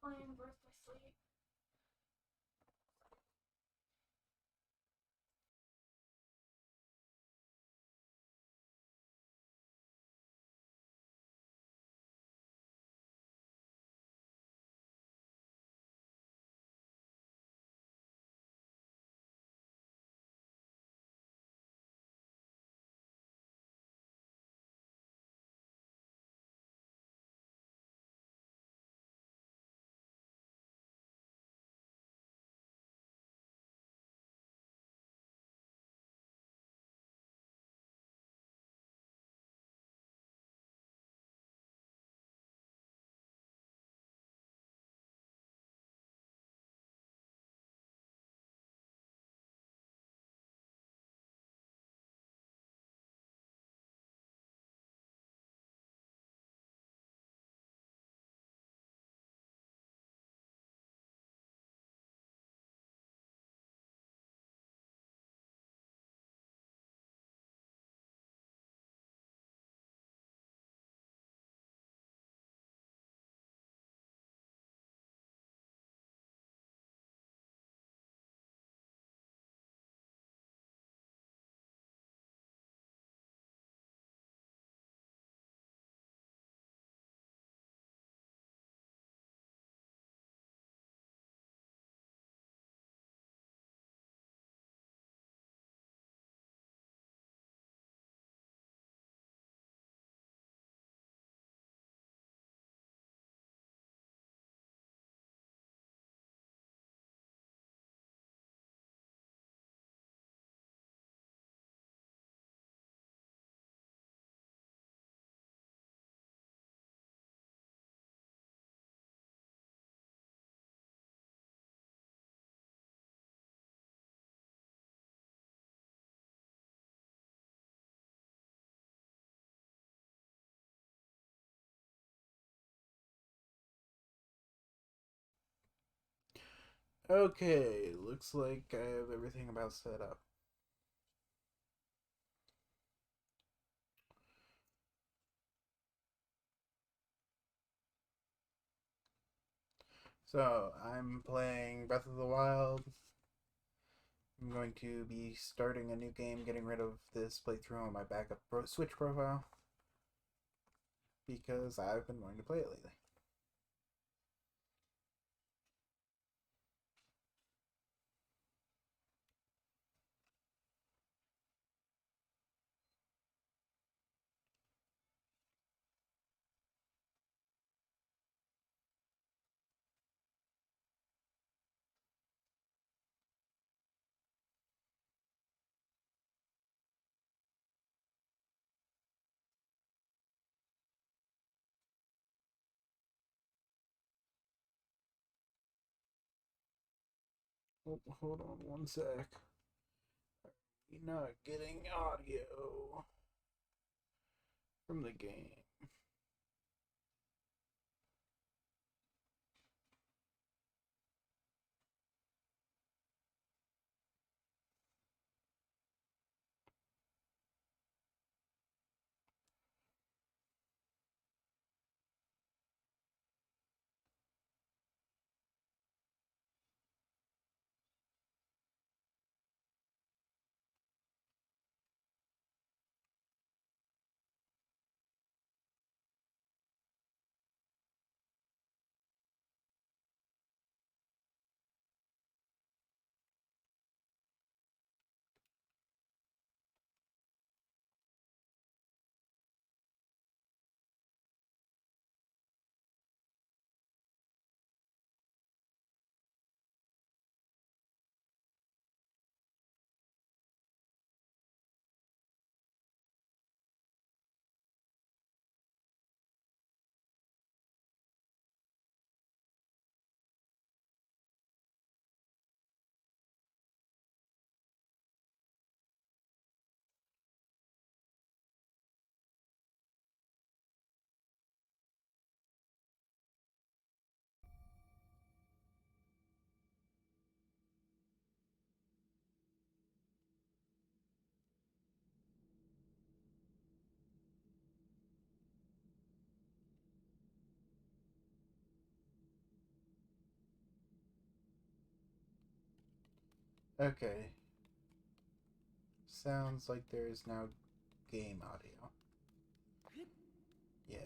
playing Birthday Sleep. Okay, looks like I have everything about set up. So, I'm playing Breath of the Wild. I'm going to be starting a new game, getting rid of this playthrough on my backup Switch profile because I've been wanting to play it lately. Oh, hold on one sec. You're not getting audio from the game. Okay. Sounds like there is now game audio. Yeah.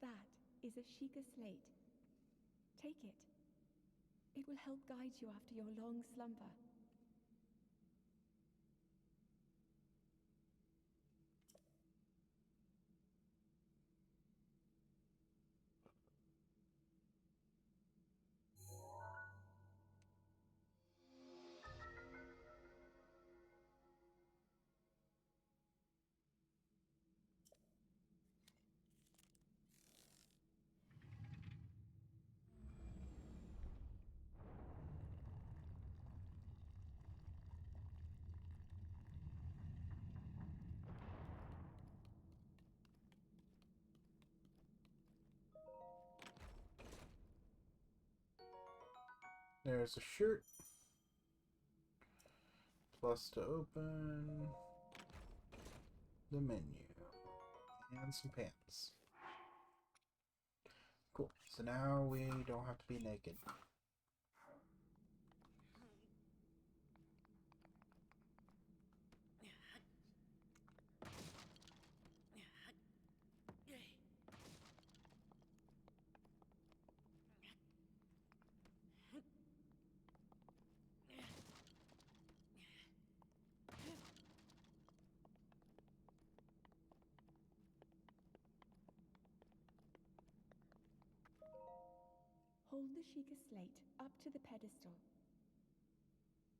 That is a Sheikah slate. Take it. It will help guide you after your long slumber. There's a shirt. Plus to open the menu. And some pants. Cool. So now we don't have to be naked. Hold the Sheikah slate up to the pedestal.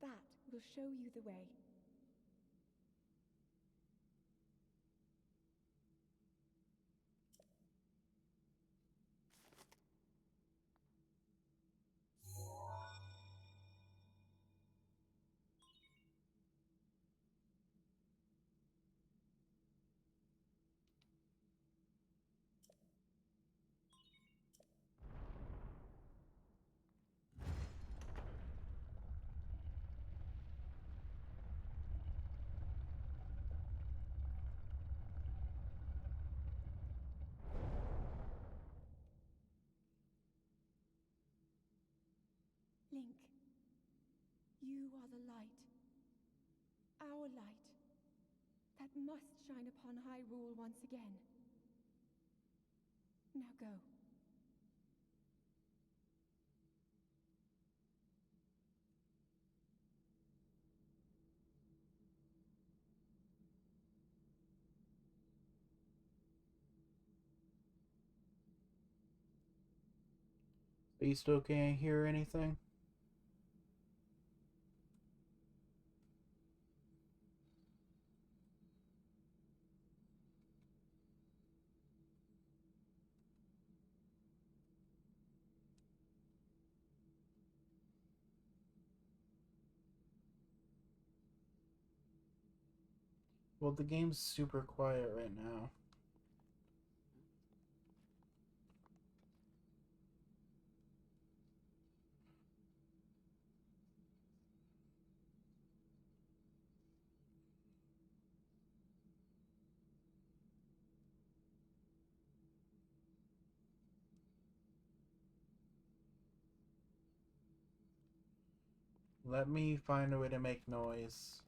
That will show you the way. Link, you are the light. Our light. That must shine upon Hyrule once again. Now go. But you still can't hear anything? Well, the game's super quiet right now. Let me find a way to make noise.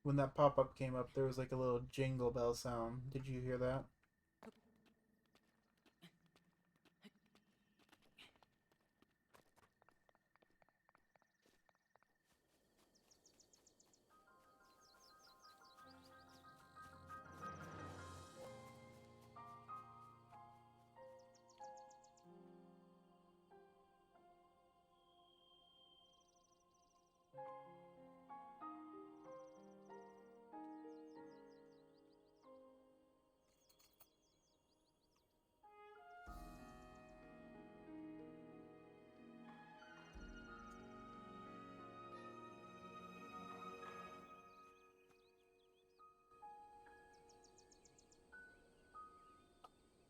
When that pop-up came up, there was like a little jingle bell sound. Did you hear that?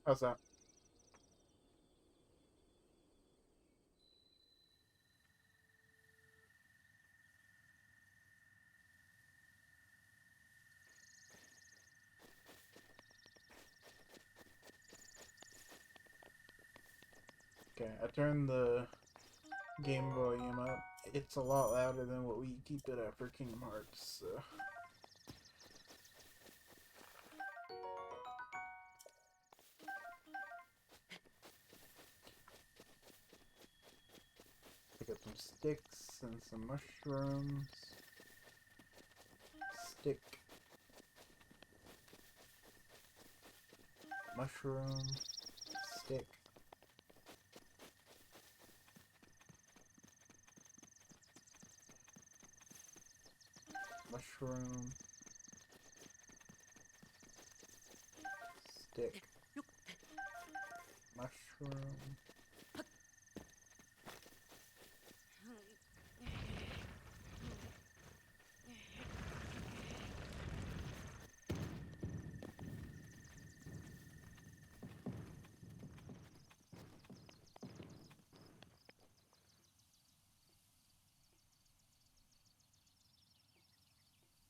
How's that? Okay, I turned the game volume up. It's a lot louder than what we keep it at for Kingdom Hearts, so. Pick up some sticks and some mushrooms. Stick. Mushroom. Stick. Mushroom. Stick. Mushroom.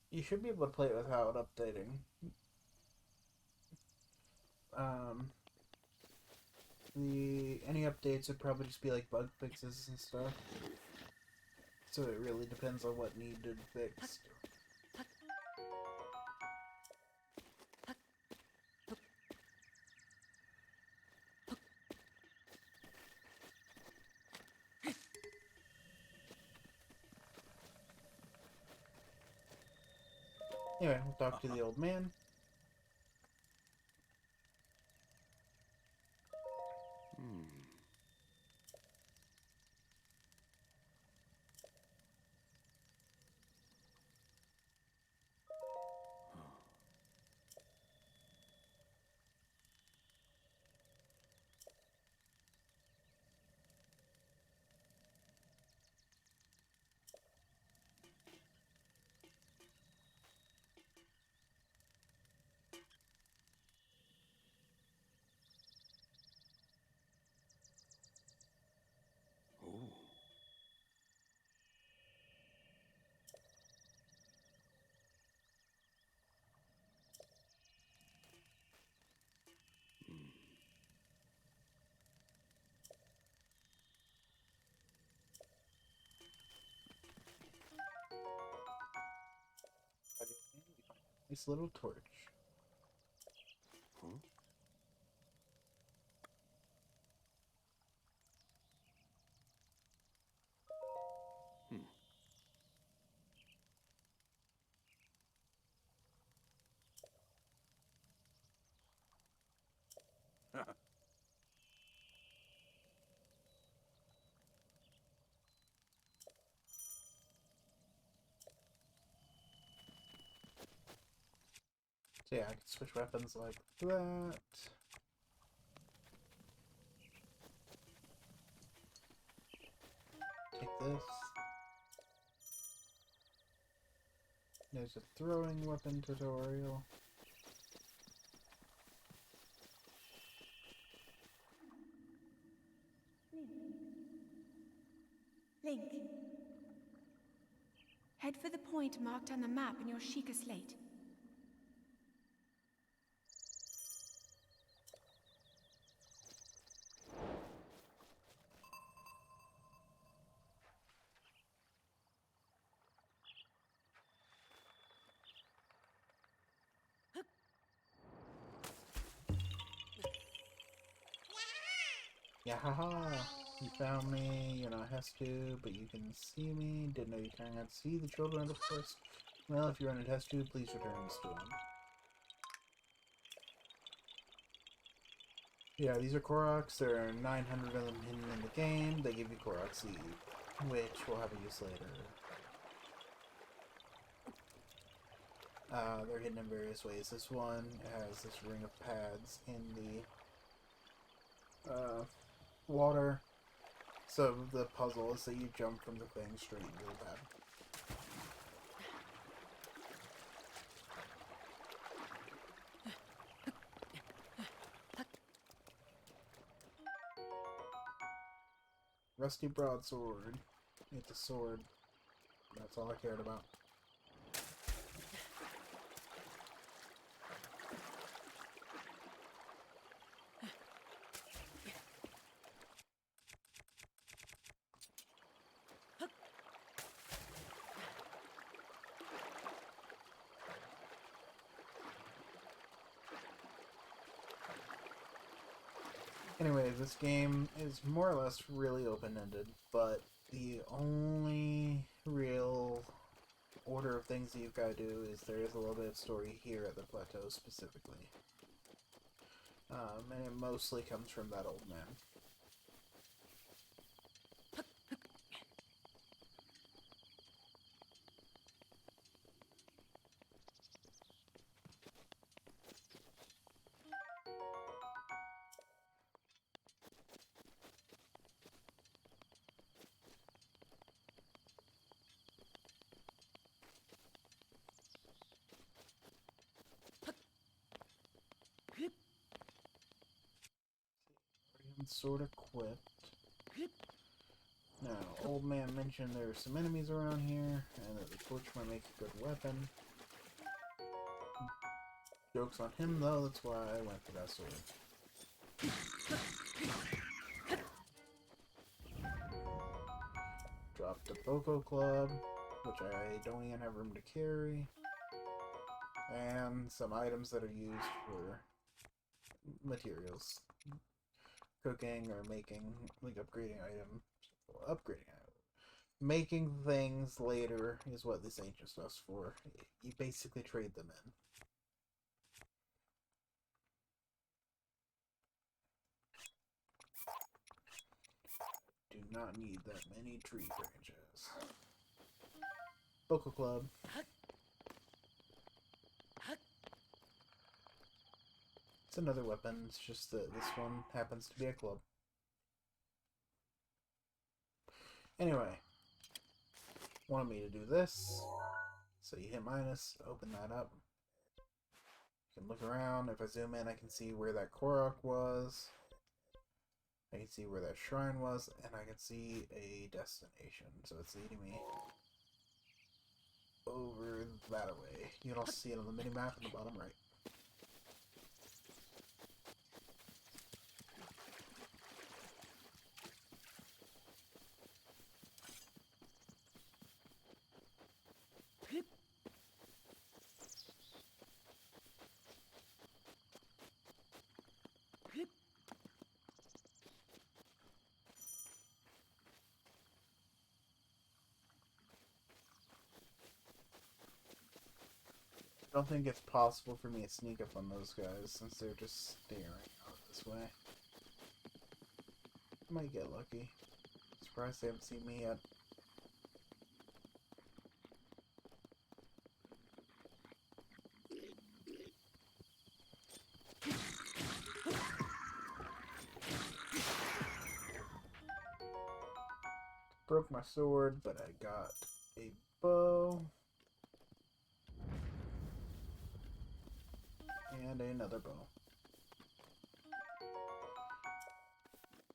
You should be able to play it without updating. Any updates would probably just be like bug fixes and stuff. So it really depends on what needed fixed. Anyway, we'll talk to the old man. Nice little torch. So yeah, I can switch weapons like that. Take this. There's a throwing weapon tutorial. Link. Head for the point marked on the map in your Sheikah slate. Yeah, haha! You found me, you're not has to, but you can see me. Didn't know you can't see the children of the forest. Well, if you're in a test tube, please return this to them. Yeah, these are Koroks. There are 900 of them hidden in the game. They give you Korok seed, which we'll have a use later. They're hidden in various ways. This one has this ring of pads in the water. So the puzzle is that you jump from the thing straight into the pad. Rusty broadsword. It's a sword. That's all I cared about. Anyway, this game is more or less really open-ended, but the only real order of things that you've got to do is there is a little bit of story here at the plateau specifically. And it mostly comes from that old man. Sort of equipped. Now, old man mentioned there are some enemies around here, and that the torch might make a good weapon. Joke's on him though, that's why I went for that sword. Dropped a Boko Club, which I don't even have room to carry. And some items that are used for materials. Cooking or making, like upgrading items. Well, upgrading items. Making things later is what this ancient stuff's for. You basically trade them in. Do not need that many tree branches. Boko Club. It's another weapon, it's just that this one happens to be a club. Anyway, wanted me to do this. So you hit minus, open that up. You can look around. If I zoom in, I can see where that Korok was. I can see where that shrine was, and I can see a destination. So it's leading me over that way. You can also see it on the mini-map in the bottom right. I don't think it's possible for me to sneak up on those guys since they're just staring out this way. Might get lucky. Surprised they haven't seen me yet. Broke my sword, but I got a bow. And another bow.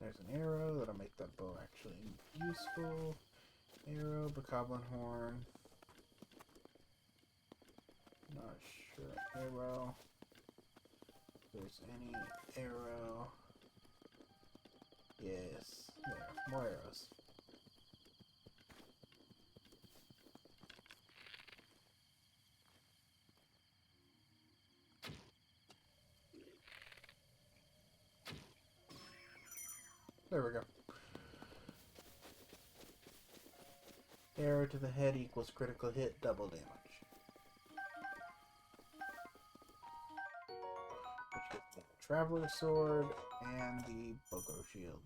There's an arrow that'll make that bow actually useful. Arrow, bokoblin horn. Not sure. Arrow. If there's any arrow. Yes. There. More arrows. There we go. Arrow to the head equals critical hit, double damage. Which gives me the Traveler Sword and the Boko Shield.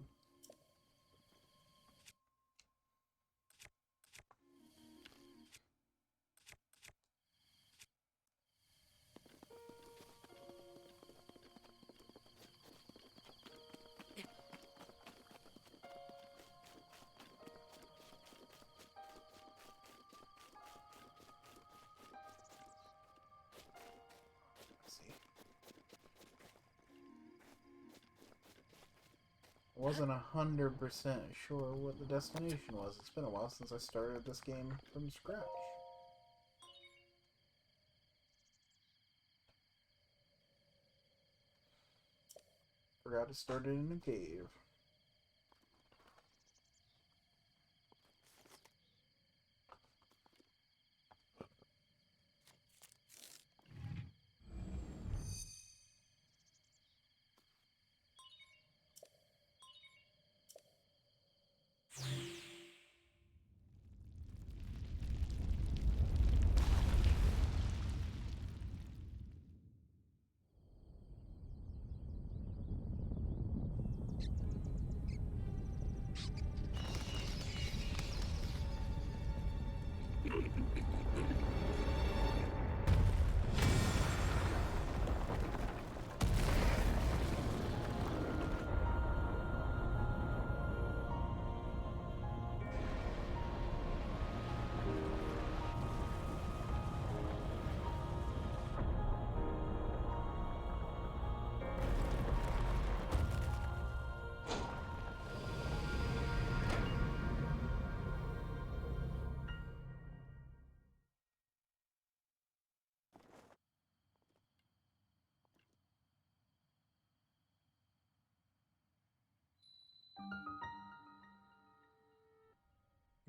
I wasn't 100% sure what the destination was. It's been a while since I started this game from scratch. Forgot to start it in a cave.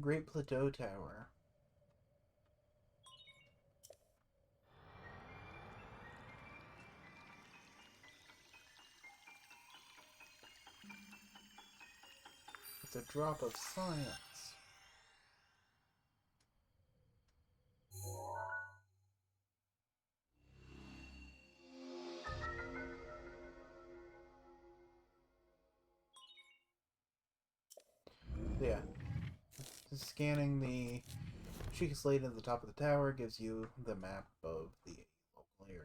Great Plateau Tower. With a drop of science. Yeah. Scanning the Sheikah Slate at the top of the tower gives you the map of the local area.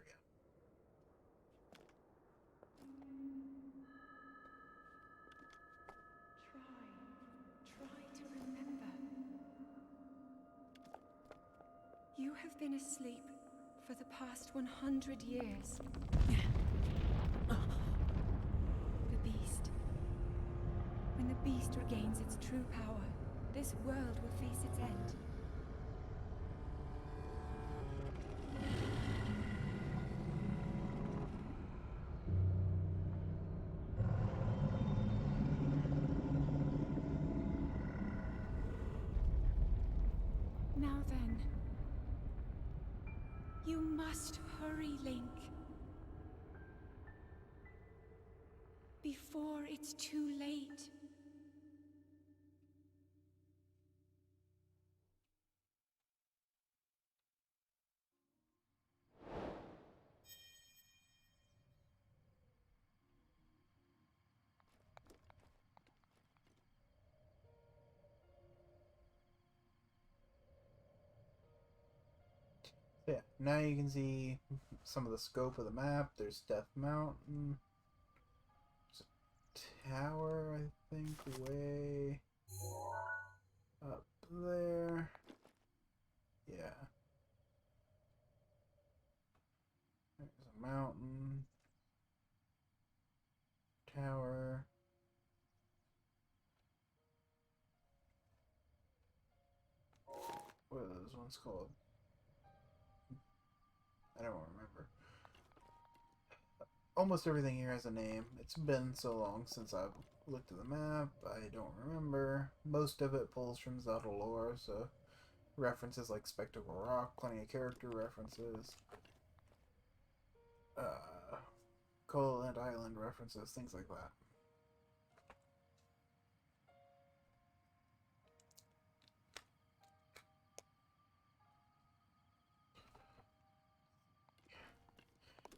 Try to remember. You have been asleep for the past 100 years. The beast. When the beast regains its true power, this world will face its end. Now then, you must hurry, Link. Before it's too late. So yeah, now you can see some of the scope of the map. There's Death Mountain. There's a tower, I think, way up there. Yeah. There's a mountain. Tower. What are those ones called? I don't remember. Almost everything here has a name. It's been so long since I've looked at the map, I don't remember. Most of it pulls from Zelda lore, so references like Spectacle Rock, plenty of character references. Coaland Island references, things like that.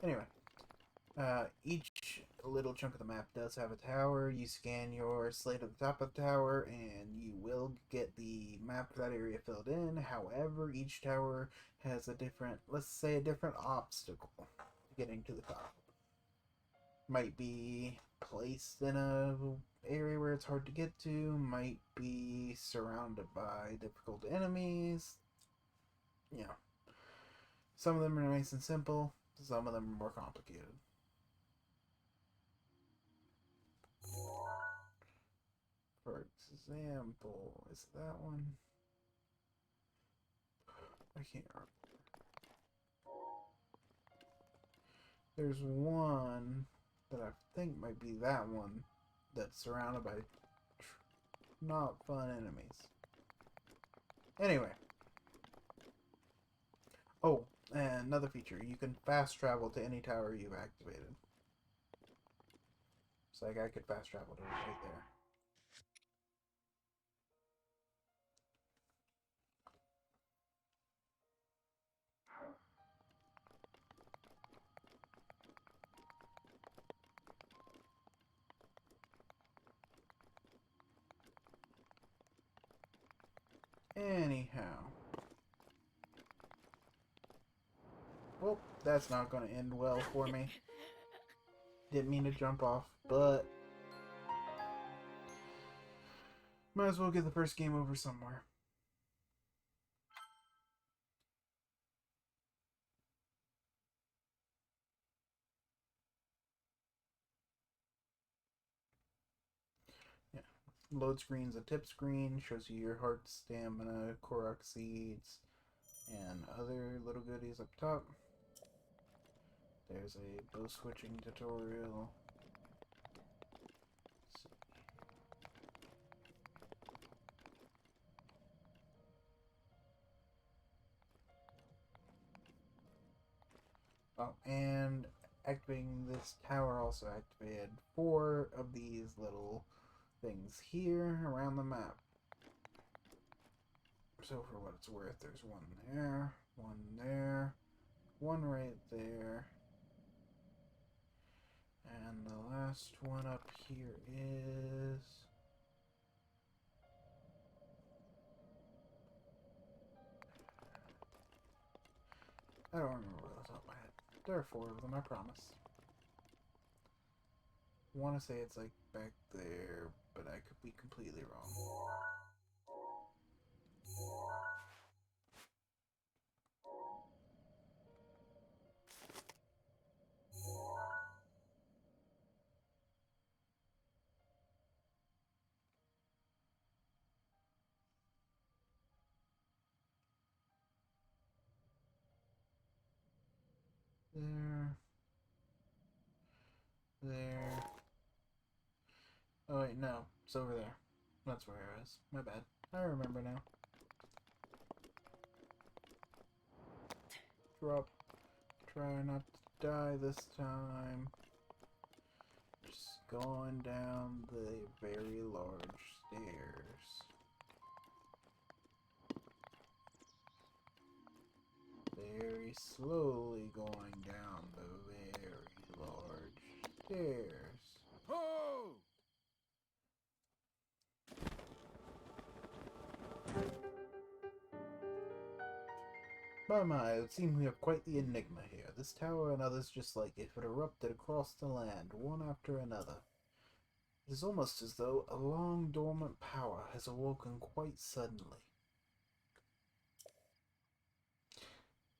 Anyway, each little chunk of the map does have a tower. You scan your slate at the top of the tower, and you will get the map of that area filled in. However, each tower has a different, let's say, a different obstacle getting to the top. Might be placed in a area where it's hard to get to, might be surrounded by difficult enemies. You know, some of them are nice and simple, some of them are more complicated. For example, is that one? I can't remember. There's one that I think might be that one that's surrounded by not fun enemies. Anyway. Oh, and another feature. You can fast travel to any tower you've activated. So like I could fast travel to right there. Anyhow. Well, that's not going to end well for me. Didn't mean to jump off, but might as well get the first game over somewhere. Yeah. Load screen's a tip screen, shows you your heart, stamina, Korok seeds, and other little goodies up top. There's a bow switching tutorial. And activating this tower also activated 4 of these little things here around the map. So for what it's worth, there's one there, one right there, and the last one up here is... I don't remember what was up my head. There are 4 of them, I promise. I want to say it's like back there, but I could be completely wrong. There. Oh wait, no. It's over there. That's where I was. My bad. I remember now. Drop. Try not to die this time. Just going down the very large stairs. Very slowly going down the very large stairs. Oh! My, it would seem we have quite the enigma here. This tower and others just like it have erupted across the land, one after another. It is almost as though a long dormant power has awoken quite suddenly.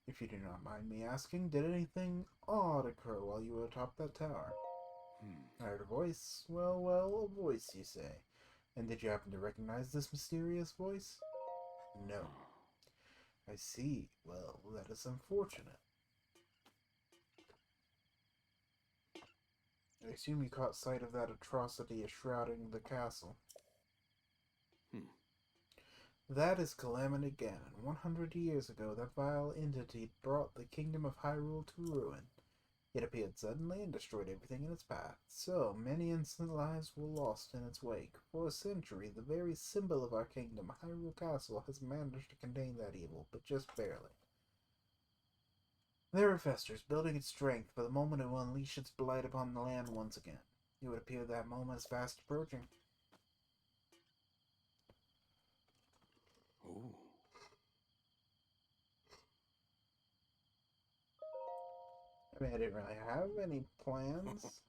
If you do not mind me asking, did anything odd occur while you were atop that tower? I heard a voice. Well, a voice, you say. And did you happen to recognize this mysterious voice? No. I see. Well, that is unfortunate. I assume you caught sight of that atrocity shrouding the castle. That is Calamity Ganon. 100 years ago, that vile entity brought the kingdom of Hyrule to ruin. It appeared suddenly and destroyed everything in its path. So many innocent lives were lost in its wake. For a century, the very symbol of our kingdom, Hyrule Castle, has managed to contain that evil, but just barely. There it festers, building its strength, but the moment it will unleash its blight upon the land once again. It would appear that moment is fast approaching. Oh. I mean, I didn't really have any plans.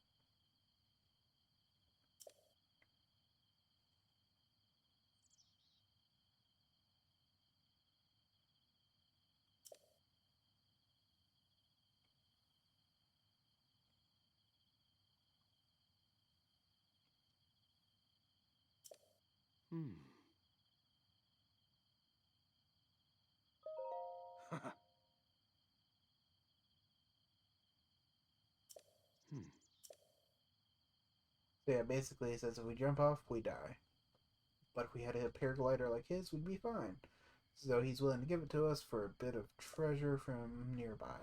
So yeah, basically it says if we jump off, we die. But if we had a paraglider like his, we'd be fine. So he's willing to give it to us for a bit of treasure from nearby.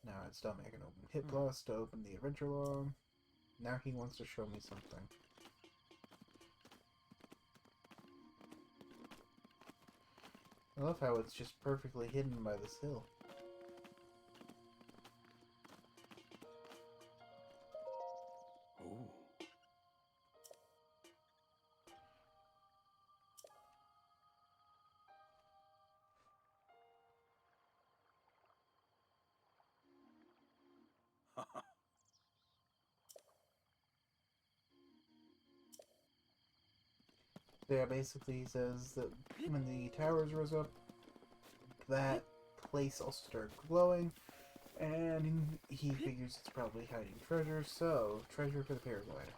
Now it's done. I can open Hit Plus to open the adventure log. Now he wants to show me something. I love how it's just perfectly hidden by this hill. Oh. So yeah, basically he says that when the towers rose up, that place also started glowing, and he figures it's probably hiding treasure, so treasure for the paraglider.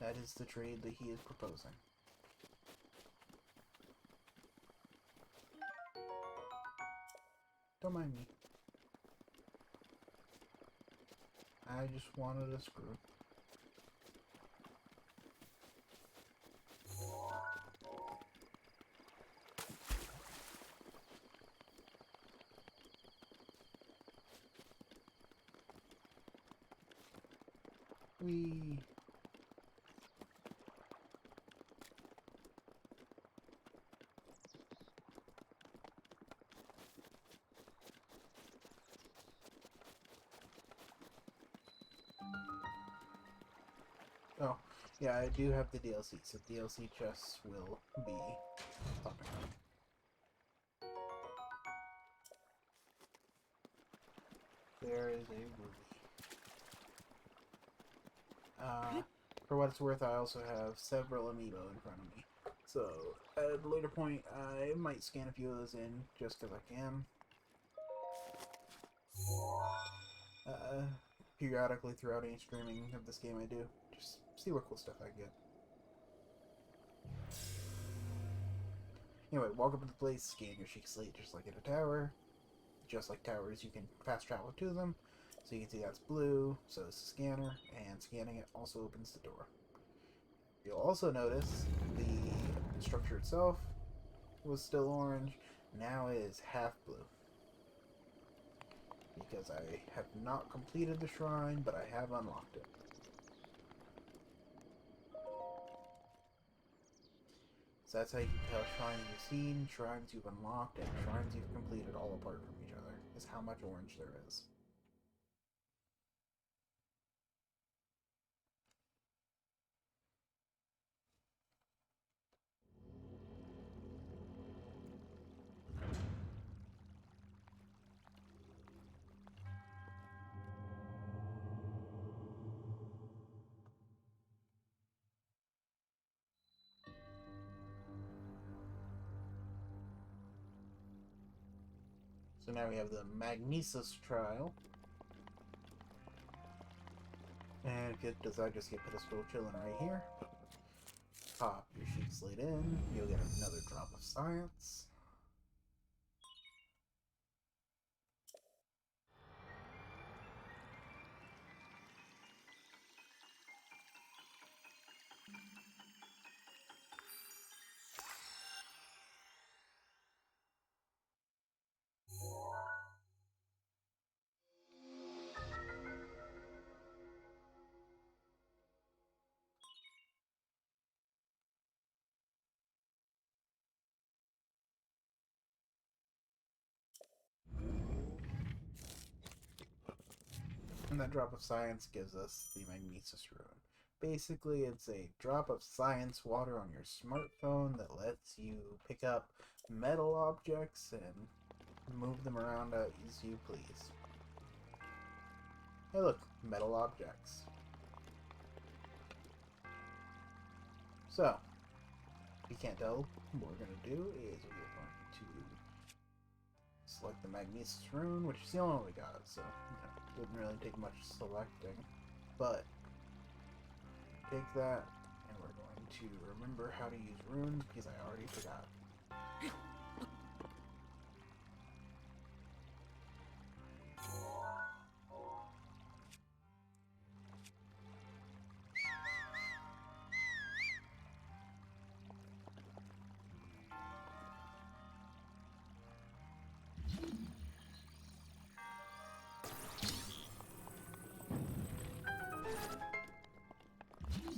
That is the trade that he is proposing. Don't mind me. I just wanted a screw. We. Oh, yeah, I do have the DLC, so DLC chests will be popping up. There is a ruby. For what it's worth, I also have several amiibo in front of me. So, at a later point, I might scan a few of those in, just because I can. Periodically throughout any streaming of this game I do. Just see what cool stuff I get. Anyway, walk up to the place, scan your chic slate just like in a tower. Just like towers, you can fast travel to them. So you can see that's blue, so it's the scanner, and scanning it also opens the door. You'll also notice the structure itself was still orange, now it is half blue. Because I have not completed the shrine, but I have unlocked it. So that's how you can tell shrines you've seen, shrines you've unlocked, and shrines you've completed all apart from each other, is how much orange there is. So now we have the Magnesis trial. And does I just get pedestal chilling right here? Pop your sheet slate in, you'll get another drop of science. And that drop of science gives us the Magnesis rune. Basically, it's a drop of science water on your smartphone that lets you pick up metal objects and move them around as you please. Hey look, metal objects. So, if you can't tell, what we're going to do is we're going to select the Magnesis rune, which is the only one we got, so didn't really take much selecting. But take that, and we're going to remember how to use runes because I already forgot.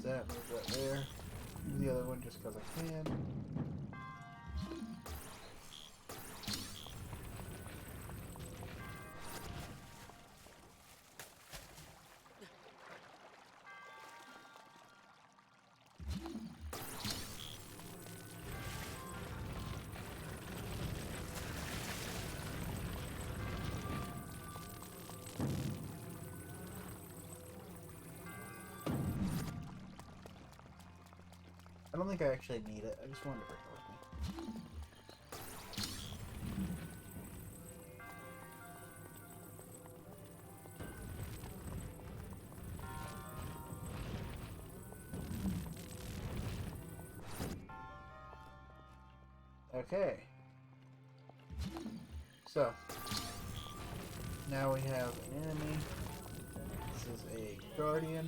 That, move that there. The other one just because I can. I don't think I actually need it. I just wanted to bring it with me. Okay. So, now we have an enemy. This is a guardian.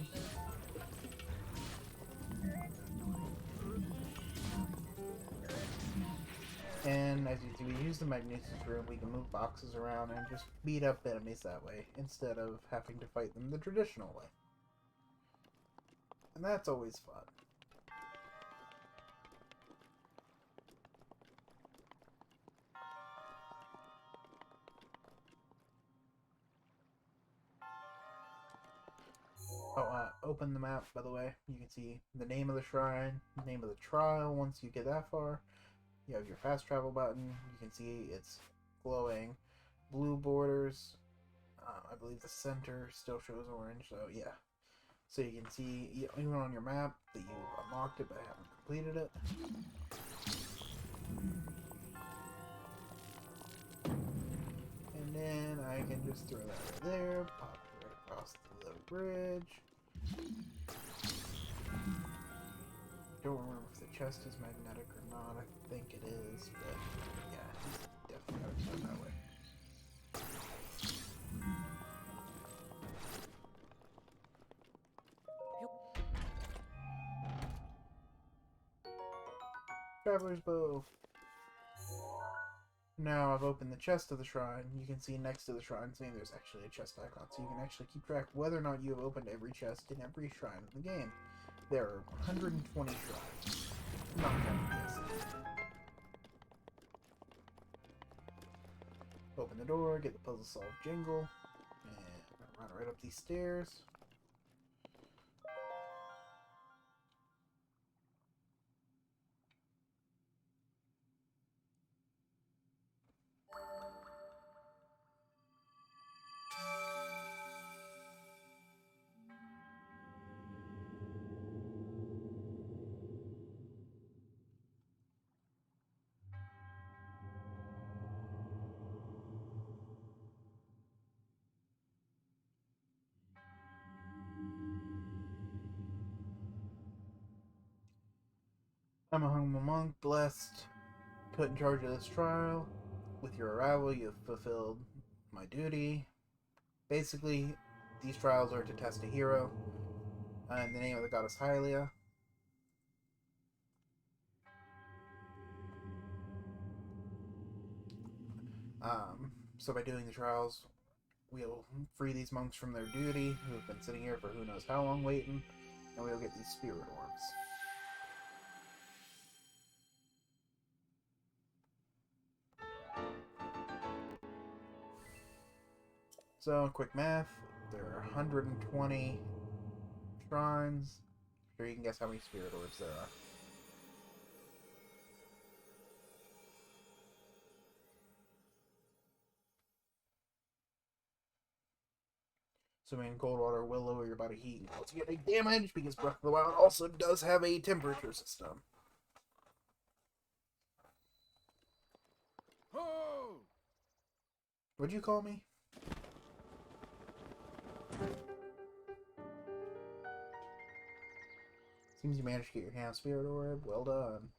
And as we use the Magnesis room, we can move boxes around and just beat up enemies that way, instead of having to fight them the traditional way. And that's always fun. Oh, open the map, by the way. You can see the name of the shrine, the name of the trial once you get that far. You have your fast travel button. You can see it's glowing blue borders. I believe the center still shows orange, so yeah. So you can see, even on your map, that you unlocked it but haven't completed it. And then I can just throw that right there, pop it right across the bridge. Don't remember if the chest is magnetic or not. I think it is, but yeah, definitely gotta go that way. Traveler's bow. Now I've opened the chest of the shrine. You can see next to the shrine's name there's actually a chest icon, so you can actually keep track whether or not you have opened every chest in every shrine in the game. There are 120 shrines. Not counting this. Open the door, get the puzzle solved jingle, and run right up these stairs. I'm a humble monk, blessed, put in charge of this trial. With your arrival, you have fulfilled my duty. Basically, these trials are to test a hero in the name of the goddess Hylia. So by doing the trials, we'll free these monks from their duty, who have been sitting here for who knows how long waiting, and we'll get these spirit orbs. So, quick math. There are 120 shrines. Sure, you can guess how many spirit orbs there are. So, in cold water will lower your body heat and cause you getting damage because Breath of the Wild also does have a temperature system. Oh! What'd you call me? Seems you managed to get your hand spirit orb. Well done.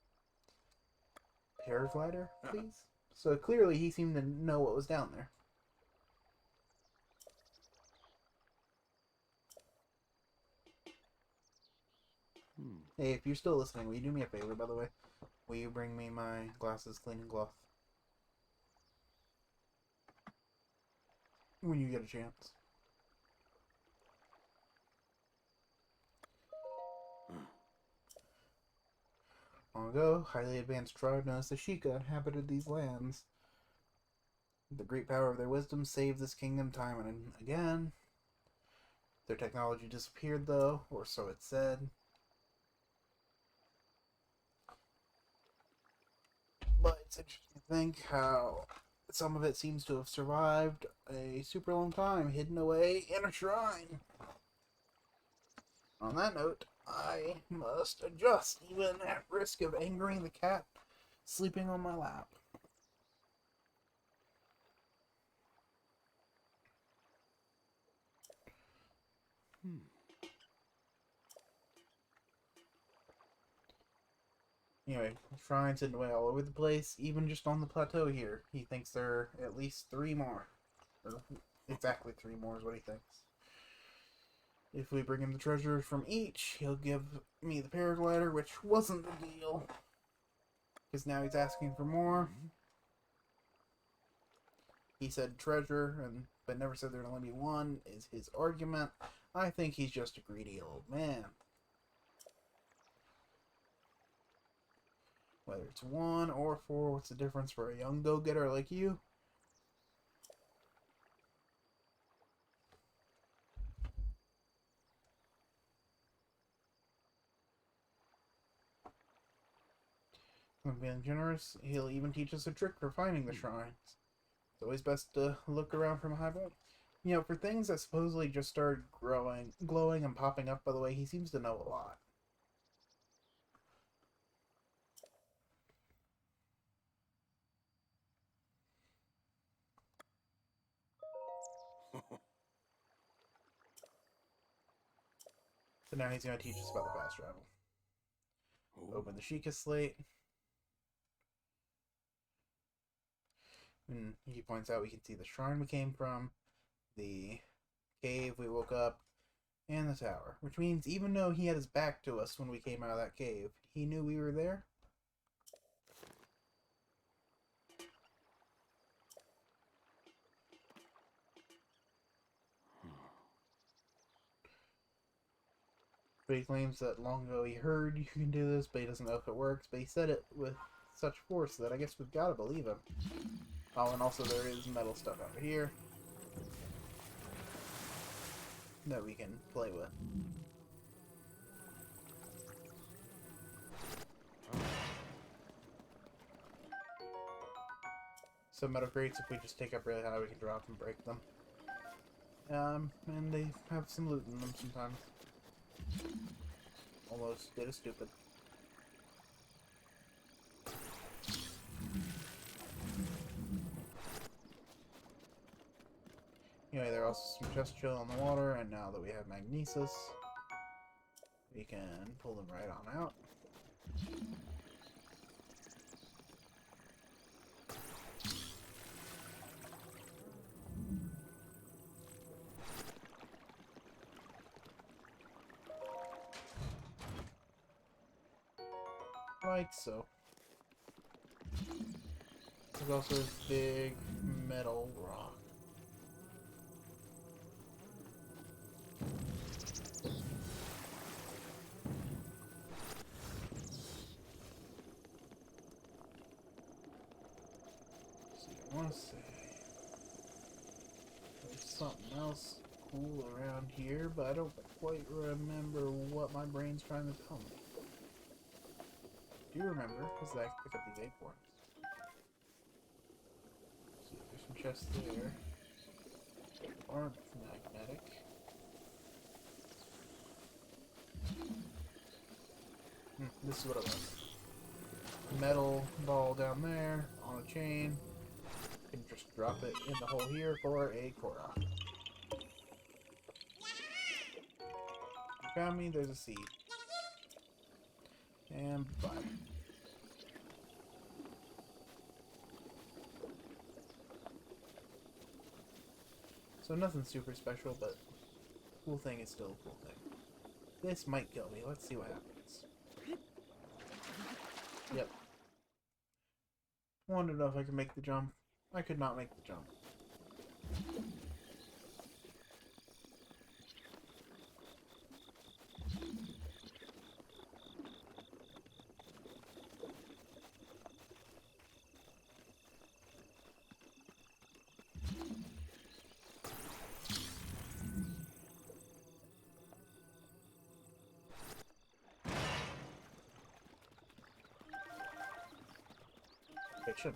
Paraglider, please? So clearly he seemed to know what was down there. Hey, if you're still listening, will you do me a favor, by the way? Will you bring me my glasses, cleaning cloth? When you get a chance. Long ago, highly advanced tribe known as the Sheikah inhabited these lands. The great power of their wisdom saved this kingdom time and again. Their technology disappeared, though, or so it said. But it's interesting to think how some of it seems to have survived a super long time, hidden away in a shrine. On that note, I must adjust, even at risk of angering the cat sleeping on my lap. Anyway, shrines hidden away all over the place, even just on the plateau here. He thinks there are at least 3 more. Or exactly 3 more is what he thinks. If we bring him the treasure from each, he'll give me the paraglider, which wasn't the deal. Because now he's asking for more. He said treasure, but never said there'd only be one, is his argument. I think he's just a greedy old man. Whether it's 1 or 4, what's the difference for a young go-getter like you? When being generous, he'll even teach us a trick for finding the shrines. It's always best to look around from a high point. You know, for things that supposedly just started growing, glowing, and popping up, by the way, he seems to know a lot. So now he's going to teach us about the fast travel. Open the Sheikah slate. And he points out we can see the shrine we came from, the cave we woke up, and the tower. Which means even though he had his back to us when we came out of that cave, he knew we were there. But he claims that long ago he heard you can do this, but he doesn't know if it works. But he said it with such force that I guess we've got to believe him. Oh, and also there is metal stuff over here that we can play with. Some metal crates, if we just take up really high, we can drop and break them. And they have some loot in them sometimes. Almost did a stupid. Anyway, there are also some chests chill on the water, and now that we have magnesis, we can pull them right on out. Like so. There's also this big metal rock. See, I want to say there's something else cool around here, but I don't quite remember what my brain's trying to tell me. Do you remember? Because I pick up these acorns. See, there's some chests there. Aren't magnetic. This is what it was. Metal ball down there on a chain. You can just drop it in the hole here for a Korok. Found me, there's a seed. And bye. So nothing super special, but cool thing is still a cool thing. This might kill me. Let's see what happens. Yep. Wanted to know if I could make the jump. I could not make the jump. Fiction.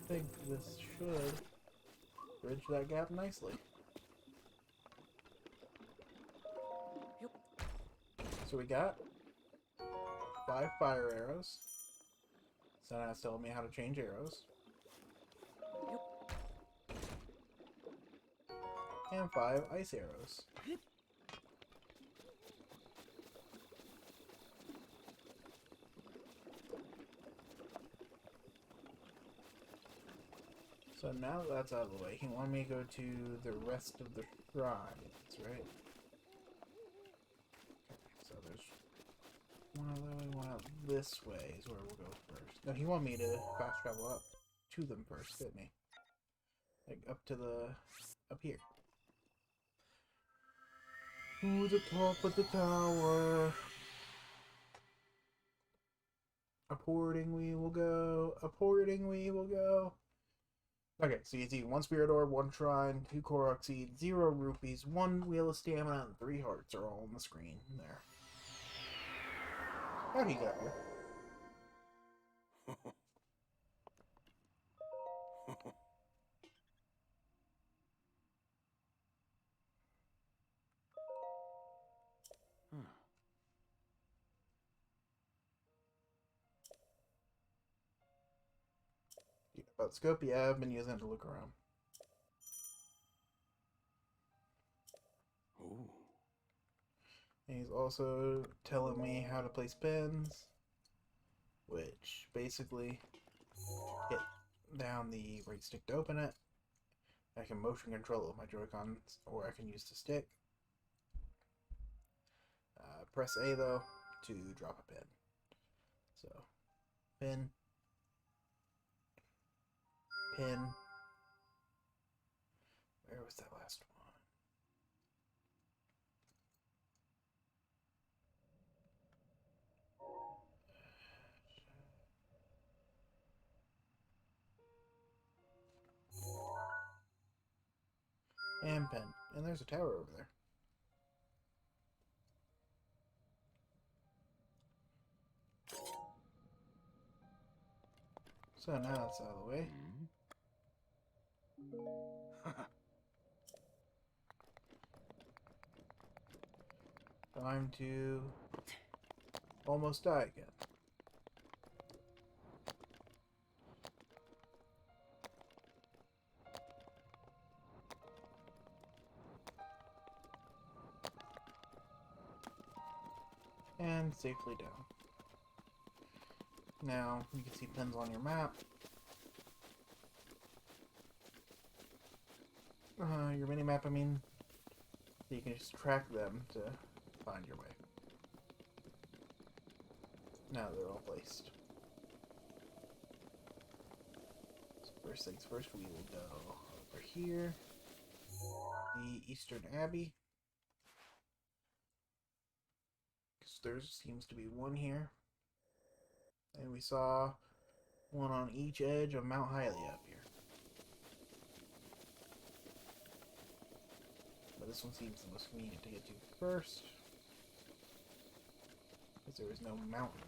I think this should bridge that gap nicely. So we got 5 fire arrows. So now it's telling me how to change arrows. And 5 ice arrows. So now that that's out of the way, he wanted me to go to the rest of the shrines, right? Okay, so there's one other way, one out this way is where we'll go first. No, he wanted me to fast travel up to them first, didn't he? Like up to the... up here. To the top of the tower. Upwarding we will go. Upwarding we will go. Okay, so you see 1 spirit orb, 1 shrine, 2 Korok seeds, 0 rupees, 1 wheel of stamina, and 3 hearts are all on the screen there. How'd he get here? About scope, yeah, I've been using it to look around. Ooh. And he's also telling me how to place pins, which basically hit down the right stick to open it. I can motion control it with my Joy-Cons, or I can use the stick. Press A though to drop a pin. So, pin, pin. Where was that last one? And pin. And there's a tower over there. So now that's out of the way. Time to almost die again. And safely down. Now, you can see pins on your map. Your mini-map, I mean. So you can just track them to find your way. Now they're all placed. So first things first, we will go over here. The Eastern Abbey. Because there seems to be one here. And we saw one on each edge of Mount Hylia up here. But this one seems the most convenient to get to first. Because there is no mountain.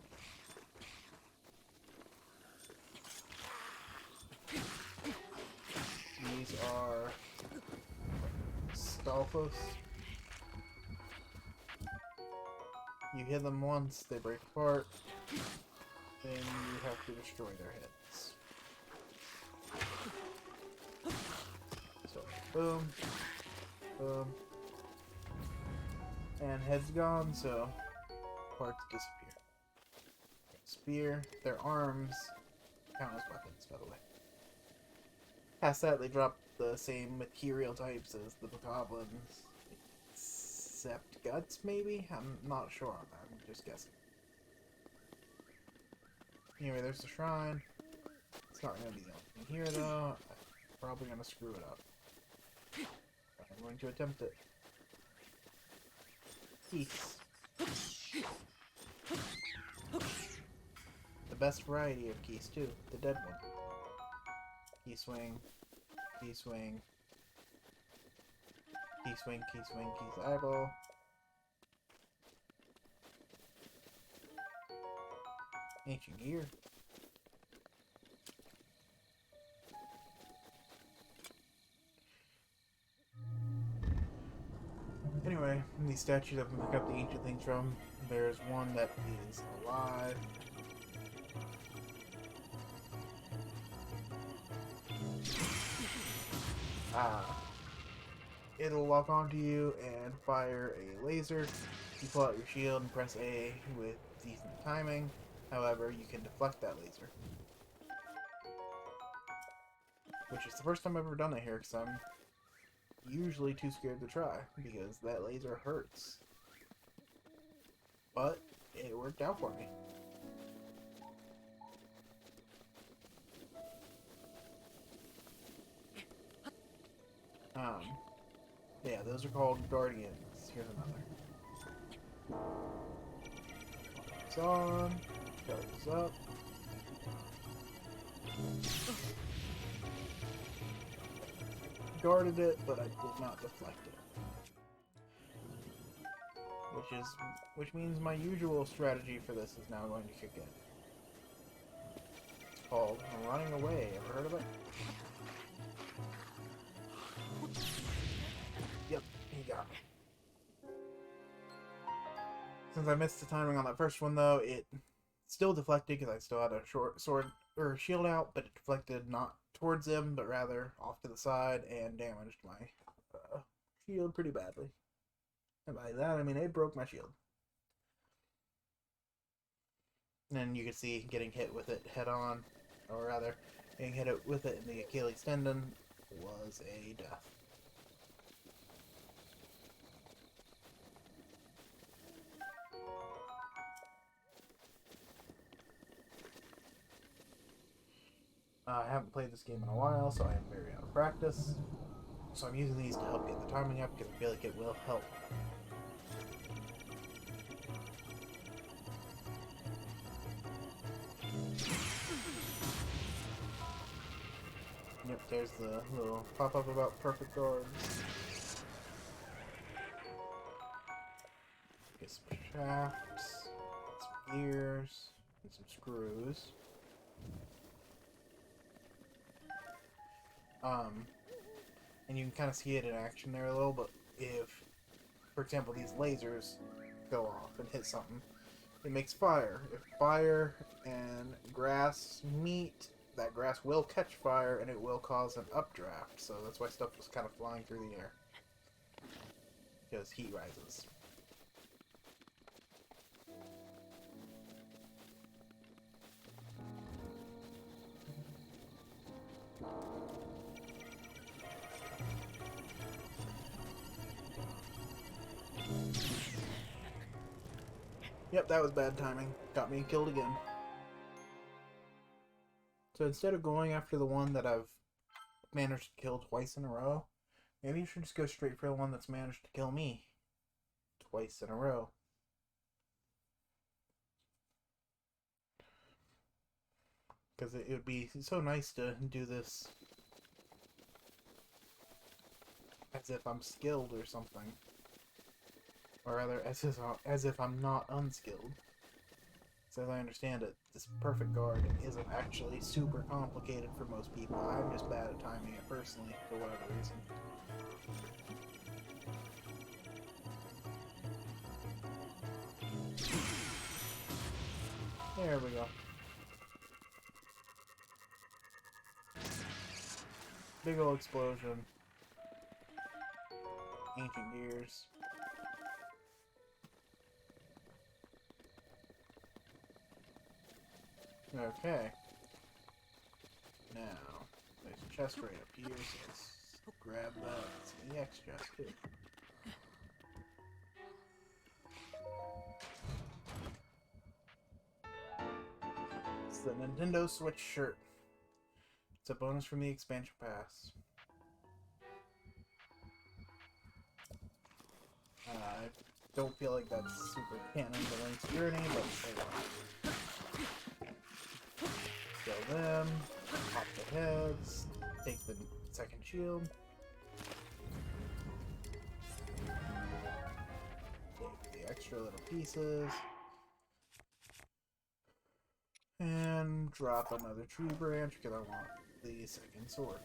These are Stalfos. You hit them once, they break apart. Then you have to destroy their heads. So, boom. Boom. And head's gone, so parts disappear. Spear, their arms count as weapons, by the way. Past that, they drop the same material types as the goblins. Except guts, maybe? I'm not sure on that, I'm just guessing. Anyway, there's the shrine. It's not going to be the only thing here, though. I'm probably going to screw it up. But I'm going to attempt it. Keys. The best variety of keys, too. The dead one. Key swing. Key swing. Key swing, key swing, keys eyeball. Ancient gear. Anyway, these statues I can pick up the ancient things from. There's one that is alive. It'll lock onto you and fire a laser. You pull out your shield and press A with decent timing. However, you can deflect that laser. Which is the first time I've ever done it here, because I'm usually too scared to try, because that laser hurts. But it worked out for me. Yeah, those are called guardians. Here's another. It's on. Charges up. Guarded it, but I did not deflect it. Which means my usual strategy for this is now going to kick in. It's called running away. Ever heard of it? Yep, he got me. Since I missed the timing on that first one, though, it still deflected because I still had a short sword or shield out, but it deflected not towards him, but rather off to the side and damaged my shield pretty badly. And by that, I mean it broke my shield. And you can see getting hit with it head on, or rather, getting hit with it in the Achilles tendon was a death. I haven't played this game in a while, so I am very out of practice. So I'm using these to help get the timing up, because I feel like it will help. Yep, there's the little pop-up about perfect guards. Get some shafts, some gears, and some screws. And you can kind of see it in action there a little, but if, for example, these lasers go off and hit something, it makes fire. If fire and grass meet, that grass will catch fire and it will cause an updraft. So that's why stuff was kind of flying through the air, because heat rises. Yep, that was bad timing. Got me killed again. So instead of going after the one that I've managed to kill twice in a row, maybe you should just go straight for the one that's managed to kill me twice in a row. Because it would be so nice to do this as if I'm skilled or something. Or rather, as if I'm not unskilled. So as I understand it, this perfect guard isn't actually super complicated for most people. I'm just bad at timing it personally, for whatever reason. There we go. Big ol' explosion. Ancient gears. Okay. Now, there's a chest right up here, so let's grab that. It's an EX chest, too. It's the Nintendo Switch shirt. It's a bonus from the expansion pass. I don't feel like that's super canon to Link's journey, but say what. Kill them, pop the heads, take the second shield. Take the extra little pieces. And drop another tree branch because I want the second sword.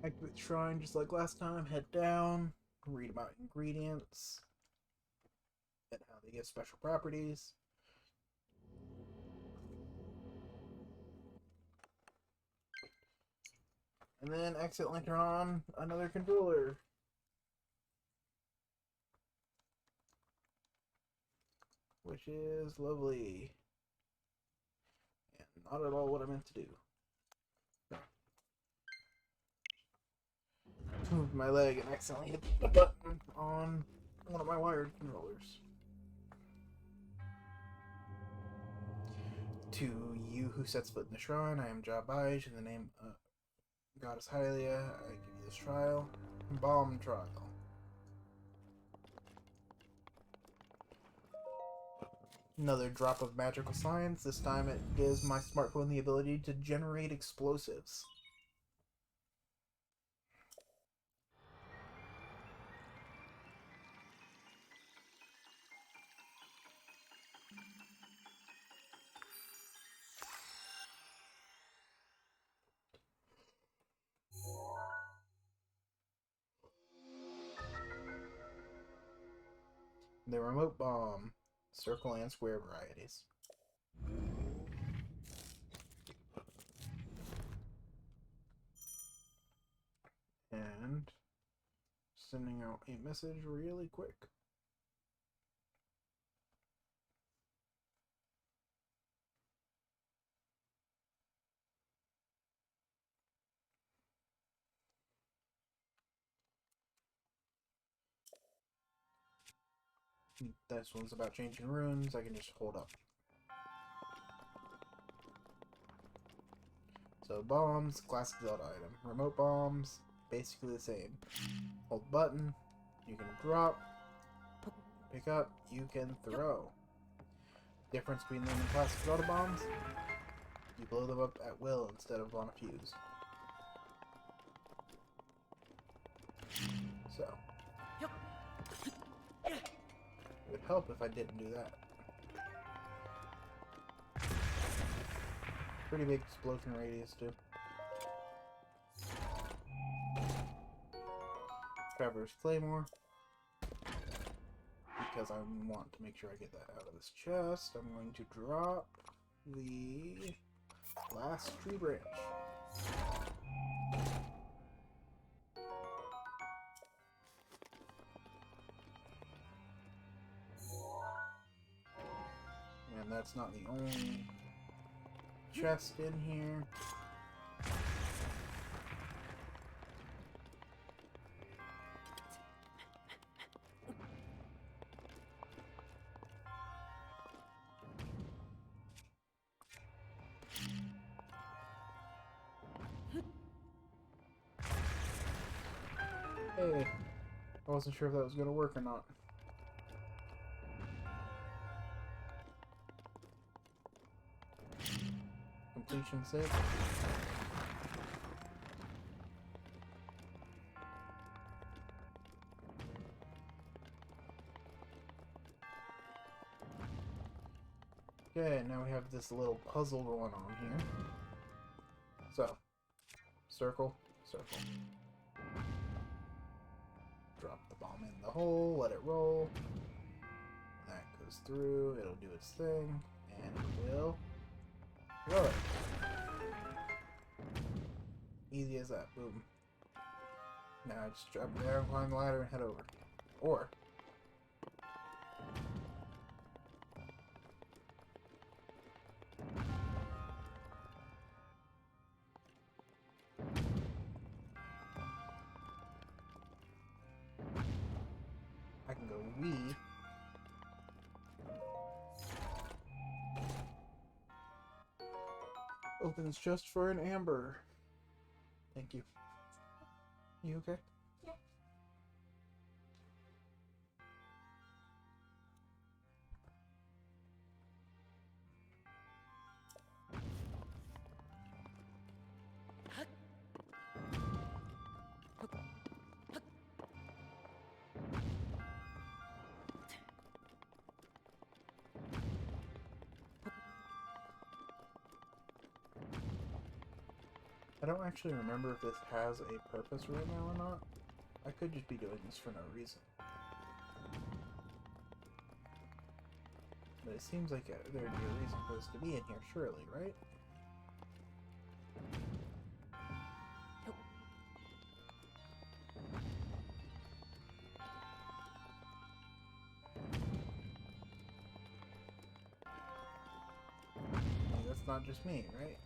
Activate the shrine just like last time. Head down. Read about ingredients and how they give special properties. And then accidentally turn on another controller. Which is lovely. And not at all what I meant to do. Moved my leg and accidentally hit the button on one of my wired controllers. To you who sets foot in the shrine, I am Jabaj. In the name of Goddess Hylia, I give you this trial. Bomb trial. Another drop of magical science. This time it gives my smartphone the ability to generate explosives. The remote bomb. Circle and square varieties. And sending out a message really quick. This one's about changing runes. I can just hold up. So bombs, classic Zelda item. Remote bombs, basically the same. Hold button, you can drop, pick up, you can throw. Difference between them and classic Zelda bombs, you blow them up at will instead of on a fuse. So, it would help if I didn't do that. Pretty big explosion radius too. Traverse Claymore. Because I want to make sure I get that out of this chest, I'm going to drop the last tree branch. And that's not the only chest in here. Hey, I wasn't sure if that was going to work or not. Completion save. Okay, now we have this little puzzle going on here. So, circle, circle. Drop the bomb in the hole, let it roll. That goes through, it'll do its thing, and it will throw it. Easy as that, boom. Now I just drop it down, climb the ladder, and head over. Or, I can go Wii. Opens just for an amber. Thank you. You okay? Yeah. I don't actually remember if this has a purpose right now or not. I could just be doing this for no reason. But it seems like there'd be a reason for this to be in here, surely, right? Like, that's not just me, right?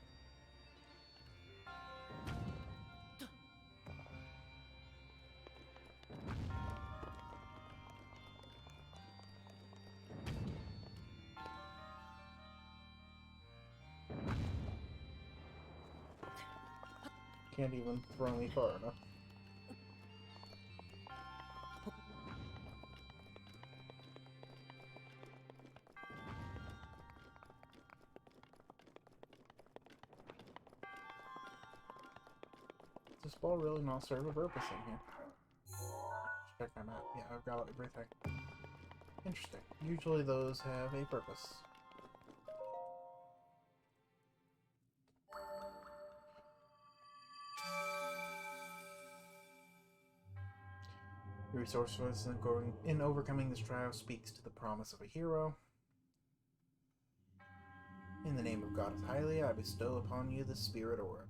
Can't even throw me far enough. Does this ball really not serve a purpose in here? Check my map. Yeah, I've got everything. Interesting. Usually those have a purpose. Your resourcefulness in overcoming this trial speaks to the promise of a hero. In the name of Goddess Hylia, I bestow upon you the Spirit Orb.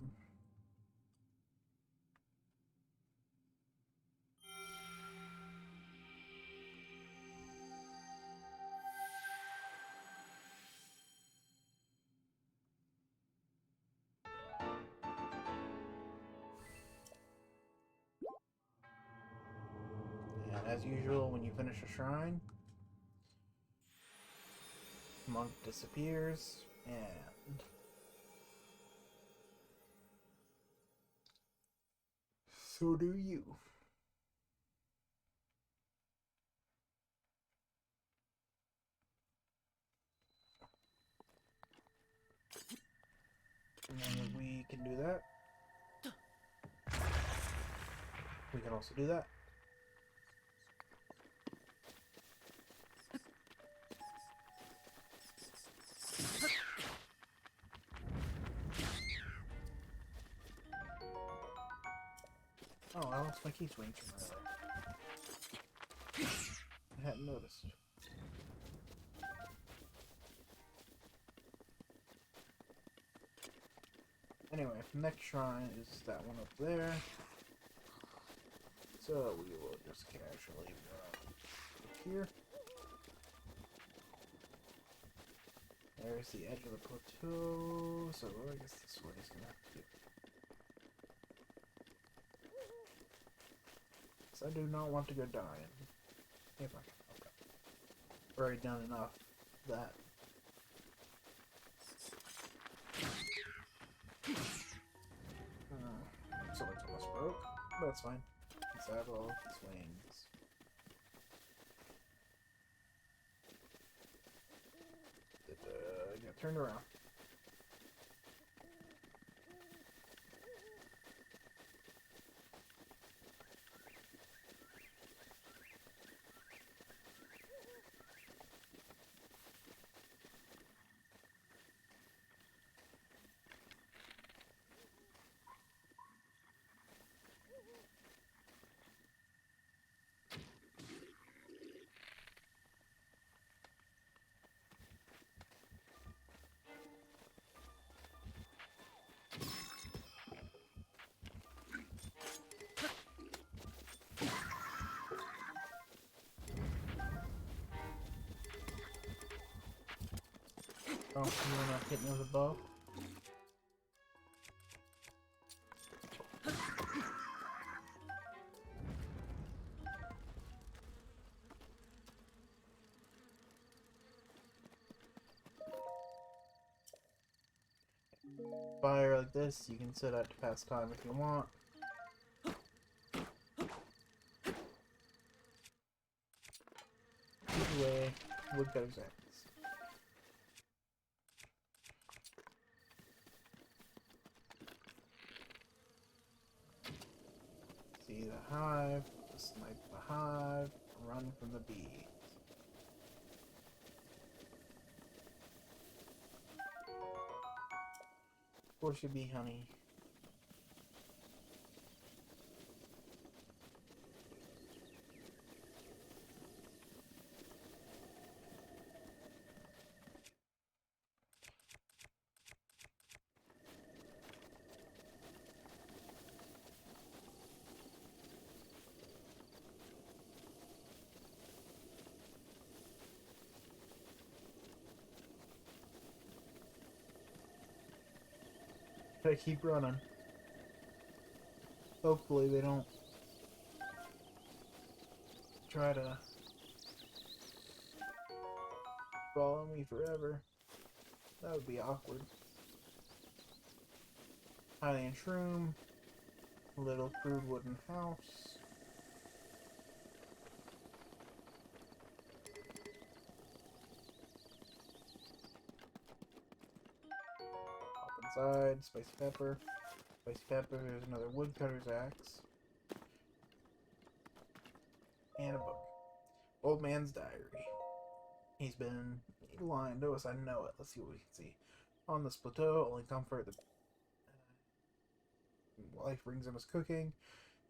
And as usual, when you finish a shrine, monk disappears, and so do you. And then we can do that. We can also do that. Oh, I lost my key swings from earlier. I hadn't noticed. Anyway, next shrine is that one up there. So we will just casually run here. There's the edge of the plateau, so I guess this way is gonna have to do. So I do not want to go dying. If I can. Okay. I've already done enough of that. Swords almost broke, but that's fine. Let's have all the swings. Got turned around. Oh, you're not hitting with a bow? Fire like this, you can set out to pass time if you want. Either way, woodcut examples. See the hive, snipe the hive, run from the bees. Of course, your bee honey. Gotta keep running. Hopefully they don't try to follow me forever. That would be awkward. Hiding in shroom. Little crude wooden house. Hop inside. Spicy pepper. Spicy pepper. There's another woodcutter's axe. And a book. Old Man's Diary. He's been lying to us, I know it. Let's see what we can see. On this plateau, only comfort the life brings him is cooking,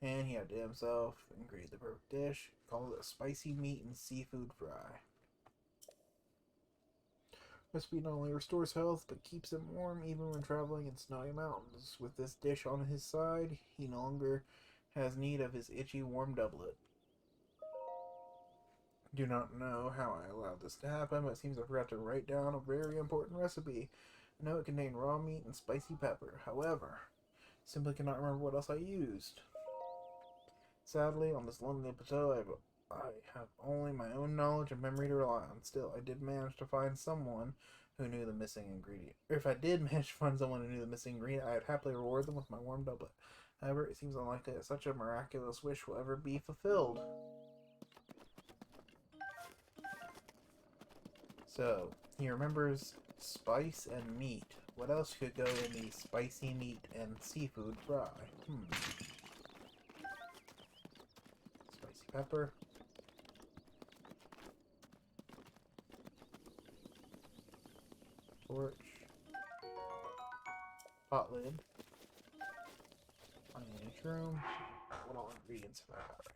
and he had to himself and create the perfect dish. Called it a spicy meat and seafood fry. Recipe not only restores health, but keeps him warm even when traveling in snowy mountains. With this dish on his side, he no longer has need of his itchy warm doublet. Do not know how I allowed this to happen, but it seems I forgot to write down a very important recipe. I know it contained raw meat and spicy pepper. However, simply cannot remember what else I used. Sadly, on this lonely plateau, I have only my own knowledge and memory to rely on. Still, I did manage to find someone who knew the missing ingredient. Or if I did manage to find someone who knew the missing ingredient, I would happily reward them with my warm doublet. However, it seems unlikely that such a miraculous wish will ever be fulfilled. So, he remembers spice and meat. What else could go in the spicy meat and seafood fry? Spicy pepper. Torch. Pot lid. Onion shroom. What all ingredients have I got?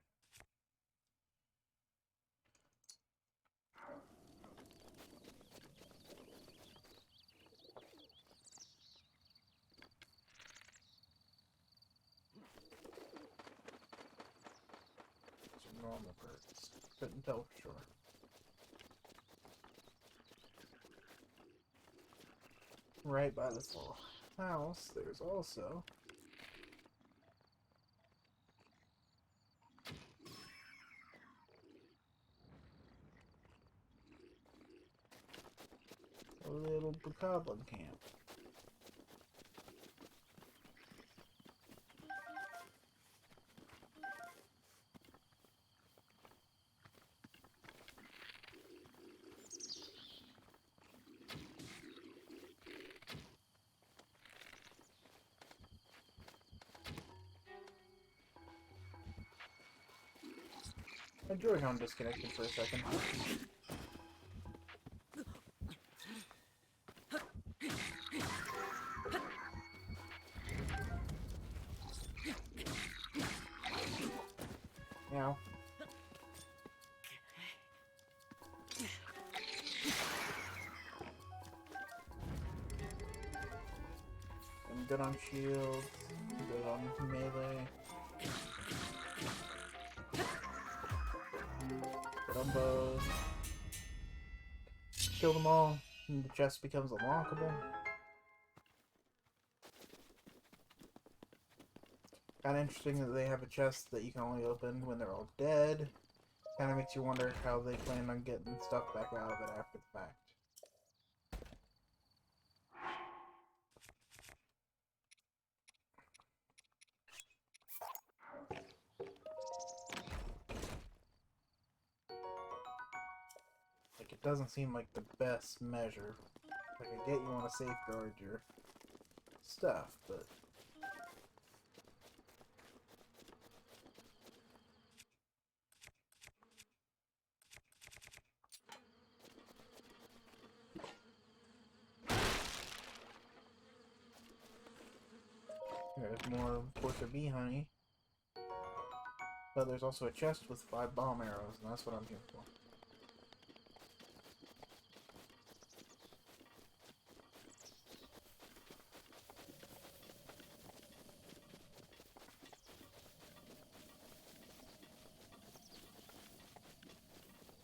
Normal birds. Couldn't tell for sure. Right by this little house, there's also a little goblin camp. My Joy-Con disconnected for a second. Now. I'm good on shields, good on melee. Good on bows. Kill them all, and the chest becomes unlockable. Kinda interesting that they have a chest that you can only open when they're all dead. Kinda makes you wonder how they plan on getting stuff back out of it after the fact. Like, it doesn't seem like the best measure. Like, I get you want to safeguard your stuff, but... There's more Portia bee honey. But there's also a chest with 5 bomb arrows, and that's what I'm here for.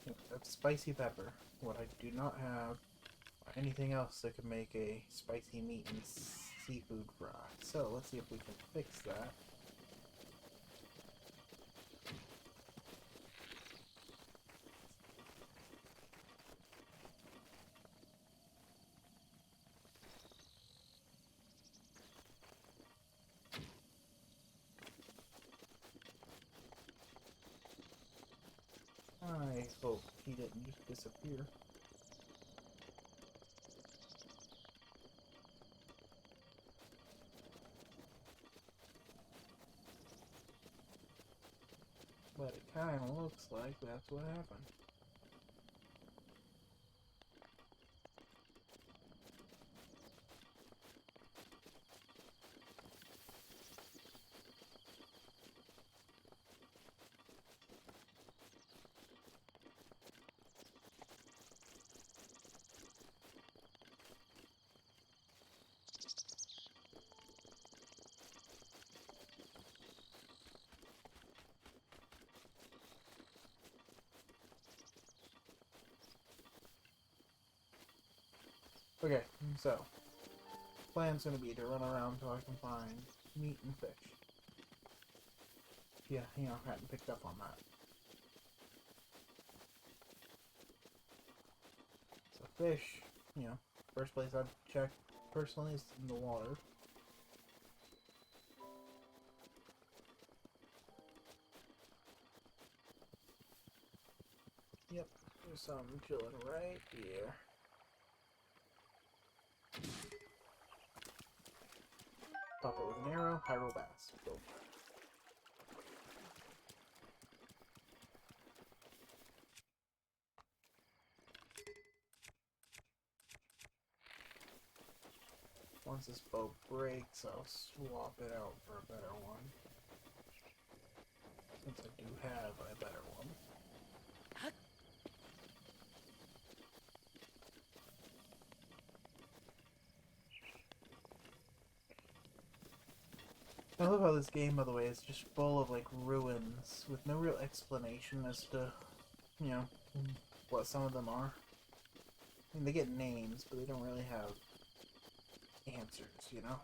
Yep, that's spicy pepper. What I do not have, or anything else that could make a spicy meat and seafood fry. So let's see if we can fix that. I hope he didn't just disappear. But it kind of looks like that's what happened. Okay, so plan's gonna be to run around till I can find meat and fish. Yeah, I hadn't picked up on that. So fish, first place I've checked personally is in the water. Yep, there's some chilling right here. Pop it with an arrow, Hyrule Bass. Go. Once this bow breaks, I'll swap it out for a better one. Since I do have a better one. I love how this game, by the way, is just full of, like, ruins with no real explanation as to, what some of them are. I mean, they get names, but they don't really have answers, No.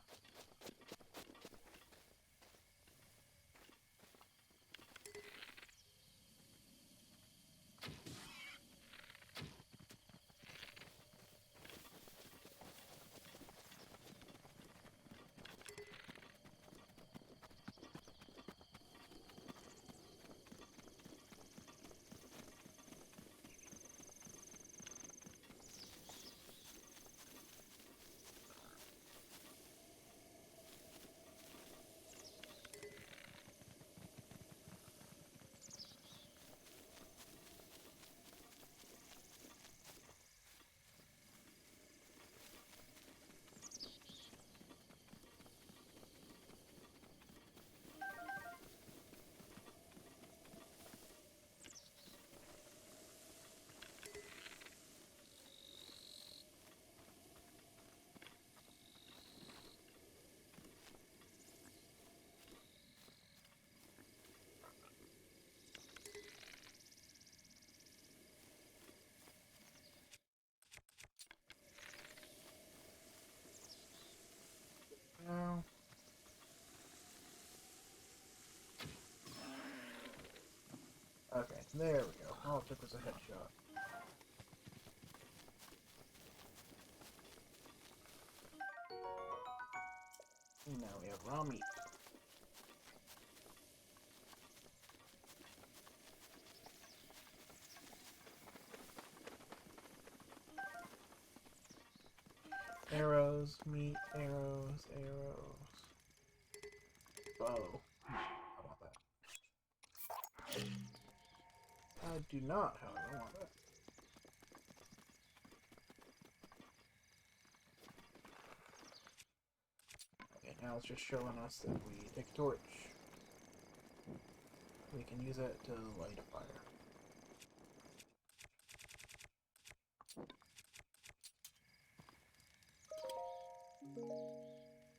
Okay, there we go. All it took was a headshot. And now we have raw meat. Arrows, meat, arrows, arrows. Bow. I want that. I do not, however, want that. Okay, now it's just showing us that we take a torch. We can use it to light a fire.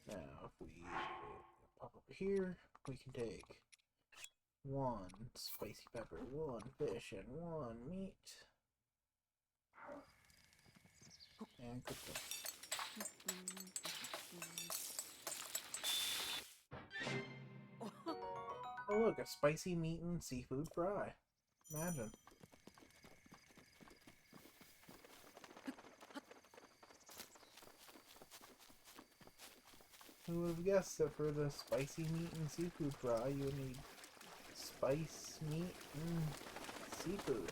Now, if we pop over here, we can take 1 spicy pepper, 1 fish, and 1 meat. And cook them. Oh look, a spicy meat and seafood fry. Imagine. Who would have guessed that for the spicy meat and seafood fry you would need spice, meat, and seafood?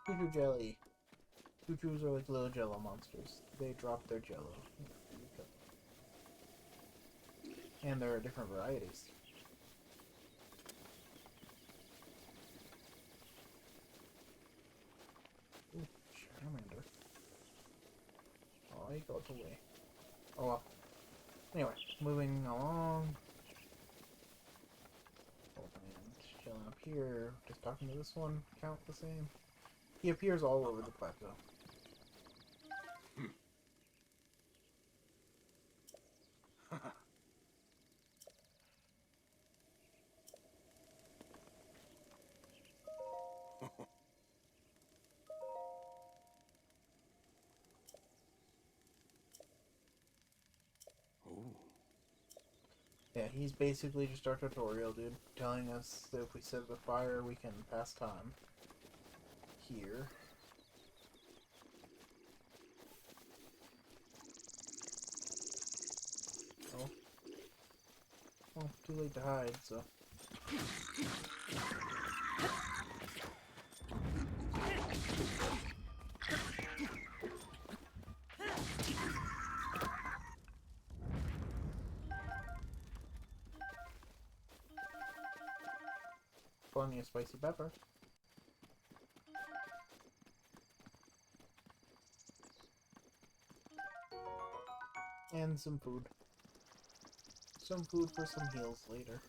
Choo-choo jelly. Choo-choos are like little jello monsters. They drop their jello. And there are different varieties. Ooh, Charmander. Oh, he got away. Oh well. Anyway, moving along. Oh man, chilling up here. Just talking to this one. Count the same. He appears all over the plateau. Yeah, he's basically just our tutorial dude, telling us that if we set the fire, we can pass time. Here. Oh. Well, too late to hide, so. Plenty of spicy pepper. And some food. Some food for some heals later.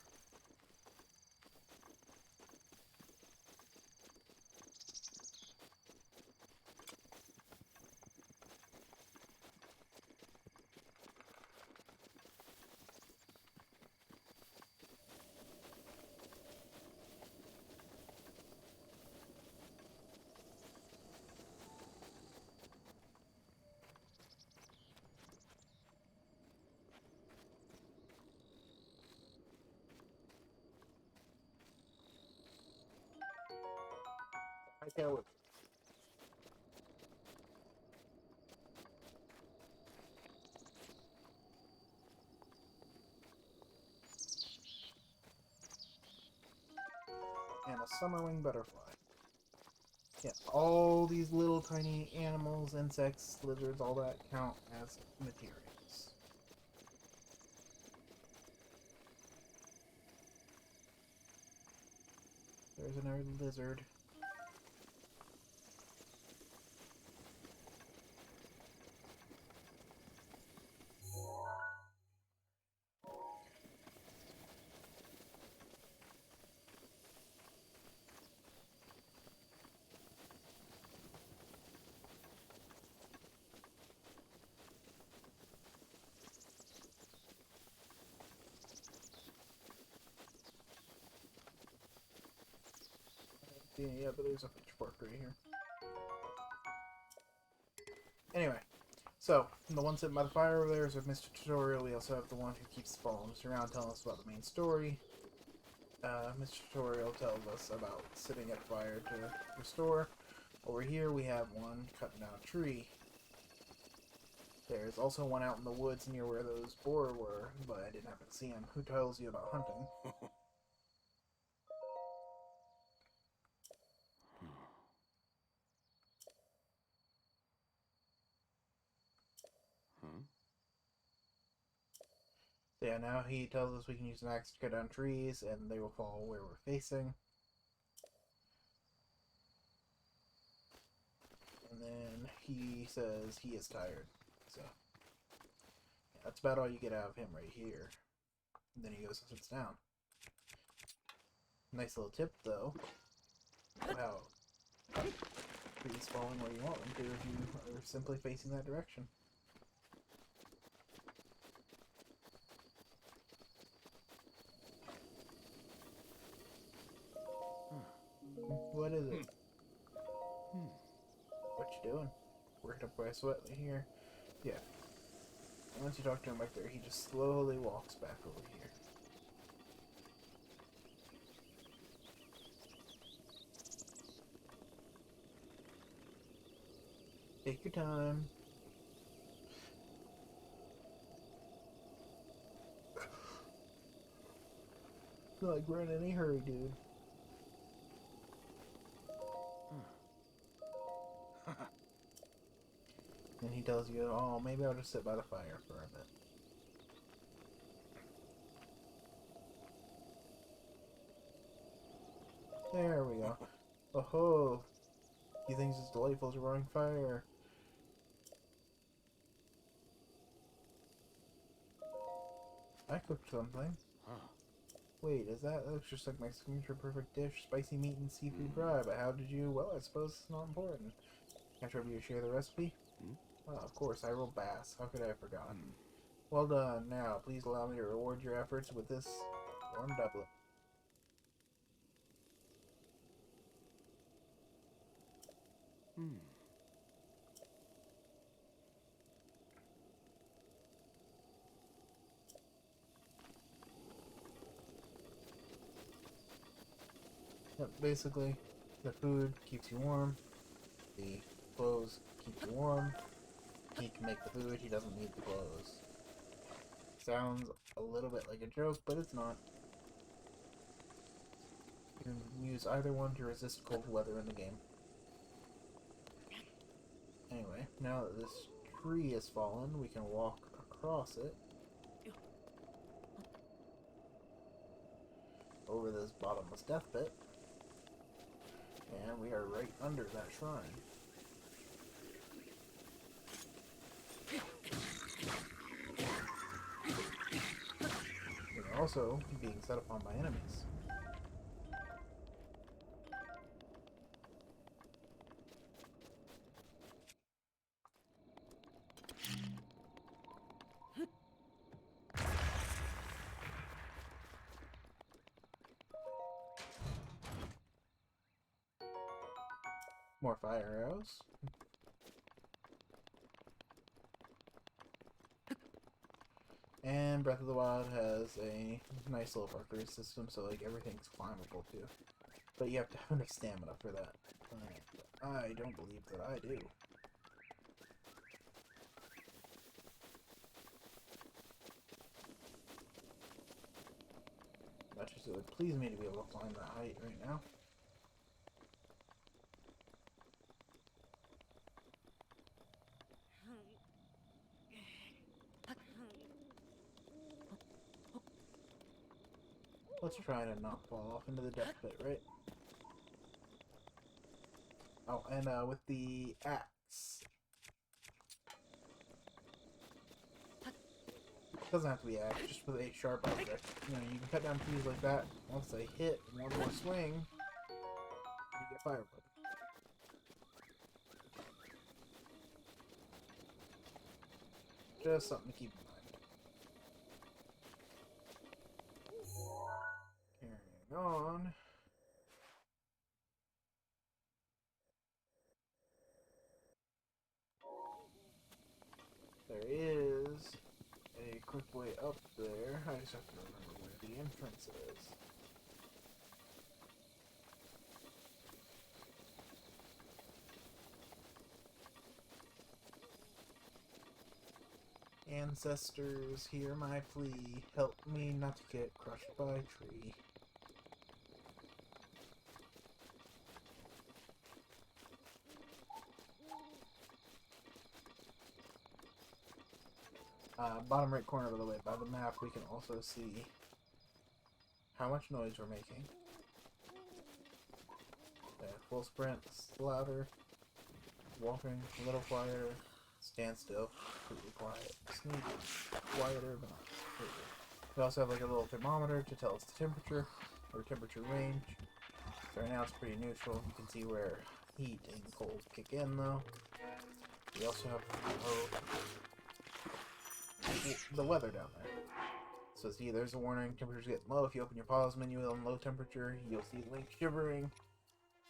I can't wait. And a summerwing butterfly. Yeah, all these little tiny animals, insects, lizards, all that count as materials. There's another lizard. Yeah, but there's a pitchfork right here. Anyway, so the one sitting by the fire over there is Mr. Tutorial. We also have the one who keeps following us around, telling us about the main story. Mr. Tutorial tells us about sitting at a fire to restore. Over here we have one cutting down a tree. There's also one out in the woods near where those boar were, but I didn't happen to see him. Who tells you about hunting? Yeah, now he tells us we can use an axe to cut down trees, and they will fall where we're facing. And then he says he is tired. So, yeah, that's about all you get out of him right here. And then he goes and sits down. Nice little tip, though. Wow. trees falling where you want them to if you are simply facing that direction. What is it? What you doing? Working up quite sweatly here. Yeah. And once you talk to him back there, he just slowly walks back over here. Take your time. Not like we're in any hurry, dude. And he tells you, oh, maybe I'll just sit by the fire for a bit. There we go. Oh-ho! He thinks it's delightful as a roaring fire. I cooked something. Wait, is that looks just like my signature perfect dish, spicy meat and seafood fry, but how did you, well, I suppose it's not important. Can I trouble you to share the recipe? Well, of course, I roll bass. How could I have forgotten? Well done. Now, please allow me to reward your efforts with this warm doublet. Yep, basically, the food keeps you warm, the clothes keep you warm. He can make the food, he doesn't need the clothes. Sounds a little bit like a joke, but it's not. You can use either one to resist cold weather in the game. Anyway, now that this tree has fallen, we can walk across it. Over this bottomless death pit. And we are right under that shrine. We're also being set upon by enemies. More fire arrows. And Breath of the Wild has a nice little parkour system, so like everything's climbable too. But you have to have enough stamina for that. I don't believe that I do. Much as it would please me to be able to climb that height right now. Let's try to not fall off into the death pit, right? Oh, and with the axe. It doesn't have to be axe, just with a sharp object. You know, you can cut down trees like that. Once they hit one more swing, you get firewood. Just something to keep in mind. Carrying on. There is a quick way up there. I just have to remember where the entrance is. Ancestors, hear my plea. Help me not to get crushed by a tree. Bottom right corner, by the way, by the map, we can also see how much noise we're making. Full sprint, louder, walking, a little quieter, stand still, completely quiet, sneak, quieter, but not completely. We also have like a little thermometer to tell us the temperature, or temperature range. So right now it's pretty neutral. You can see where heat and cold kick in, though. We also have the weather down there. So see, there's a warning. Temperatures get low. If you open your pause menu on low temperature, you'll see Link shivering.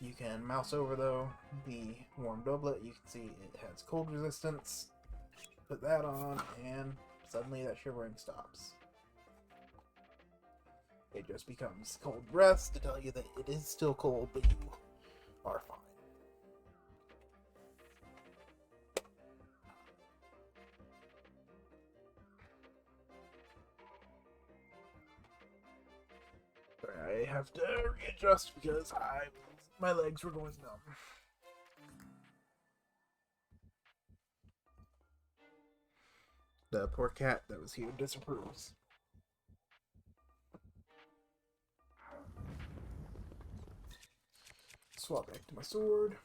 You can mouse over, though, the warm doublet. You can see it has cold resistance. Put that on, and suddenly that shivering stops. It just becomes cold breaths to tell you that it is still cold, but you are fine. Sorry, I have to readjust because my legs were going numb. The poor cat that was here disapproves. Swap back to my sword.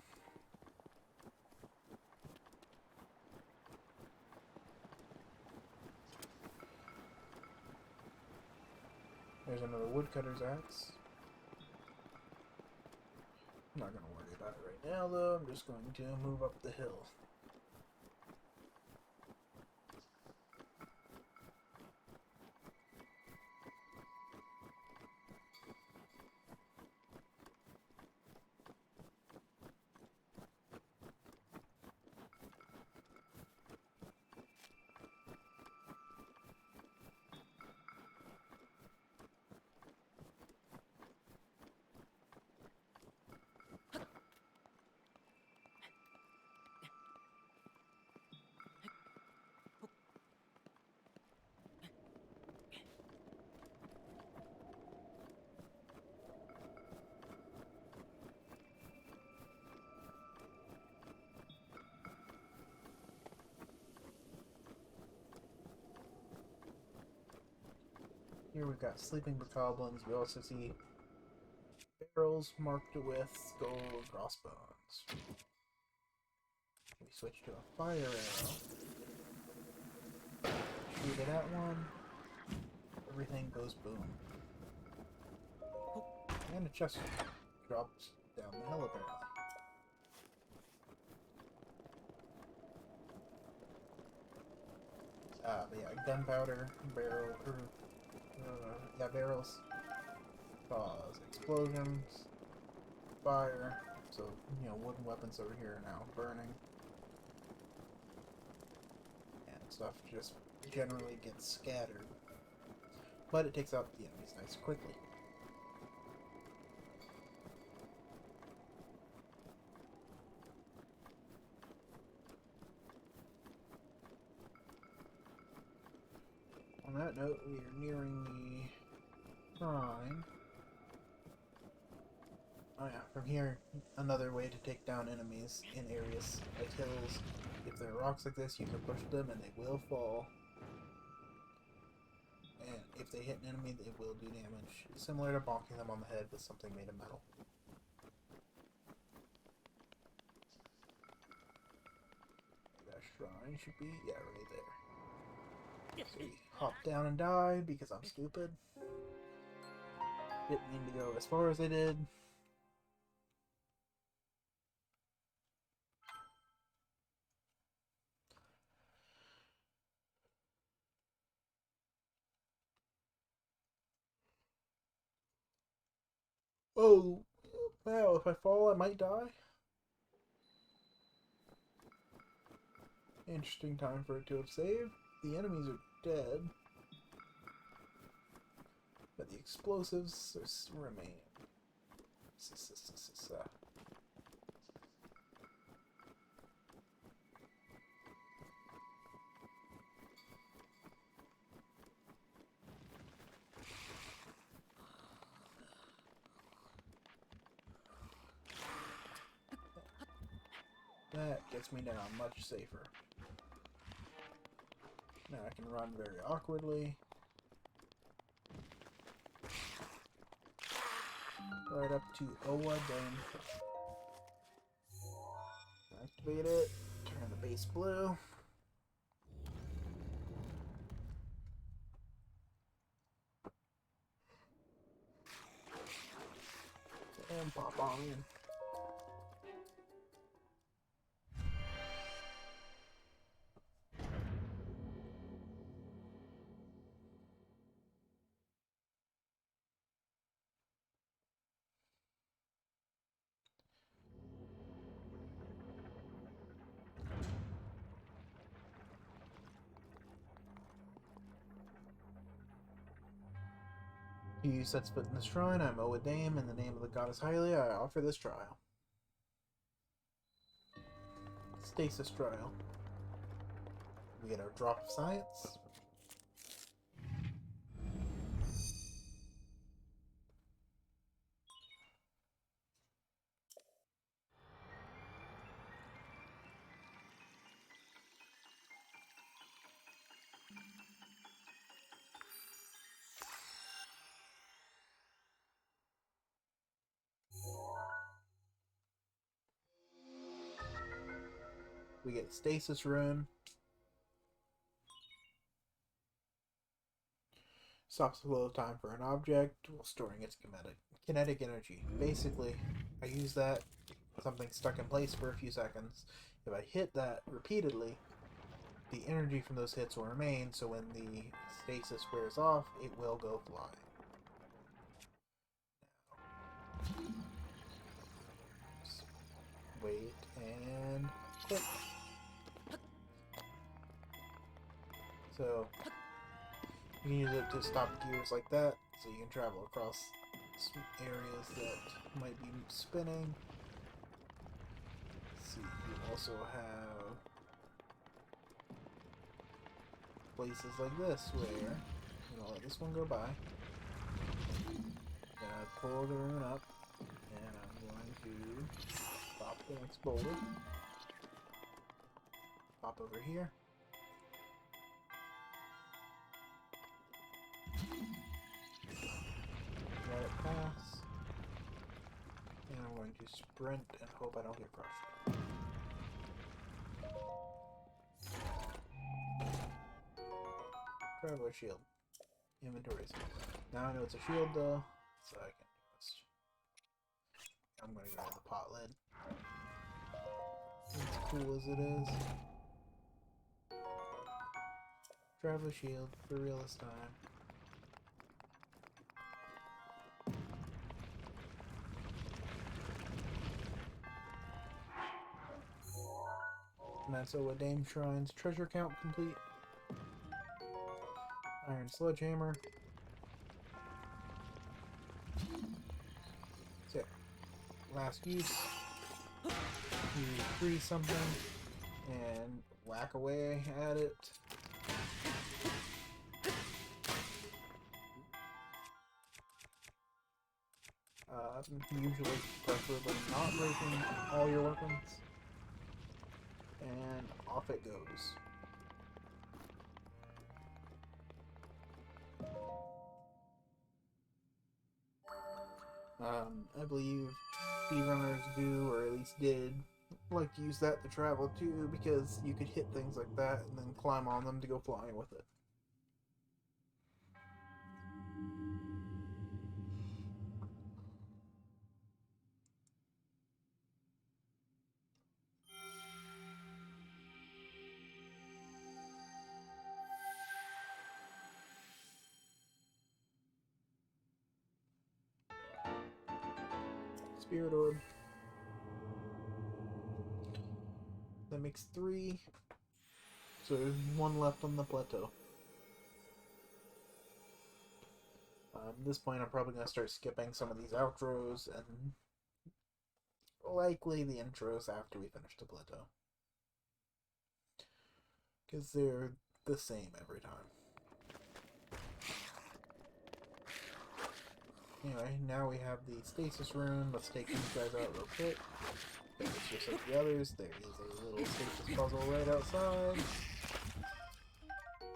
There's another woodcutter's axe. I'm not going to worry about it right now, though. I'm just going to move up the hill. Here we've got sleeping bokoblins. We also see barrels marked with gold crossbones. We switch to a fire arrow. Shoot it at one. Everything goes boom. And a chest drops down the hill apparently. But yeah, gunpowder, barrels cause explosions, fire, so, wooden weapons over here are now burning. And stuff just generally gets scattered. But it takes out the enemies nice and quickly. On that note, we are nearing the shrine. Oh yeah, from here, another way to take down enemies in areas like hills. If there are rocks like this, you can push them and they will fall. And if they hit an enemy, they will do damage. Similar to bonking them on the head with something made of metal. That shrine should be, yeah, right there. So we hop down and die because I'm stupid. Didn't mean to go as far as I did. Oh, wow, if I fall I might die. Interesting time for it to have saved. The enemies are dead. But the explosives remain. That gets me down much safer. Now I can run very awkwardly. Right up to Owa Dome. Activate it. Turn the base blue. And pop on in. He who sets foot in the shrine, I'm Oa Dame. In the name of the goddess Hylia, I offer this trial. Stasis trial. We get our drop of science. We get stasis rune. Stops the flow of time for an object while storing its kinetic energy. Basically, I use that, something stuck in place for a few seconds. If I hit that repeatedly, the energy from those hits will remain, so when the stasis wears off, it will go flying. Just wait and click. So you can use it to stop gears like that, so you can travel across areas that might be spinning. Let's see, you also have places like this where I'm gonna let this one go by. Then I pull the rune up, and I'm going to pop the next boulder. Pop over here. Let it pass. And I'm going to sprint and hope I don't get crushed. Traveler shield. Inventories. Now I know it's a shield though, so I can just... I'm gonna grab the pot lid. As cool as it is. Traveler shield for real this time. And that's Oa Dame Shrine's treasure count complete. Iron Sledgehammer. So, last use. You freeze something and whack away at it. Usually, preferably not breaking all your weapons. And off it goes. I believe speedrunners do, or at least did, like to use that to travel too, because you could hit things like that and then climb on them to go flying with it. Spirit Orb. That makes 3. So there's 1 left on the plateau. At this point, I'm probably going to start skipping some of these outros and likely the intros after we finish the plateau. Because they're the same every time. Anyway, now we have the stasis rune. Let's take these guys out real quick. Finish just like the others. There is a little stasis puzzle right outside.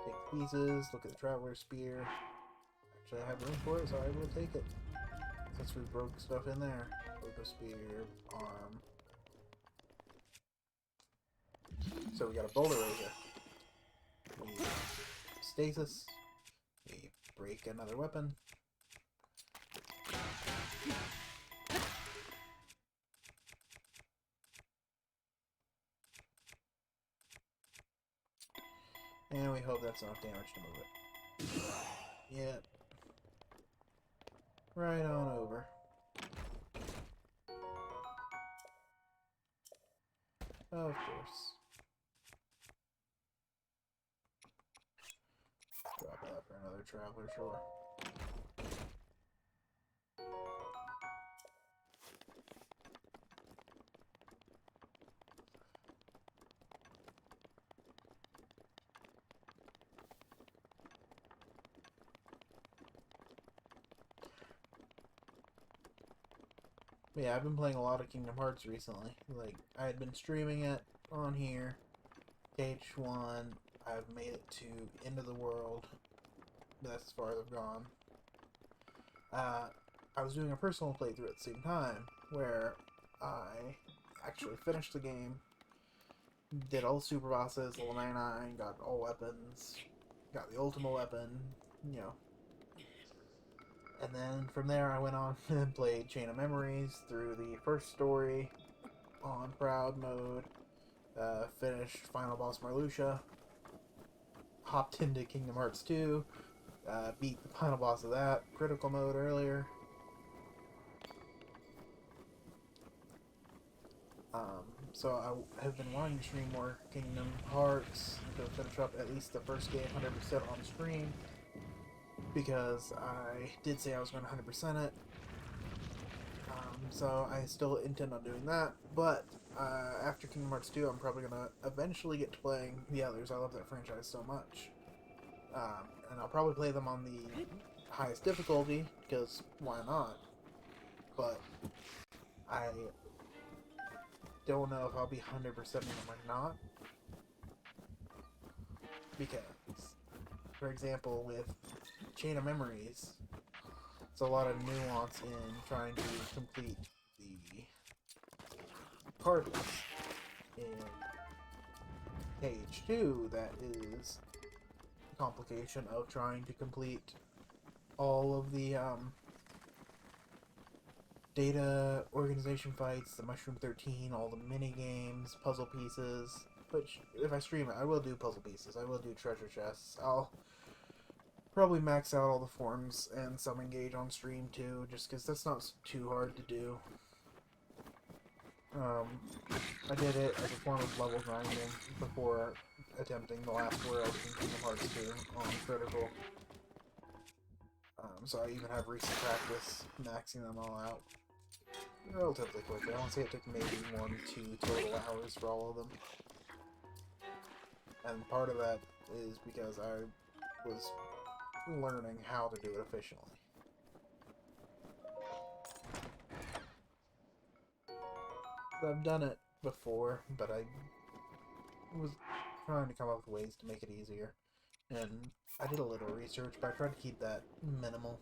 Take the pieces, look at the traveler spear. Actually, I have room for it, so I will take it. Since we broke stuff in there. Broke a spear, arm. So we got a boulder right here. We stasis. We break another weapon. And we hope that's enough damage to move it. Yep. Right on over. Of course. Drop that for another traveler, sure. Yeah, I've been playing a lot of Kingdom Hearts recently. Like, I had been streaming it on here. KH1, I've made it to End of the World. That's as far as I've gone. I was doing a personal playthrough at the same time, where I actually finished the game, did all the super bosses, level 99, got all weapons, got the ultimate weapon, you know. And then from there I went on and played Chain of Memories through the first story on Proud mode, finished Final Boss Marluxia, hopped into Kingdom Hearts 2, beat the final boss of that, critical mode earlier. So I have been wanting to stream more Kingdom Hearts to finish up at least the first game 100% on stream, because I did say I was going to 100% it. So I still intend on doing that, but after Kingdom Hearts 2, I'm probably going to eventually get to playing the others. I love that franchise so much. And I'll probably play them on the highest difficulty, because why not? But I don't know if I'll be 100% them or not. Because, for example, with Chain of Memories, it's a lot of nuance in trying to complete the parties. In KH2, that is a complication of trying to complete all of the data organization fights, the Mushroom 13, all the mini games, puzzle pieces. Which, if I stream it, I will do puzzle pieces. I will do treasure chests. I'll probably max out all the forms and some engage on stream too, just because that's not too hard to do. I did it as a form of level grinding before attempting the last world in Kingdom Hearts 2 on critical. So I even have recent practice maxing them all out relatively quickly. I want to say it took maybe 1-2 total hours for all of them. And part of that is because I was learning how to do it efficiently. I've done it before, but I was trying to come up with ways to make it easier. And I did a little research, but I tried to keep that minimal.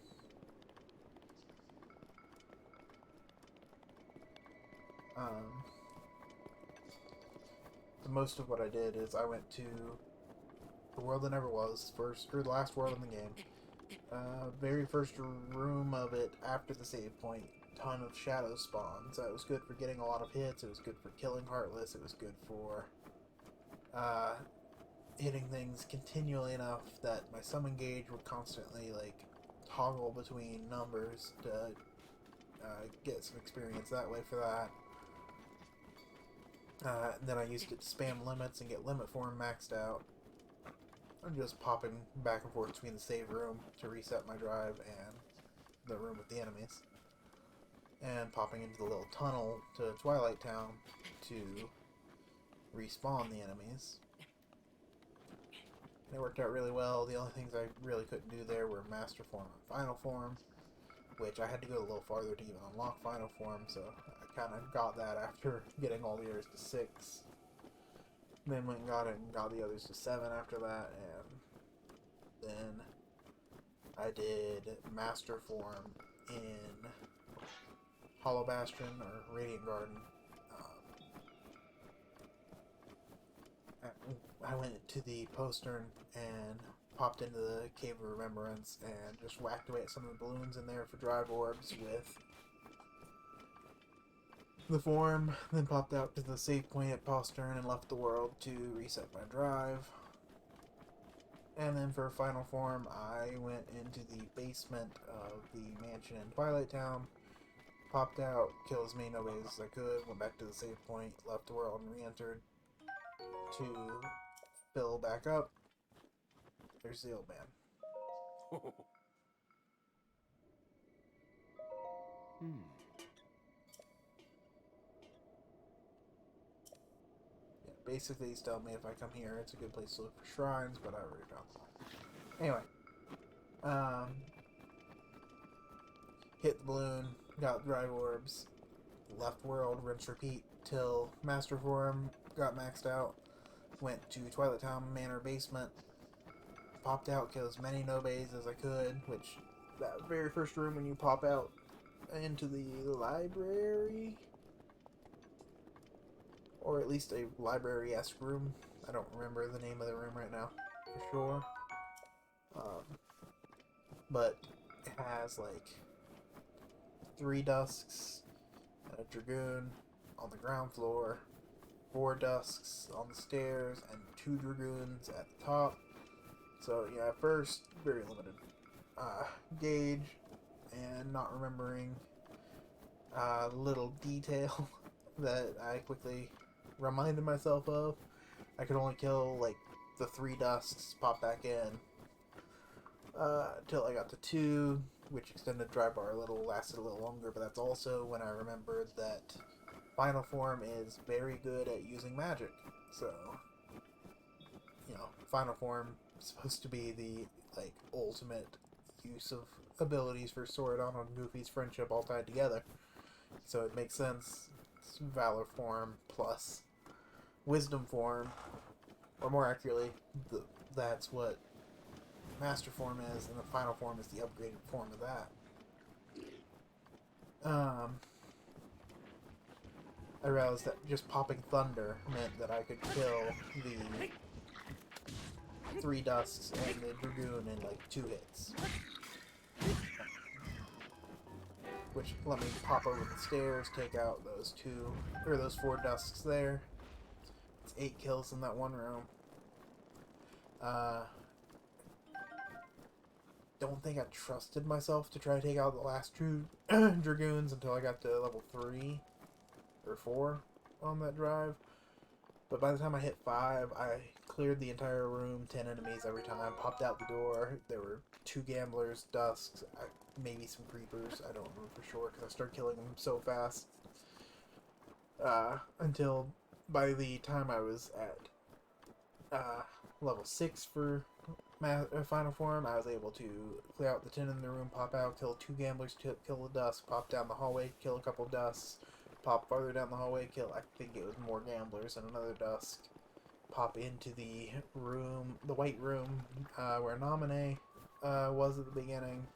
The most of what I did is I went to the world that never was, or the last world in the game. Very first room of it after the save point, ton of shadow spawns. It was good for getting a lot of hits, it was good for killing Heartless, it was good for hitting things continually enough that my summon gauge would constantly like toggle between numbers to get some experience that way for that. Then I used it to spam limits and get limit form maxed out. I'm just popping back and forth between the save room to reset my drive and the room with the enemies. And popping into the little tunnel to Twilight Town to respawn the enemies. And it worked out really well. The only things I really couldn't do there were Master Form and Final Form, which I had to go a little farther to even unlock Final Form, so I kind of got that after getting all the others to 6. Then went and got it and got the others to 7 after that, and then I did Master Form in Hollow Bastion, or Radiant Garden. I went to the postern and popped into the Cave of Remembrance and just whacked away at some of the balloons in there for drive orbs with the form, then popped out to the save point at postern and left the world to reset my drive. And then for final form, I went into the basement of the mansion in Twilight Town, popped out, killed as many nobays as I could, went back to the save point, left the world, and re-entered to fill back up. There's the old man. Yeah, basically he's telling me if I come here, it's a good place to look for shrines, but I already found one. Anyway, hit the balloon, got drive orbs, left world, rinse repeat till Master Form got maxed out. Went to Twilight Town Manor basement, popped out, killed as many Nobes as I could, which that very first room when you pop out into the library, or at least a library-esque room. I don't remember the name of the room right now for sure. But it has like 3 Dusks and a Dragoon on the ground floor, 4 Dusks on the stairs, and 2 Dragoons at the top. So yeah, at first, very limited gauge, and not remembering little detail that I quickly reminded myself of. I could only kill like the 3 Dusks, pop back in, till I got to 2, which extended dry bar lasted a little longer, but that's also when I remembered that Final Form is very good at using magic. So, you know, Final Form is supposed to be the, like, ultimate use of abilities for Sordon and Goofy's friendship all tied together. So it makes sense. It's Valor Form plus Wisdom Form, or more accurately, that's what Master Form is, and the Final Form is the upgraded form of that. I realized that just popping Thunder meant that I could kill the 3 Dusks and the Dragoon in like 2 hits. Which let me pop over the stairs, take out those 4 Dusks there. It's 8 kills in that one room. Don't think I trusted myself to try to take out the last 2 Dragoons until I got to level 3 or 4 on that drive. But by the time I hit 5, I cleared the entire room, 10 enemies every time, popped out the door. There were 2 Gamblers, Dusks, maybe some Creepers, I don't remember for sure because I started killing them so fast. Until by the time I was at level 6 for Final Form, I was able to clear out the 10 in the room, pop out, kill 2 Gamblers, kill a Dusk, pop down the hallway, kill a couple Dusks, pop farther down the hallway, kill, I think it was more Gamblers and another Dusk, pop into the room, the white room, where Nominee was at the beginning.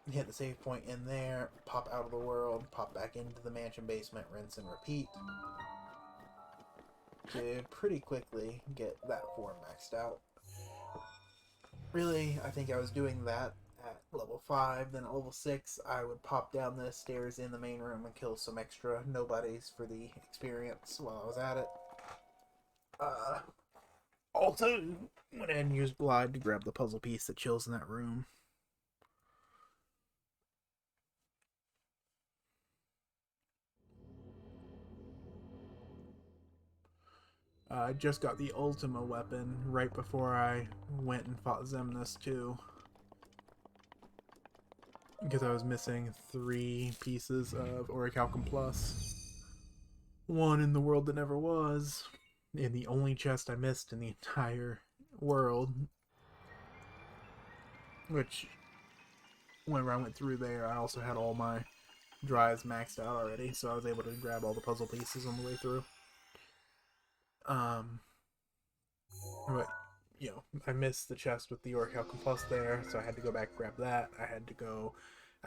Hit the save point in there, pop out of the world, pop back into the mansion basement, rinse and repeat. To pretty quickly get that form maxed out. Really, I think I was doing that at level 5, then at level 6 I would pop down the stairs in the main room and kill some extra nobodies for the experience while I was at it. Also went ahead and used Glide to grab the puzzle piece that chills in that room. I just got the Ultima weapon right before I went and fought Xemnas too. Because I was missing 3 pieces of Orichalcum Plus. 1 in the world that never was. In the only chest I missed in the entire world. Which, whenever I went through there, I also had all my drives maxed out already, so I was able to grab all the puzzle pieces on the way through. But, you know, I missed the chest with the Orichalcum Plus there, so I had to go back and grab that. I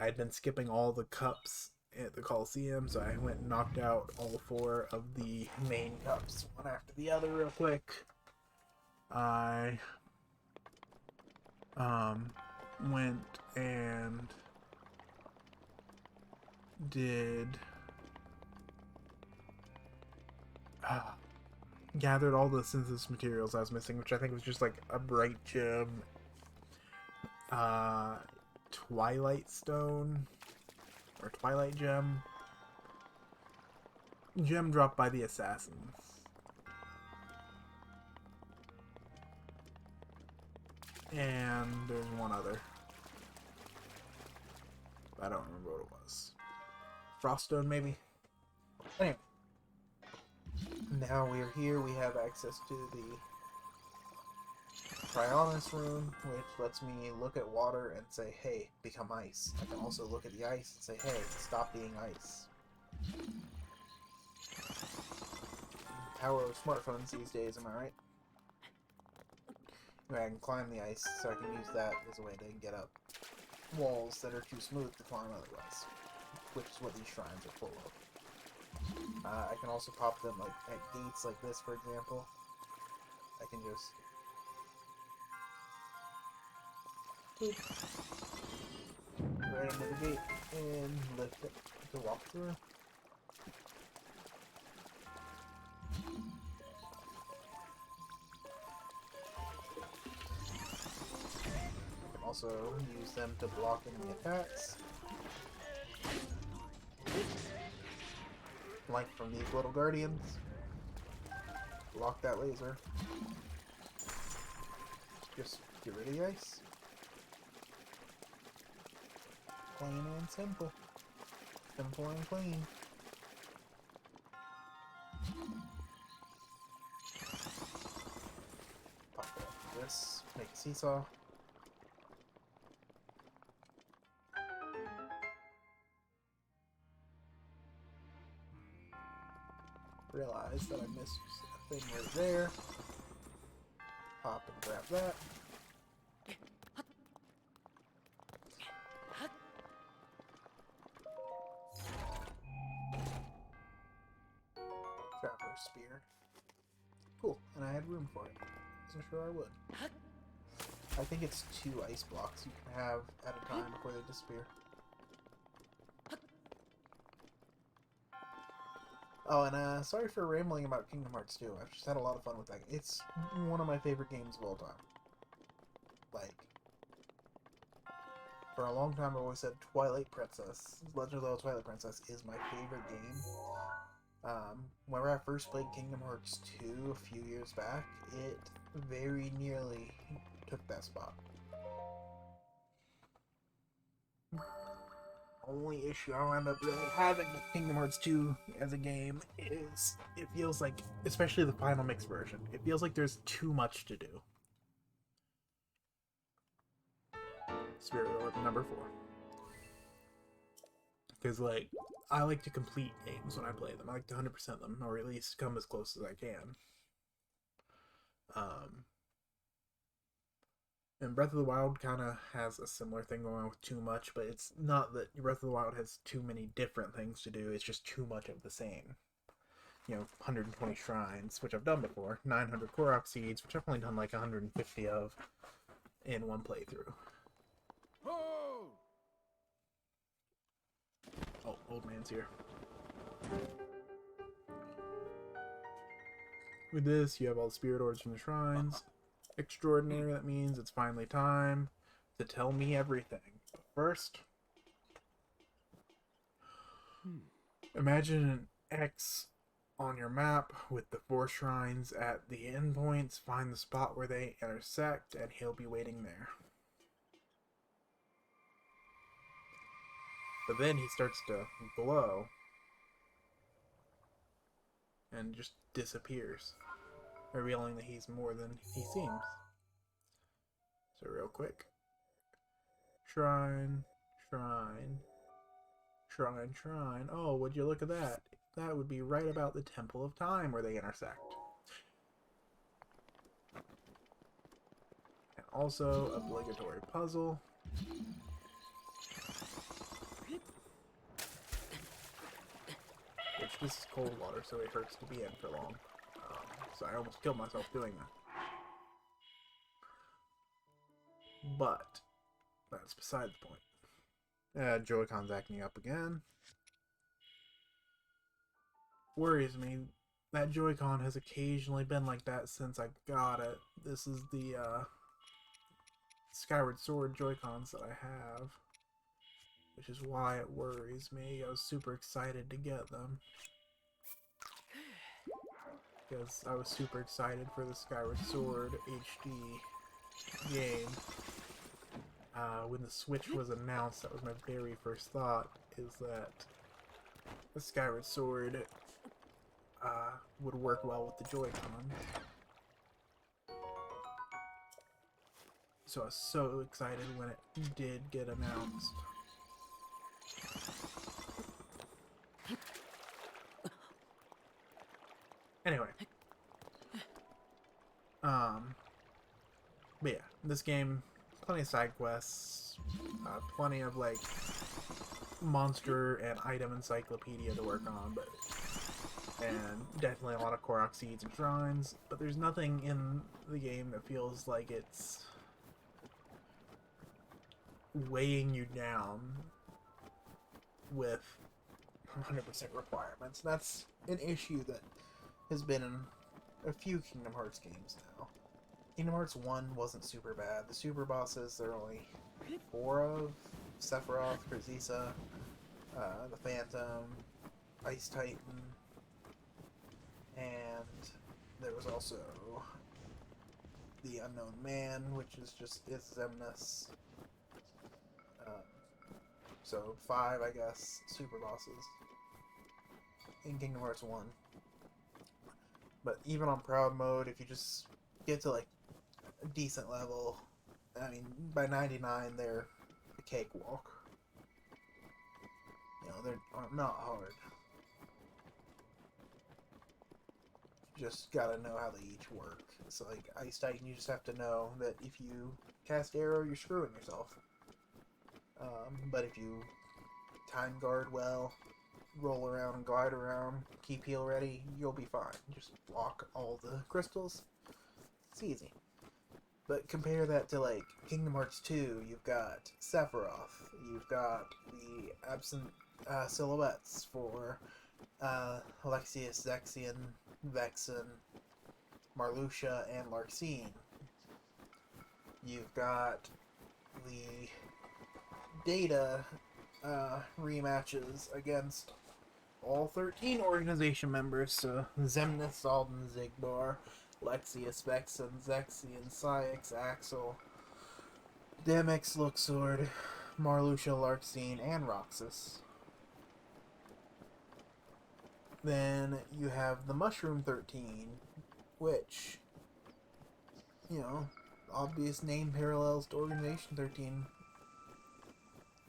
had been skipping all the cups at the Coliseum, so I went and knocked out all 4 of the main cups, one after the other real quick. I went and did gathered all the synthesis materials I was missing, which I think was just like a bright gem, Twilight Stone, or Twilight Gem. Gem dropped by the assassins. And there's one other. I don't remember what it was. Froststone, maybe? Anyway. Now we are here, we have access to Cryonis rune, which lets me look at water and say, hey, become ice. I can also look at the ice and say, hey, stop being ice. Power of smartphones these days, am I right? Anyway, I can climb the ice, so I can use that as a way to get up walls that are too smooth to climb otherwise, which is what these shrines are full of. I can also pop them like at gates like this, for example. I can just boop, right into the gate and lift it to walk through. Also use them to block enemy attacks. Like from these little guardians. Block that laser. Just get rid of the ice. Plain and simple. Simple and clean. Pop that like this. Make a seesaw. Realize that I missed a thing right there. Pop and grab that. Traveler's Spear. Cool, and I had room for it. Wasn't sure I would. I think it's 2 ice blocks you can have at a time before they disappear. Oh, and sorry for rambling about Kingdom Hearts 2. I've just had a lot of fun with that. It's one of my favorite games of all time. Like, for a long time I've always said Twilight Princess, Legend of Zelda Twilight Princess is my favorite game. Whenever I first played Kingdom Hearts 2 a few years back, it very nearly took that spot. Only issue I wound up really having with Kingdom Hearts 2 as a game is it feels like, especially the final mix version, it feels like there's too much to do. Spirit Orb number 4. Because, like, I like to complete games when I play them. I like to 100% them, or at least come as close as I can. And Breath of the Wild kind of has a similar thing going on with too much, but it's not that Breath of the Wild has too many different things to do, it's just too much of the same. You know, 120 shrines, which I've done before, 900 Korok seeds, which I've only done like 150 of in one playthrough. Oh, old man's here. With this, you have all the spirit orbs from the shrines. Extraordinary, that means it's finally time to tell me everything. But first, imagine an X on your map with the 4 shrines at the endpoints. Find the spot where they intersect, and he'll be waiting there. But then he starts to glow and just disappears, revealing that he's more than he seems. So real quick. Shrine, shrine, shrine, shrine. Oh, would you look at that? That would be right about the Temple of Time where they intersect. And also, obligatory puzzle. Which, this is cold water, so it hurts to be in for long. So I almost killed myself doing that. But that's beside the point. Joy-Con's acting up again. Worries me. That Joy-Con has occasionally been like that since I got it. This is the Skyward Sword Joy-Cons that I have, which is why it worries me. I was super excited to get them, because I was super excited for the Skyward Sword HD game. When the Switch was announced, that was my very first thought, is that the Skyward Sword would work well with the Joy-Con. So I was so excited when it did get announced. Anyway. But yeah, this game, plenty of side quests, plenty of like monster and item encyclopedia to work on, and definitely a lot of Korok seeds and shrines, but there's nothing in the game that feels like it's weighing you down with 100% requirements. That's an issue that has been in a few Kingdom Hearts games now. Kingdom Hearts 1 wasn't super bad. The super bosses, there are only 4 of. Sephiroth, Krzyzza, the Phantom, Ice Titan, and there was also the Unknown Man, which is just Xemnas. So 5, I guess, super bosses in Kingdom Hearts 1. But even on Proud Mode, if you just get to like a decent level, I mean, by 99 they're a cakewalk. You know, they're not hard. You just gotta know how they each work. It's like Ice Titan, you just have to know that if you cast arrow, you're screwing yourself. But if you time guard well, roll around and glide around, keep heal ready, you'll be fine. Just block all the crystals. It's easy. But compare that to like Kingdom Hearts 2, you've got Sephiroth, you've got the absent silhouettes for Alexius, Zexion, Vexen, Marluxia, and Larxene. You've got the data rematches against all 13 organization members, so Xemnas, Alden, Zigbar, Lexius, Vexen, Zexion, Cyax, Axel, Demyx, Luxord, Marluxia, Larxene, and Roxas. Then you have the Mushroom 13, which, you know, obvious name parallels to Organization 13.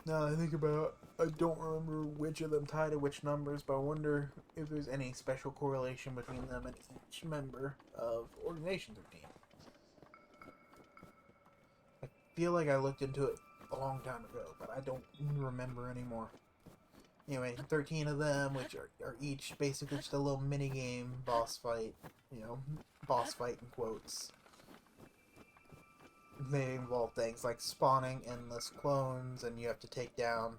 Now that I think about it, I don't remember which of them tie to which numbers, but I wonder if there's any special correlation between them and each member of Organization 13. I feel like I looked into it a long time ago, but I don't remember anymore. Anyway, 13 of them, which are each basically just a little mini-game boss fight. You know, boss fight in quotes. They involve things like spawning endless clones, and you have to take down,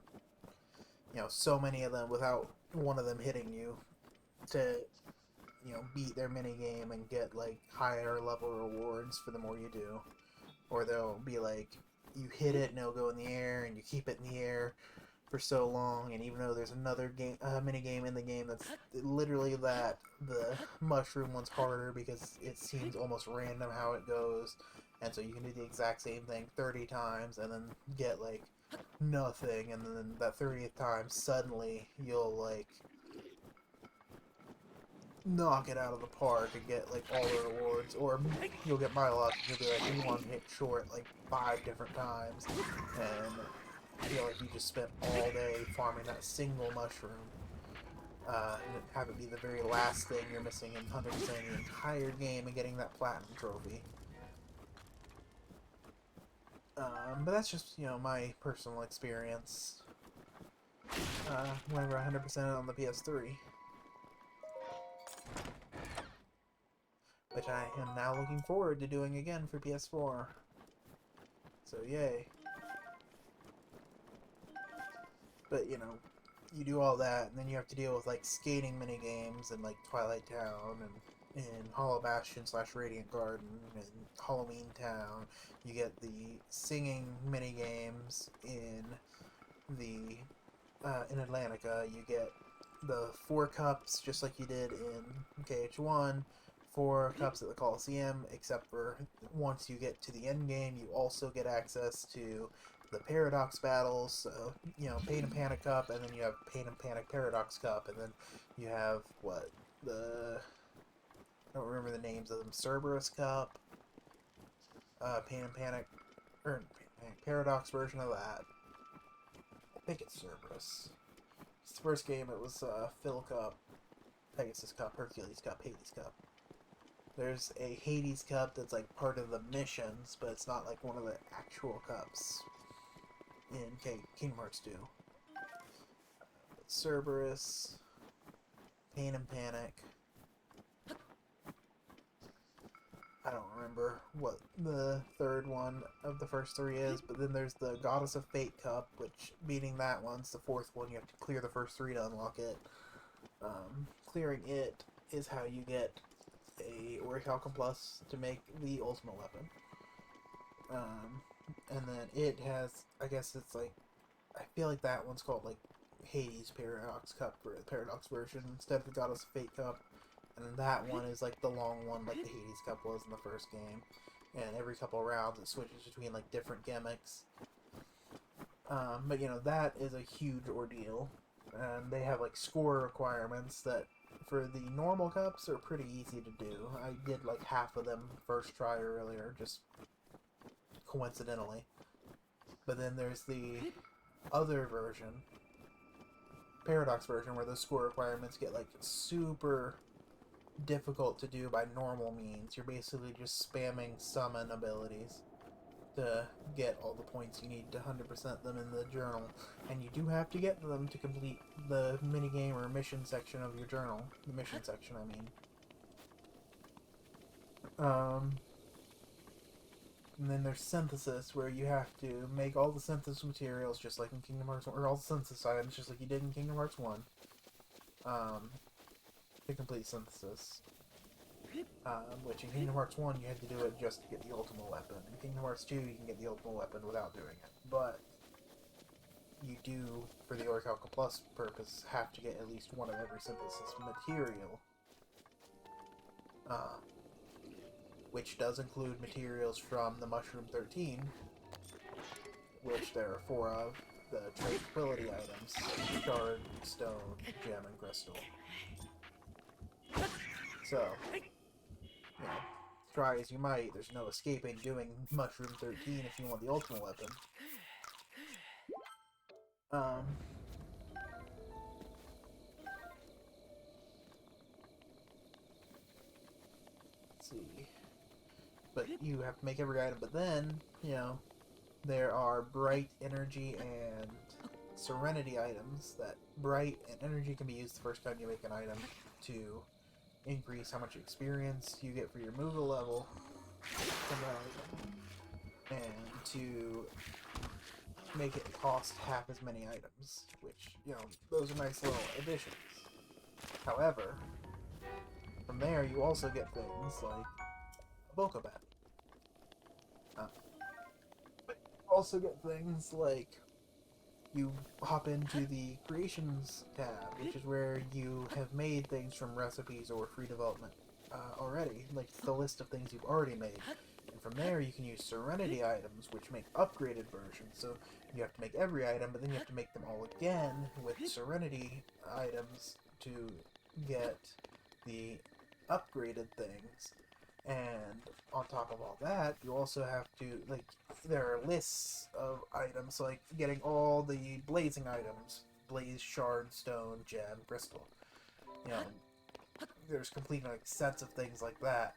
you know, so many of them without one of them hitting you to, you know, beat their minigame and get, like, higher level rewards for the more you do. Or they'll be like, you hit it and it'll go in the air, and you keep it in the air for so long, and even though there's another game, minigame in the game that's literally that, the mushroom one's harder because it seems almost random how it goes, and so you can do the exact same thing 30 times and then get like nothing, and then that 30th time suddenly you'll like knock it out of the park and get like all the rewards, or you'll get my luck and you'll be like, you want to hit short like 5 different times, and feel like you just spent all day farming that single mushroom, and have it be the very last thing you're missing in 100% the entire game and getting that platinum trophy. But that's just, you know, my personal experience whenever I 100% on the PS3. Which I am now looking forward to doing again for PS4. So, yay. But, you know, you do all that, and then you have to deal with, like, skating minigames in, like, Twilight Town, and in Hollow Bastion / Radiant Garden, and Halloween Town. You get the singing minigames in the, in Atlantica. You get the 4 cups, just like you did in KH1, 4 cups at the Coliseum, except for once you get to the end game, you also get access to the Paradox battles, so, you know, Pain and Panic Cup, and then you have Pain and Panic Paradox Cup, and then you have, what, I don't remember the names of them, Cerberus Cup, Pain and Panic, or Paradox version of that. I think it's Cerberus. It's the first game. It was Phil Cup, Pegasus Cup, Hercules Cup, Hades Cup. There's a Hades Cup that's like part of the missions, but it's not like one of the actual cups in Kingdom Hearts 2. Cerberus, Pain and Panic. I don't remember what the third one of the first three is, but then there's the Goddess of Fate Cup, which, beating that one's the fourth one. You have to clear the first three to unlock it. Clearing it is how you get a Orichalcum Plus to make the ultimate weapon. And then it has, I guess it's like, I feel like that one's called like Hades Paradox Cup for the Paradox version instead of the Goddess of Fate Cup. And then that one is like the long one like the Hades Cup was in the first game. And every couple of rounds it switches between like different gimmicks. But you know, that is a huge ordeal. And they have like score requirements that for the normal cups are pretty easy to do. I did like half of them first try earlier, just coincidentally. But then there's the other version, Paradox version, where those score requirements get like super difficult to do by normal means. You're basically just spamming summon abilities to get all the points you need to 100% them in the journal. And you do have to get them to complete the minigame or mission section of your journal. The mission section, I mean. And then there's synthesis, where you have to make all the synthesis materials just like in Kingdom Hearts 1, or all the synthesis items just like you did in Kingdom Hearts 1. To complete synthesis. Which in Kingdom Hearts 1 you had to do it just to get the ultimate weapon. In Kingdom Hearts 2 you can get the ultimate weapon without doing it. But you do, for the Orichalcum Plus purpose, have to get at least one of every synthesis material. Which does include materials from the Mushroom 13, which there are 4 of. The tranquility items: shard, stone, gem, and crystal. So, you know, try as you might, there's no escaping doing Mushroom 13 if you want the ultimate weapon. Let's see. But you have to make every item, but then, you know, there are bright, energy, and serenity items. That bright and energy can be used the first time you make an item to increase how much experience you get for your removal level from that item, and to make it cost half as many items, which, you know, those are nice little additions. However, from there you also get things like a Bokobat. But you also get things like you hop into the Creations tab, which is where you have made things from recipes or free development already, like the list of things you've already made. And from there you can use Serenity items, which make upgraded versions. So you have to make every item, but then you have to make them all again with Serenity items to get the upgraded things. And on top of all that, you also have to, like, there are lists of items, like getting all the blazing items: blaze, shard, stone, gem, crystal. You know, there's complete like sets of things like that.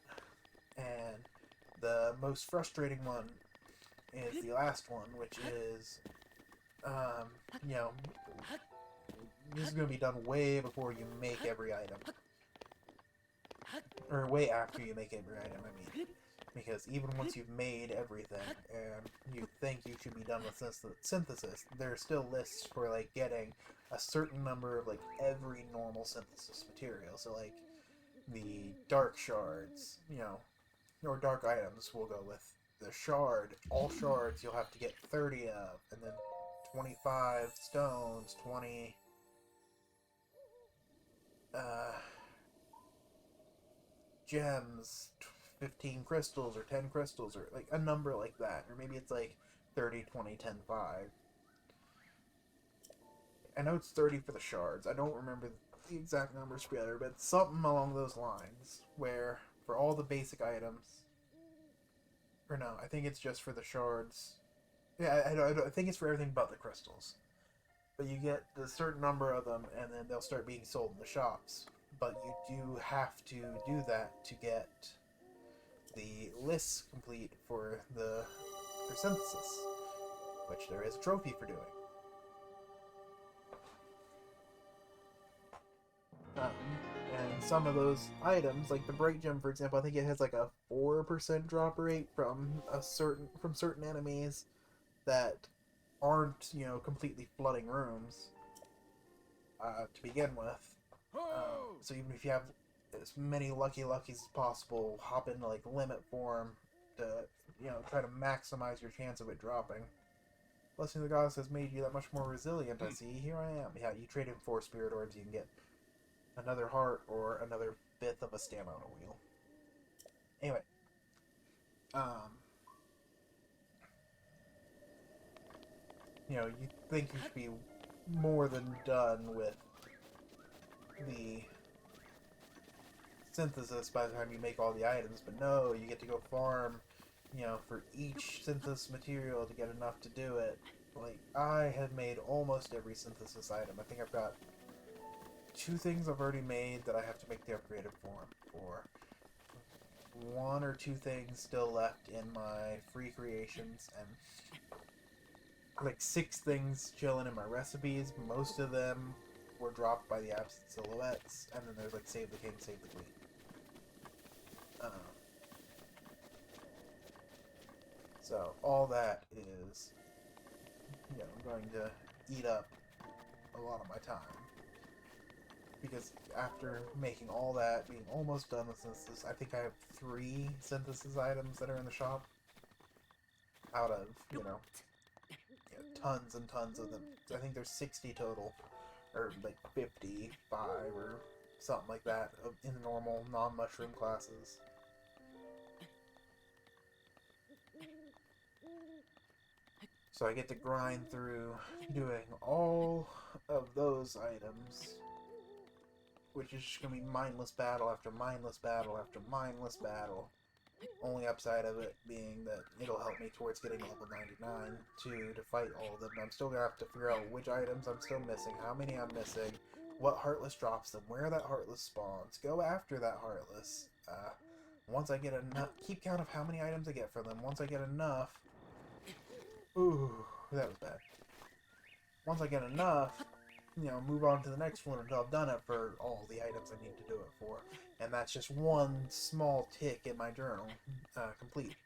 And the most frustrating one is the last one, which is, you know, this is going to be done way before you make every item. Or way after you make every item, I mean. Because even once you've made everything, and you think you should be done with synthesis, there are still lists for, like, getting a certain number of, like, every normal synthesis material. So, like, the dark shards, you know, or dark items will go with the shard. All shards you'll have to get 30 of, and then 25 stones, 20... gems, 15 crystals, or 10 crystals, or like a number like that. Or maybe it's like 30, 20, 10, 5. I know it's 30 for the shards. I don't remember the exact numbers for the other, but something along those lines, where for all the basic items, or no, I think it's just for the shards Yeah, I think it's for everything but the crystals. But you get a certain number of them, and then they'll start being sold in the shops. But you do have to do that to get the lists complete for synthesis, which there is a trophy for doing. And some of those items, like the bright gem, for example, I think it has like a 4% drop rate from certain enemies that aren't, completely flooding rooms to begin with. So even if you have as many luckies as possible, hop into like limit form to, try to maximize your chance of it dropping. Blessing of the Goddess has made you that much more resilient, I see. Here I am. Yeah, you trade in 4 spirit orbs, you can get another heart or another fifth of a stamina wheel. Anyway. You think you should be more than done with the synthesis by the time you make all the items, but no, you get to go farm, for each synthesis material to get enough to do it. Like, I have made almost every synthesis item. I think I've got 2 things I've already made that I have to make the upgraded form for. 1 or 2 things still left in my free creations, and like 6 things chilling in my recipes. Most of them were dropped by the absent silhouettes, and then there's like save the king, save the queen. So all that is, going to eat up a lot of my time. Because after making all that, being almost done with synthesis, I think I have 3 synthesis items that are in the shop. Out of, tons and tons of them. I think there's 60 total. Or like 55 or something like that in the normal non-mushroom classes. So I get to grind through doing all of those items, which is just going to be mindless battle after mindless battle after mindless battle. Only upside of it being that it'll help me towards getting level 99 to fight all of them. I'm still going to have to figure out which items I'm still missing, how many I'm missing, what Heartless drops them, where that Heartless spawns. Go after that Heartless. Once I get enough, keep count of how many items I get from them. Once I get enough... Ooh, that was bad. Once I get enough, move on to the next one until I've done it for all the items I need to do it for. And that's just one small tick in my journal, complete.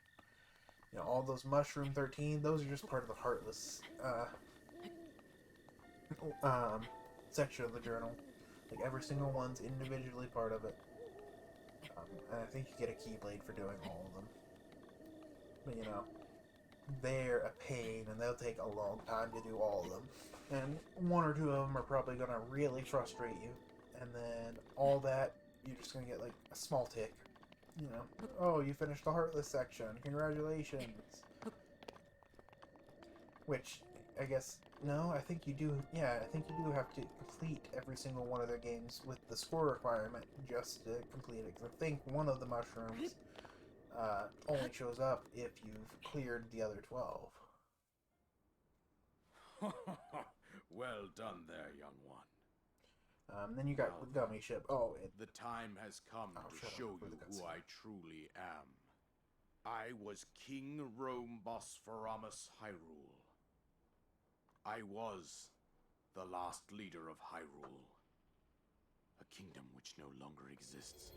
All those Mushroom 13, those are just part of the Heartless section of the journal. Like, every single one's individually part of it. And I think you get a Keyblade for doing all of them. But, they're a pain, and they'll take a long time to do all of them. And 1 or 2 of them are probably going to really frustrate you. And then all that, you're just going to get, like, a small tick. Oh, you finished the Heartless section. Congratulations. Which, I guess, no, I think you do, I think you do have to complete every single one of their games with the score requirement just to complete it. Because I think one of the mushrooms only shows up if you've cleared the other 12. Well done there, young one. Then you got the dummy ship. The time has come to show you who I truly am. I was King Rome Bosphoramus Hyrule. I was the last leader of Hyrule, a kingdom which no longer exists.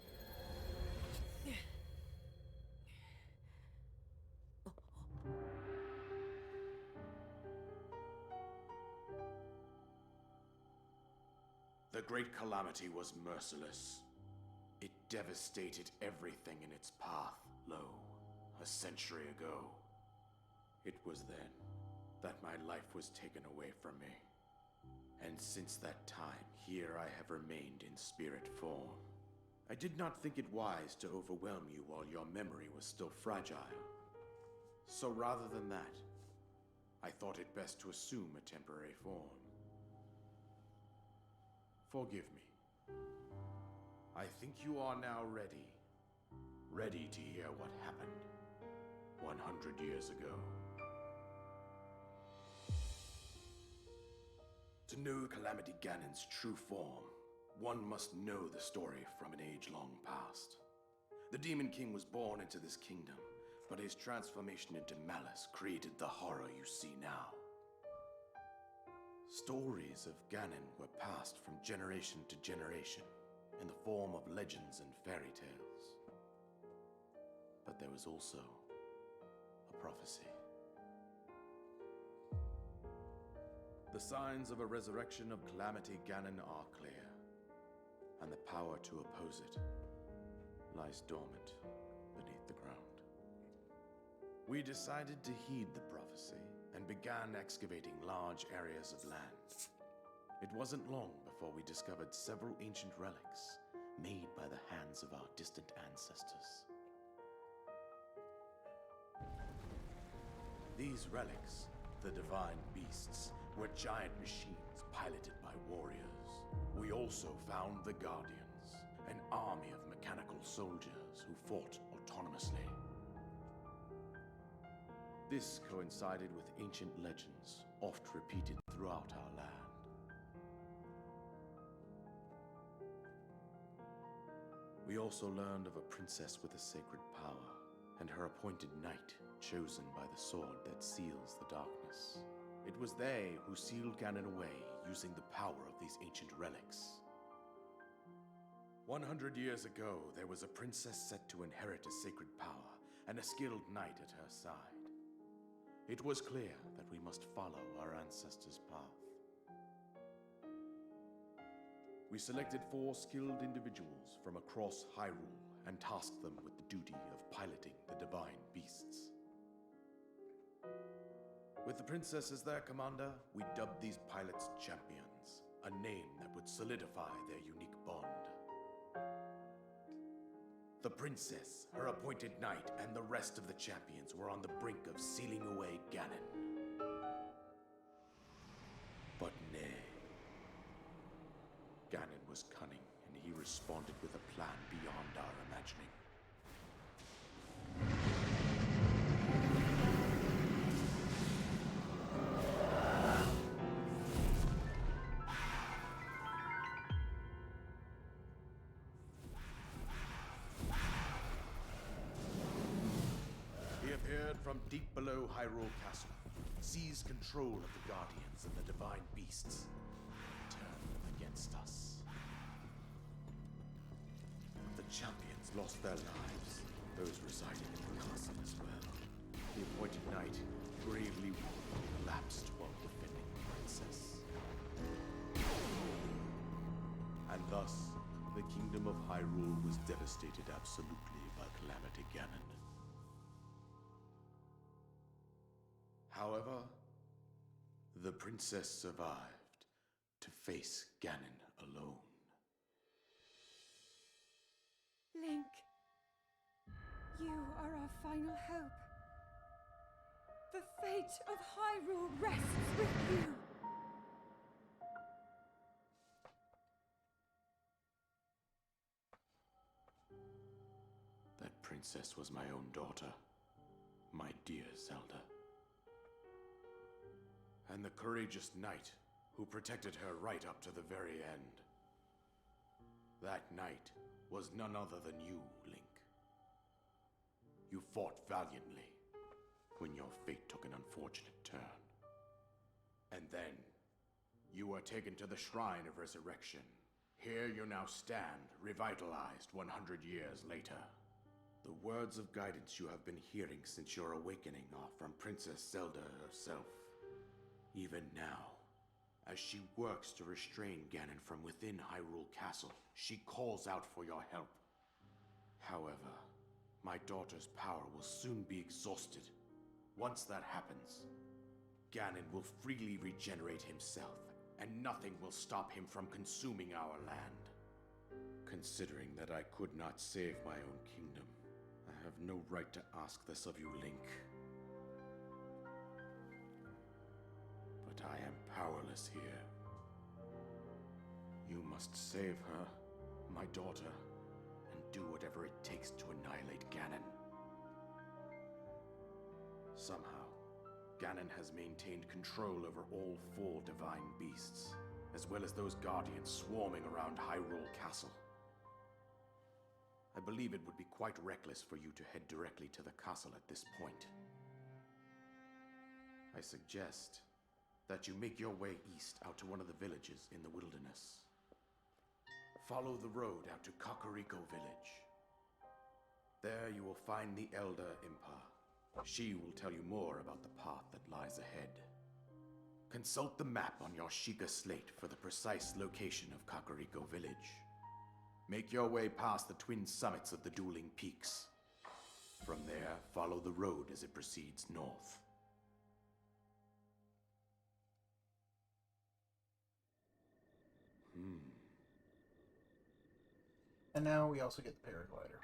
The Great Calamity was merciless. It devastated everything in its path, a century ago. It was then that my life was taken away from me. And since that time, here I have remained in spirit form. I did not think it wise to overwhelm you while your memory was still fragile. So rather than that, I thought it best to assume a temporary form. Forgive me. I think you are now ready. Ready to hear what happened 100 years ago. To know Calamity Ganon's true form, one must know the story from an age long past. The Demon King was born into this kingdom, but his transformation into malice created the horror you see now. Stories of Ganon were passed from generation to generation in the form of legends and fairy tales. But there was also a prophecy. The signs of a resurrection of Calamity Ganon are clear, and the power to oppose it lies dormant beneath the ground. We decided to heed the prophecy and began excavating large areas of land. It wasn't long before we discovered several ancient relics made by the hands of our distant ancestors. These relics, the divine beasts, were giant machines piloted by warriors. We also found the Guardians, an army of mechanical soldiers who fought autonomously. This coincided with ancient legends, oft repeated throughout our land. We also learned of a princess with a sacred power, and her appointed knight, chosen by the sword that seals the darkness. It was they who sealed Ganon away using the power of these ancient relics. 100 years ago, there was a princess set to inherit a sacred power and a skilled knight at her side. It was clear that we must follow our ancestors' path. We selected 4 skilled individuals from across Hyrule and tasked them with the duty of piloting the divine beasts. With the princess as their commander, we dubbed these pilots champions, a name that would solidify their unique bond. The princess, her appointed knight, and the rest of the champions were on the brink of sealing away Ganon. But nay. Ganon was cunning, and he responded with a plan beyond our imagining. He appeared from deep below Hyrule Castle, seized control of the Guardians and the divine beasts, and turned them against us. The champions lost their lives, those residing in the castle as well. The appointed knight, bravely wounded, collapsed while defending the princess. And thus, the kingdom of Hyrule was devastated absolutely by Calamity Ganon. However, the princess survived to face Ganon alone. Link, you are our final hope. The fate of Hyrule rests with you. That princess was my own daughter, my dear Zelda. And the courageous knight who protected her right up to the very end. That knight was none other than you, Link. You fought valiantly when your fate took an unfortunate turn. And then, you were taken to the Shrine of Resurrection. Here you now stand, revitalized 100 years later. The words of guidance you have been hearing since your awakening are from Princess Zelda herself. Even now, as she works to restrain Ganon from within Hyrule Castle, she calls out for your help. However, my daughter's power will soon be exhausted. Once that happens, Ganon will freely regenerate himself, and nothing will stop him from consuming our land. Considering that I could not save my own kingdom, I have no right to ask this of you, Link. But I am powerless here. You must save her, my daughter, and do whatever it takes to annihilate Ganon. Somehow, Ganon has maintained control over all 4 divine beasts, as well as those guardians swarming around Hyrule Castle. I believe it would be quite reckless for you to head directly to the castle at this point. I suggest that you make your way east out to one of the villages in the wilderness. Follow the road out to Kakariko Village. There you will find the Elder Impa. She will tell you more about the path that lies ahead. Consult the map on your Sheikah slate for the precise location of Kakariko Village. Make your way past the twin summits of the dueling peaks. From there, follow the road as it proceeds north. And now we also get the paraglider.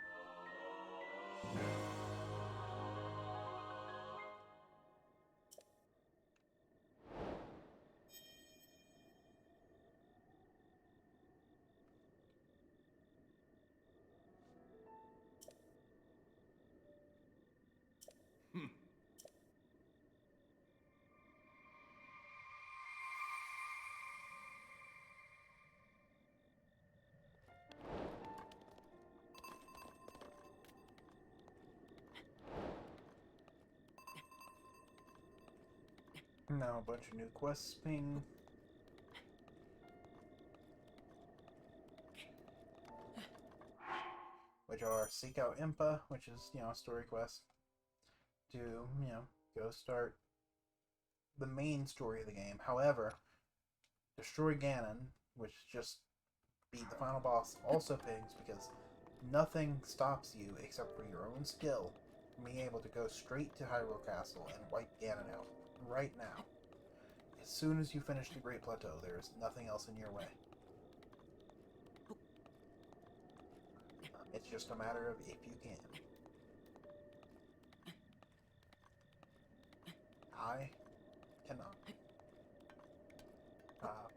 Now a bunch of new quests ping. Which are seek out Impa, which is, a story quest. To, go start the main story of the game. However, destroy Ganon, which just beat the final boss, also pings because nothing stops you except for your own skill from being able to go straight to Hyrule Castle and wipe Ganon out. Right now. As soon as you finish the Great Plateau, there is nothing else in your way. It's just a matter of if you can. I cannot.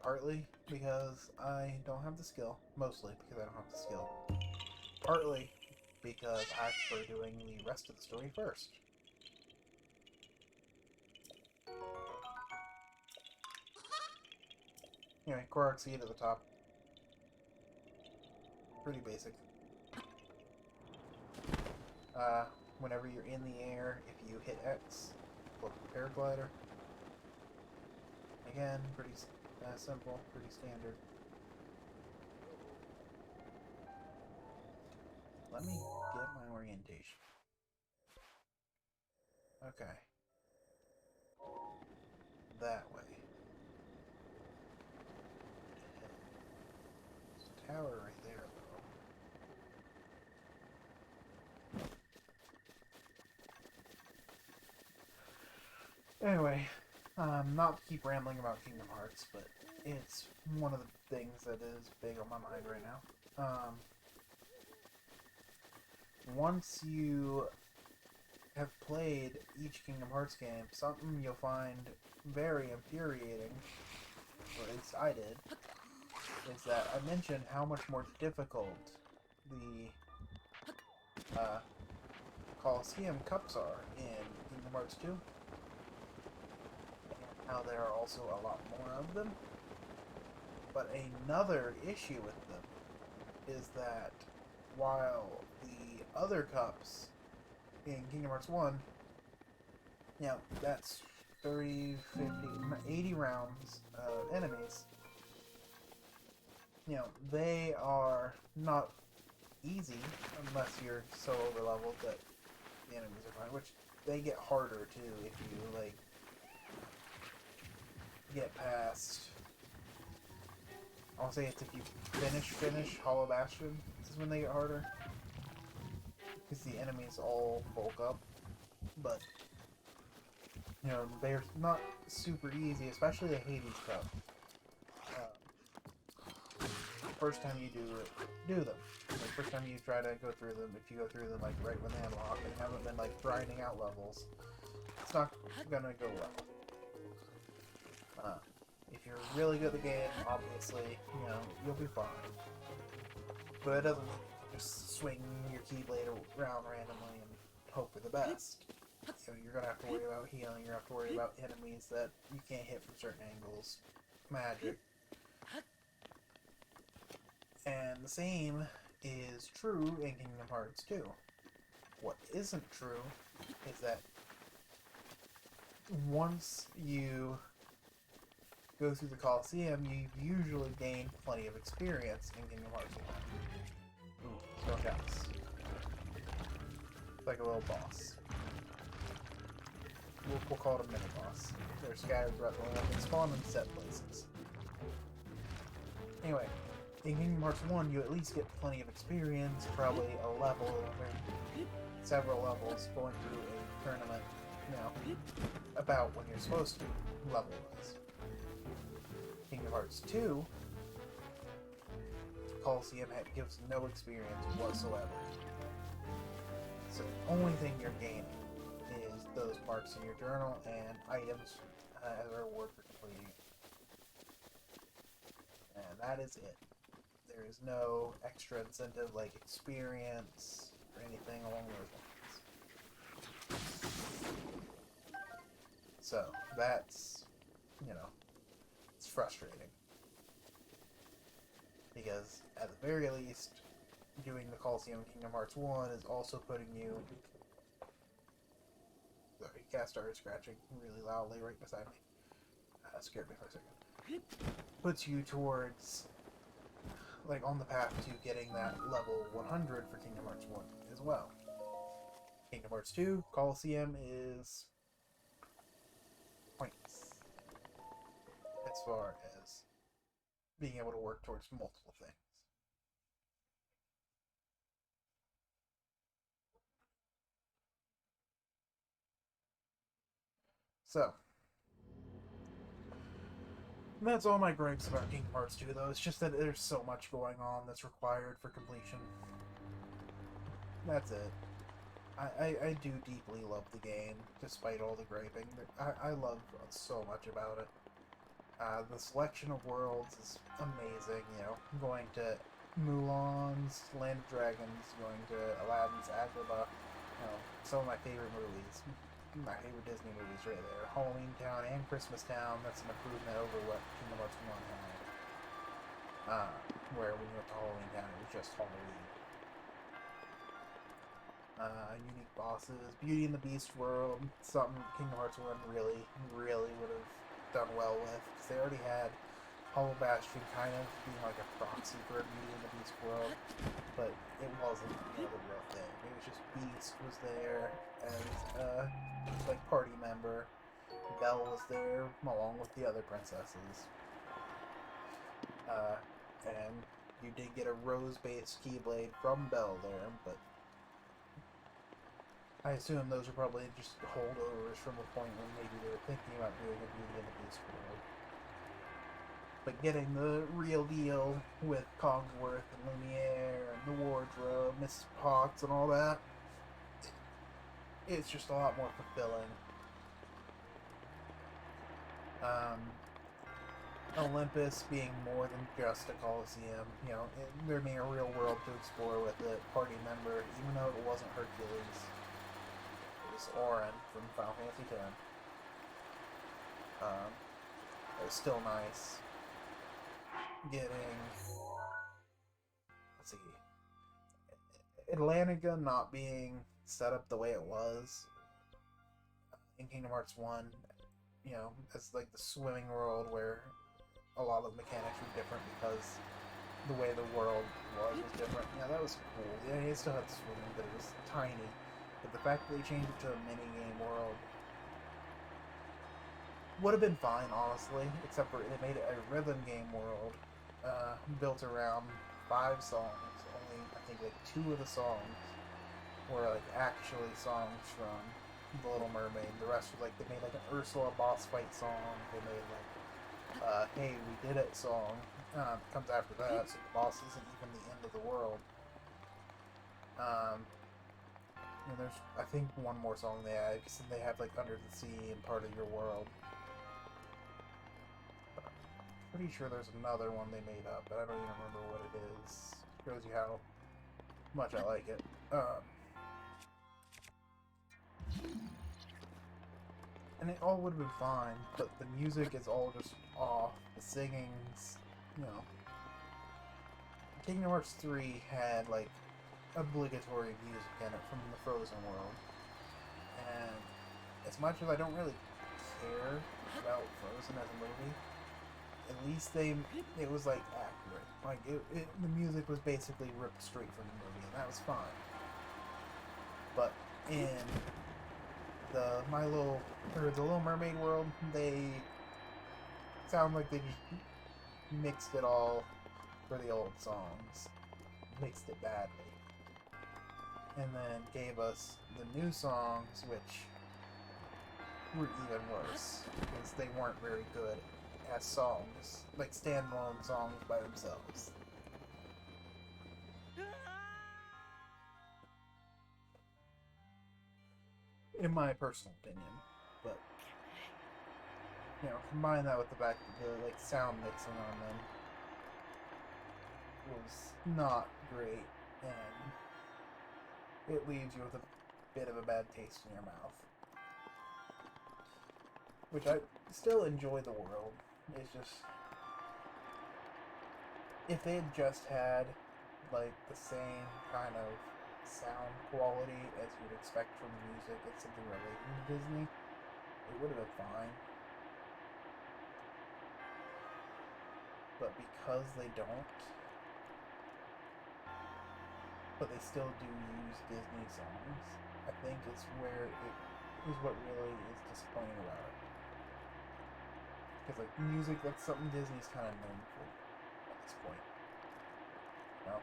Partly because I don't have the skill. Mostly because I don't have the skill. Partly because I prefer doing the rest of the story first. Anyway, Korok Seed at the top. Pretty basic. Whenever you're in the air, if you hit X, pull up the paraglider. Again, pretty simple, pretty standard. Let me get my orientation. Okay. That way. There's a tower right there, though. Anyway, not to keep rambling about Kingdom Hearts, but it's one of the things that is big on my mind right now. Once you have played each Kingdom Hearts game, something you'll find very infuriating, or at least I did, is that I mentioned how much more difficult the Colosseum Cups are in Kingdom Hearts 2, and how there are also a lot more of them. But another issue with them is that while the other cups in Kingdom Hearts 1, that's 30, 50, 80 rounds of enemies, they are not easy unless you're so over-leveled that the enemies are fine, which they get harder too if you, get past... I'll say it's if you finish Hollow Bastion, this is when they get harder. Because the enemies all bulk up. But, they're not super easy, especially the Hades Cup. The first time you do them. The first time you try to go through them, if you go through them, right when they unlock and haven't been, grinding out levels, it's not gonna go well. If you're really good at the game, obviously, you'll be fine. But it doesn't mean you just swing your Keyblade around randomly and hope for the best. you know, you're gonna have to worry about healing. You're gonna have to worry about enemies that you can't hit from certain angles, magic, and the same is true in Kingdom Hearts 2. What isn't true is that once you go through the Coliseum, you've usually gained plenty of experience in Kingdom Hearts 1. Ooh, Stone House. It's like a little boss. We'll call it a mini-boss. They're scattered throughout the land and spawn in set places. Anyway, in Kingdom Hearts 1, you at least get plenty of experience, probably a level, or several levels going through a tournament, you know, about when you're supposed to, level-wise. Kingdom Hearts 2, Coliseum gives no experience whatsoever. So the only thing you're gaining is those marks in your journal and items as a reward for completing it. And that is it. There is no extra incentive like experience or anything along those lines. So that's, you know, it's frustrating. Because at the very least, doing the Coliseum Kingdom Hearts 1 is also putting you... Sorry, cat started scratching really loudly right beside me. Scared me for a second. Puts you towards, like, on the path to getting that level 100 for Kingdom Hearts 1 as well. Kingdom Hearts 2, Coliseum is pointless as far as being able to work towards multiple things. So, that's all my gripes about Kingdom Hearts 2, though. It's just that there's so much going on that's required for completion. That's it. I do deeply love the game, despite all the griping. I love so much about it. The selection of worlds is amazing, you know. Going to Mulan's Land of Dragons, going to Aladdin's Agrabah, you know, some of my favorite movies. My favorite Disney movies right there. Halloween Town and Christmas Town, that's an improvement over what Kingdom Hearts 1 had. Where when you went to Halloween Town, it was just Halloween. Unique bosses, Beauty and the Beast world, something Kingdom Hearts 1 really would have done well with, because they already had Hollow Bastion kind of being like a proxy for Beauty and the Beast world, but it wasn't, you know, the real thing. It was just Beast was there as like party member. Belle was there along with the other princesses. And you did get a rose-based Keyblade from Belle there, but I assume those are probably just holdovers from a point when maybe they were thinking about doing a Beauty and the Beast world. But getting the real deal with Cogsworth and Lumiere and the wardrobe, Miss Potts and all that, it's just a lot more fulfilling. Olympus being more than just a Coliseum, you know, there being a real world to explore with it, party member, even though it wasn't Hercules, it was Auron from Final Fantasy X. It was still nice. Getting, let's see, Atlantica not being set up the way it was in Kingdom Hearts 1, you know, as like the swimming world where a lot of the mechanics were different because the way the world was different. Yeah, that was cool. Yeah, it still had swimming, but it was tiny. But the fact that they changed it to a mini-game world would have been fine, honestly, except for they made it a rhythm game world built around 5 songs. Only, I think, like 2 of the songs were like actually songs from The Little Mermaid. The rest was like, they made like an Ursula boss fight song. They made like Hey, We Did It song. Comes after that, so the boss isn't even the end of the world. And there's, I think, one more song they had, because they have like Under the Sea and Part of Your World. Pretty sure there's another one they made up, but I don't even remember what it is. Shows you how much I like it. and it all would have been fine, but the music is all just off. The singing's, you know. Kingdom Hearts 3 had, like, obligatory music in it from the Frozen world. And as much as I don't really care about Frozen as a movie, at least it was, like, accurate. Like, the music was basically ripped straight from the movie, and that was fine. But in the Little Mermaid world, they sound like they just mixed it all for the old songs. Mixed it badly. And then gave us the new songs, which were even worse, because they weren't very good as songs, like standalone songs by themselves. In my personal opinion, but you know, combine that with the fact that the like sound mixing on them was not great, and it leaves you with a bit of a bad taste in your mouth. Which I still enjoy the world. It's just, if they had just had like the same kind of sound quality as you'd expect from music and something related to Disney, it would have been fine. But because they don't, but they still do use Disney songs, I think it's where it is what really is disappointing about it. Because like music, that's something Disney's kind of known for at this point. No.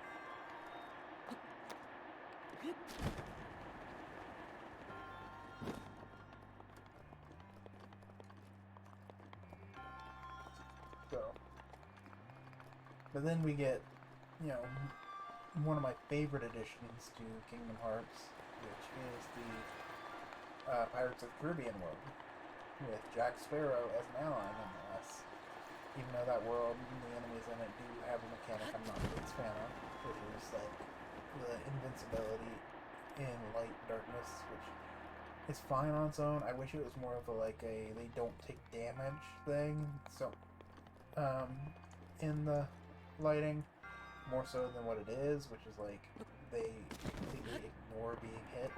So, but then we get, you know, one of my favorite additions to Kingdom Hearts, which is the Pirates of the Caribbean world, with Jack Sparrow as an ally, nonetheless. Even though that world and the enemies in it do have a mechanic I'm not a big fan of, which is like the invincibility in light darkness, which is fine on its own. I wish it was more of a like a they don't take damage thing. So, in the lighting, more so than what it is, which is like they completely ignore being hit.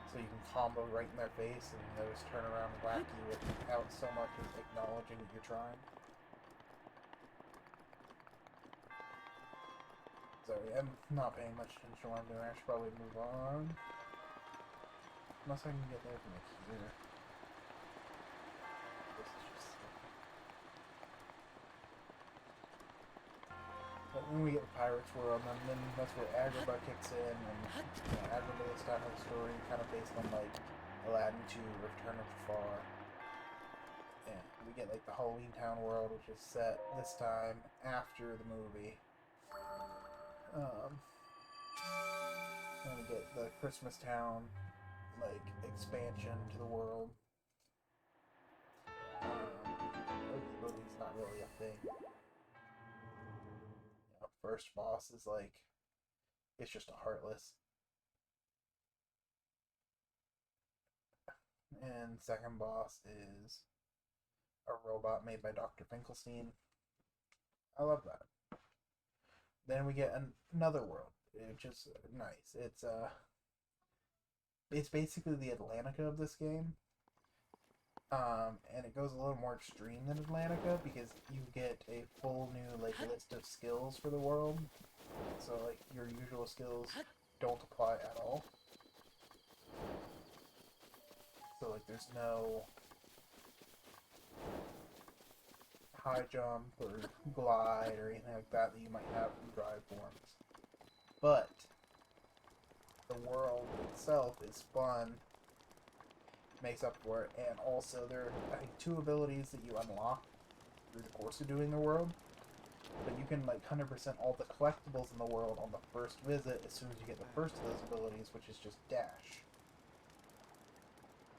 So you can combo right in their face and they'll just turn around and whack you without so much as acknowledging that you're trying. Sorry, I'm not paying much attention to what I'm doing. I should probably move on. Unless I can get there from here. This is just... But when we get to Pirates World, and then that's where Agrabah kicks in, and you know, Agrabah is kind of a story kind of based on like Aladdin 2, Return of Jafar. And we get like the Halloween Town world, which is set this time after the movie. And we get the Christmas Town like expansion to the world. Movie's not really a thing. First boss is like, it's just a Heartless. And second boss is a robot made by Dr. Finkelstein. I love that. Then we get another world, which is nice. It's basically the Atlantica of this game. And it goes a little more extreme than Atlantica because you get a full new like list of skills for the world. So like your usual skills don't apply at all. So like there's no high jump or glide or anything like that you might have from drive forms. But the world itself is fun. Makes up for it, and also there are I think 2 abilities that you unlock through the course of doing the world, but you can like 100% all the collectibles in the world on the first visit as soon as you get the first of those abilities, which is just dash.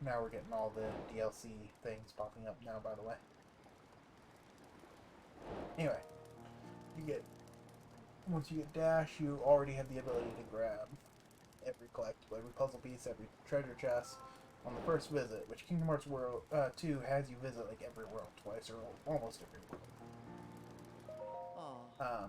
Now we're getting all the DLC things popping up now, by the way. Anyway, once you get dash, you already have the ability to grab every collectible, every puzzle piece, every treasure chest, on the first visit, which Kingdom Hearts World 2 has you visit like every world twice, or almost every world. Oh.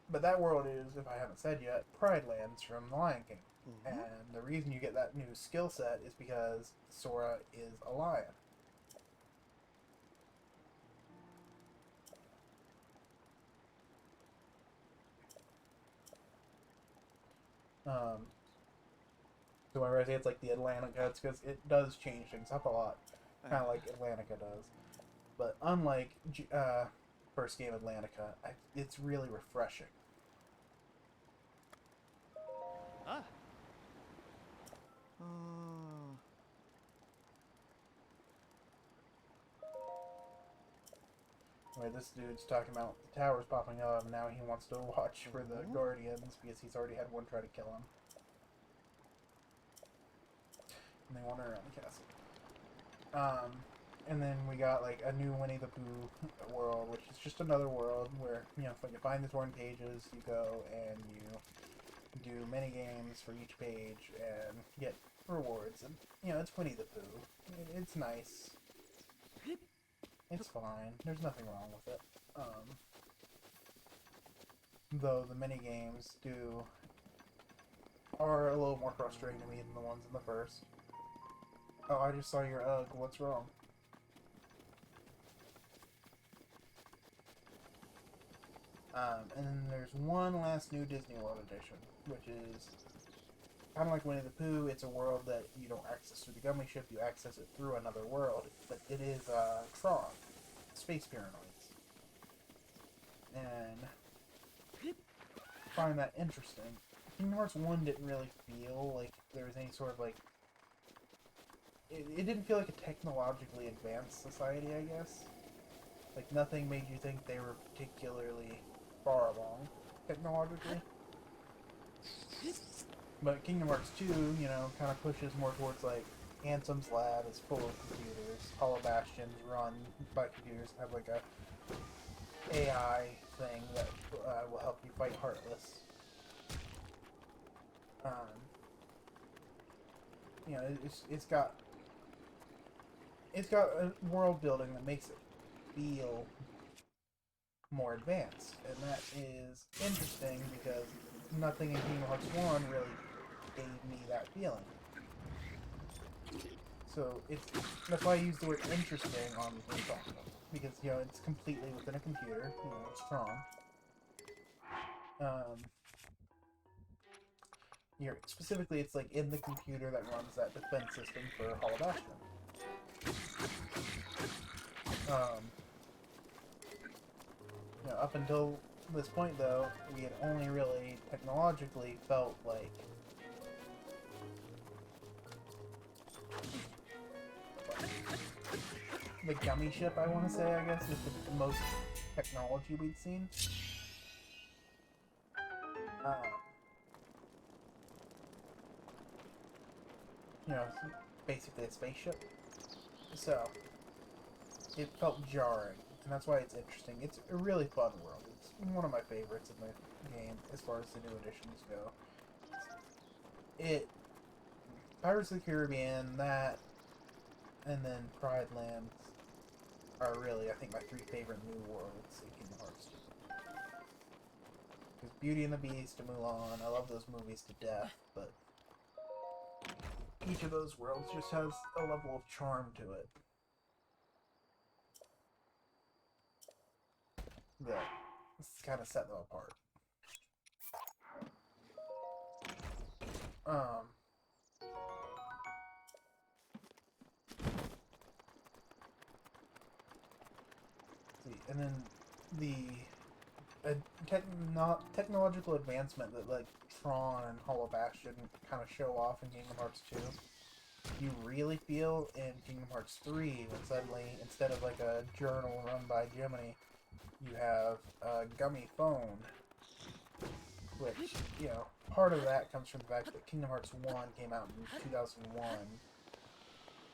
But that world is, if I haven't said yet, Pride Lands from The Lion King. And the reason you get that new skill set is because Sora is a lion. So whenever I say it's like the Atlantica, it's because it does change things up a lot. Kind of like Atlantica does. But unlike first game Atlantica, it's really refreshing. Ah. Where this dude's talking about the towers popping up, and now he wants to watch for the Guardians because he's already had one try to kill him. And they wander around the castle. And then we got like a new Winnie the Pooh world, which is just another world where, you know, when you find the torn pages, you go and you do mini games for each page and get rewards. And, you know, it's Winnie the Pooh. It's nice. It's fine. There's nothing wrong with it. Though the mini games are a little more frustrating to me than the ones in the first. Oh, I just saw your UGG. What's wrong? And then there's one last new Disney World edition, which is kind of like Winnie the Pooh. It's a world that you don't access through the Gummy Ship, you access it through another world. But it is Tron, Space Paranoids. And I find that interesting. Kingdom Hearts 1 didn't really feel like there was any sort of like... It didn't feel like a technologically advanced society, I guess. Like, nothing made you think they were particularly far along technologically. But Kingdom Hearts 2, you know, kind of pushes more towards, like, Ansem's lab is full of computers. Hollow Bastion's run by computers, have, like, a AI thing that will help you fight Heartless. You know, it's got a world building that makes it feel more advanced, and that is interesting because nothing in Kingdom Hearts 1 really gave me that feeling. So that's why I use the word interesting on Tron, because, you know, it's completely within a computer. You know, it's Tron. Specifically, it's like in the computer that runs that defense system for Hollow Bastion. You know, up until this point, though, we had only really technologically felt like the Gummy Ship, I want to say, I guess, is the most technology we'd seen. You know, it's basically a spaceship. So, it felt jarring, and that's why it's interesting. It's a really fun world. It's one of my favorites in the game as far as the new editions go. Pirates of the Caribbean, that, and then Pride Lands are really, I think, my three favorite new worlds in Kingdom Hearts 2. Because Beauty and the Beast and Mulan, I love those movies to death, but each of those worlds just has a level of charm to it that kind of set them apart. And then the technological advancement that, like, Tron and Hollow Bastion kind of show off in Kingdom Hearts 2, you really feel in Kingdom Hearts 3 when suddenly, instead of like a journal run by Jiminy, you have a gummy phone. Which, you know, part of that comes from the fact that Kingdom Hearts 1 came out in 2001,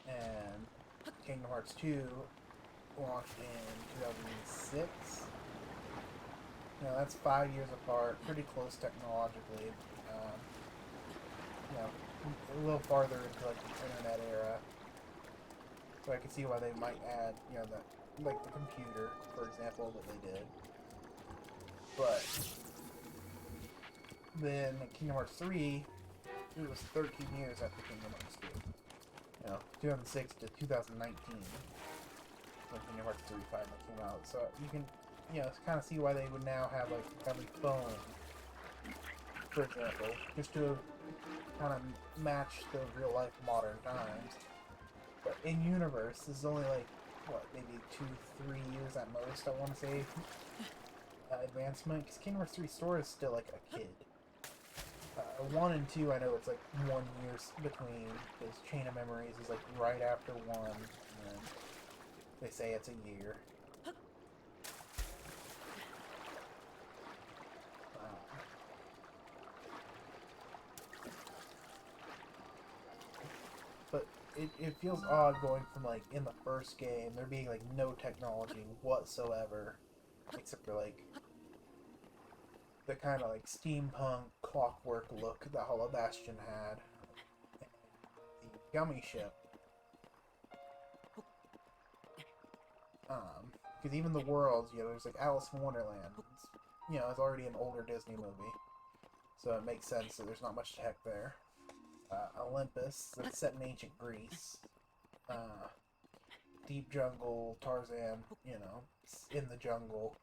and Kingdom Hearts 2 launched in 2006. You know, that's 5 years apart, pretty close technologically. You know, a little farther into like the internet era. So I can see why they might add, you know, that, like the computer, for example, that they did. But then Kingdom Hearts 3, it was 13 years after Kingdom Hearts 2. You know, 2006 to 2019 when Kingdom Hearts 3 finally came out. So you can, you know, kind of see why they would now have like every phone, for example, just to kind of match the real life modern times. But in universe, this is only like what, maybe 2-3 years at most. I want to say advancement, because Kingdom Hearts 3 Sora is still like a kid. 1 and 2, I know it's like 1 year between, because Chain of Memories is like right after 1, and they say it's a year. But it feels odd going from like in the first game, there being like no technology whatsoever, except for like the kind of like steampunk clockwork look that Hollow Bastion had. And the gummy ship. Because even the worlds, you know, there's like Alice in Wonderland. You know, it's already an older Disney movie. So it makes sense that there's not much tech there. Olympus, that's set in ancient Greece. Deep jungle, Tarzan, you know, in the jungle.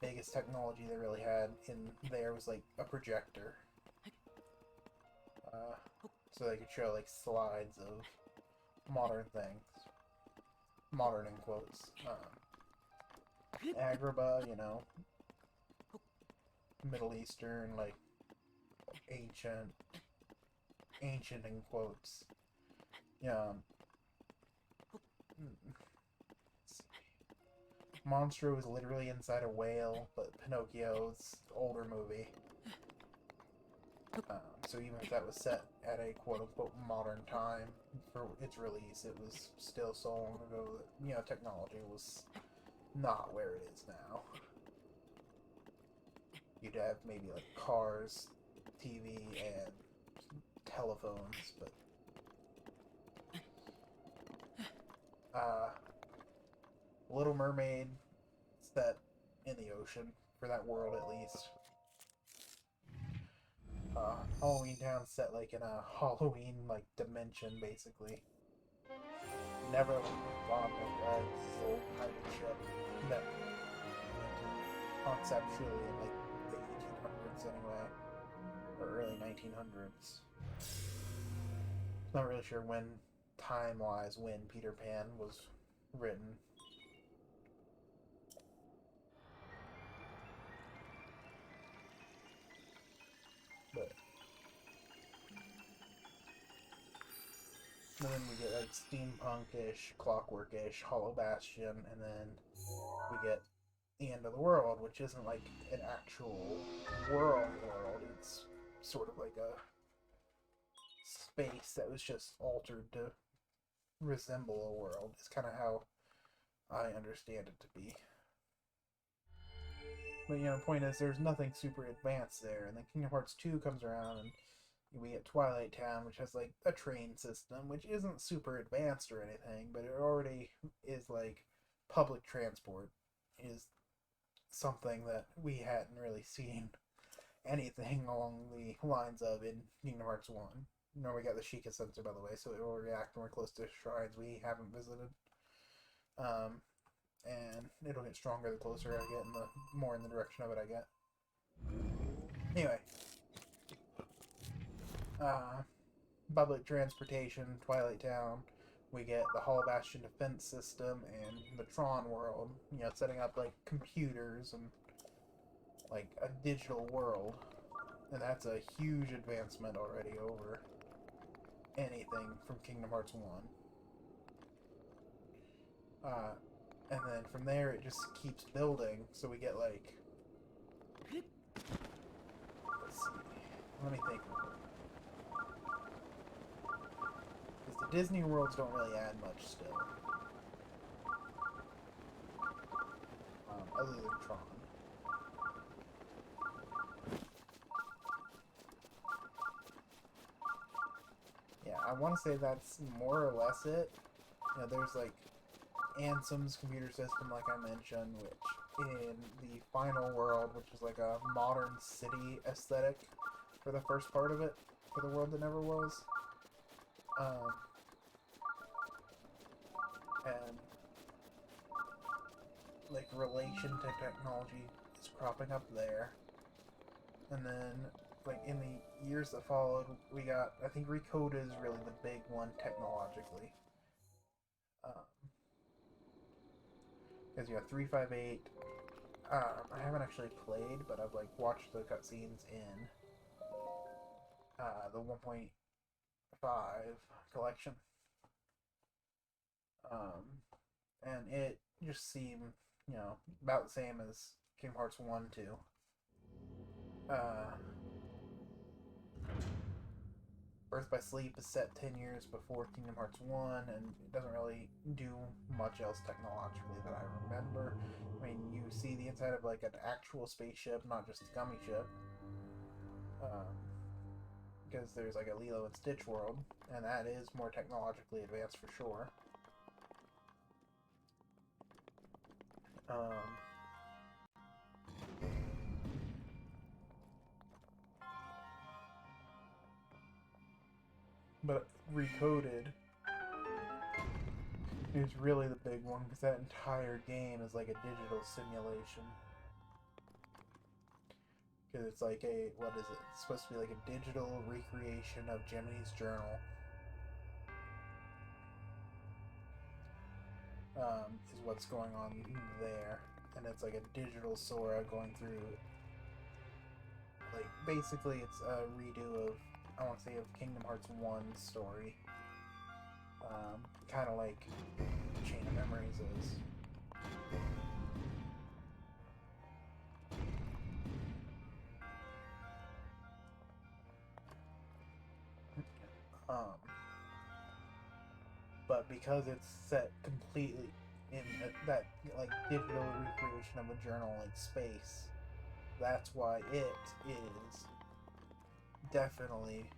Biggest technology they really had in there was like a projector. So they could show like slides of modern things. Modern in quotes. Agrabah, you know. Middle Eastern, like ancient in quotes. Yeah. Monstro was literally inside a whale, but Pinocchio's older movie. So even if that was set at a quote-unquote modern time for its release, it was still so long ago that, you know, technology was not where it is now. You'd have maybe like cars, TV, and telephones, but Little Mermaid set in the ocean, for that world at least. Halloween Town set like in a Halloween like dimension, basically. Neverland on like a old pirate ship that conceptually in like the 1800s anyway, or early 1900s. Not really sure when time-wise when Peter Pan was written. But and then we get like steampunk-ish, clockwork-ish, Hollow Bastion, and then we get the end of the world, which isn't like an actual world. It's sort of like a space that was just altered to resemble a world. It's kind of how I understand it to be. But, you know, the point is, there's nothing super advanced there. And then Kingdom Hearts 2 comes around, and we get Twilight Town, which has, like, a train system, which isn't super advanced or anything, but it already is, like, public transport is something that we hadn't really seen anything along the lines of in Kingdom Hearts 1. Nor we got the Sheikah sensor, by the way, so it will react when we're close to shrines we haven't visited. And it'll get stronger the closer I get and the more in the direction of it I get. Anyway. Public transportation, Twilight Town. We get the Hollow Bastion defense system and the Tron world. You know, setting up like computers and like a digital world. And that's a huge advancement already over anything from Kingdom Hearts 1. And then from there it just keeps building, so we get like, let's see, let me think. Because the Disney worlds don't really add much still. Other than Tron. Yeah, I want to say that's more or less it. You know, there's like Ansem's computer system, like I mentioned, which in the final world, which is like a modern city aesthetic for the first part of it, for the world that never was. And like relation to technology is cropping up there. And then like in the years that followed, we got, I think Recoded is really the big one technologically. Because you have 358. I haven't actually played, but I've like watched the cutscenes in the 1.5 collection. And it just seemed, you know, about the same as Kingdom Hearts 1, 2. Birth by Sleep is set 10 years before Kingdom Hearts 1, and it doesn't really do much else technologically that I remember. I mean, you see the inside of like an actual spaceship, not just a gummy ship. Because there's like a Lilo and Stitch world, and that is more technologically advanced for sure. But Recoded is really the big one, because that entire game is like a digital simulation. Because it's like a, what is it? It's supposed to be like a digital recreation of Jiminy's journal. Is what's going on there. And it's like a digital Sora going through, like, basically it's a redo of, I want to say, of Kingdom Hearts 1's story. Kind of like Chain of Memories is. But because it's set completely in that like digital recreation of a journal like space, that's why it is definitely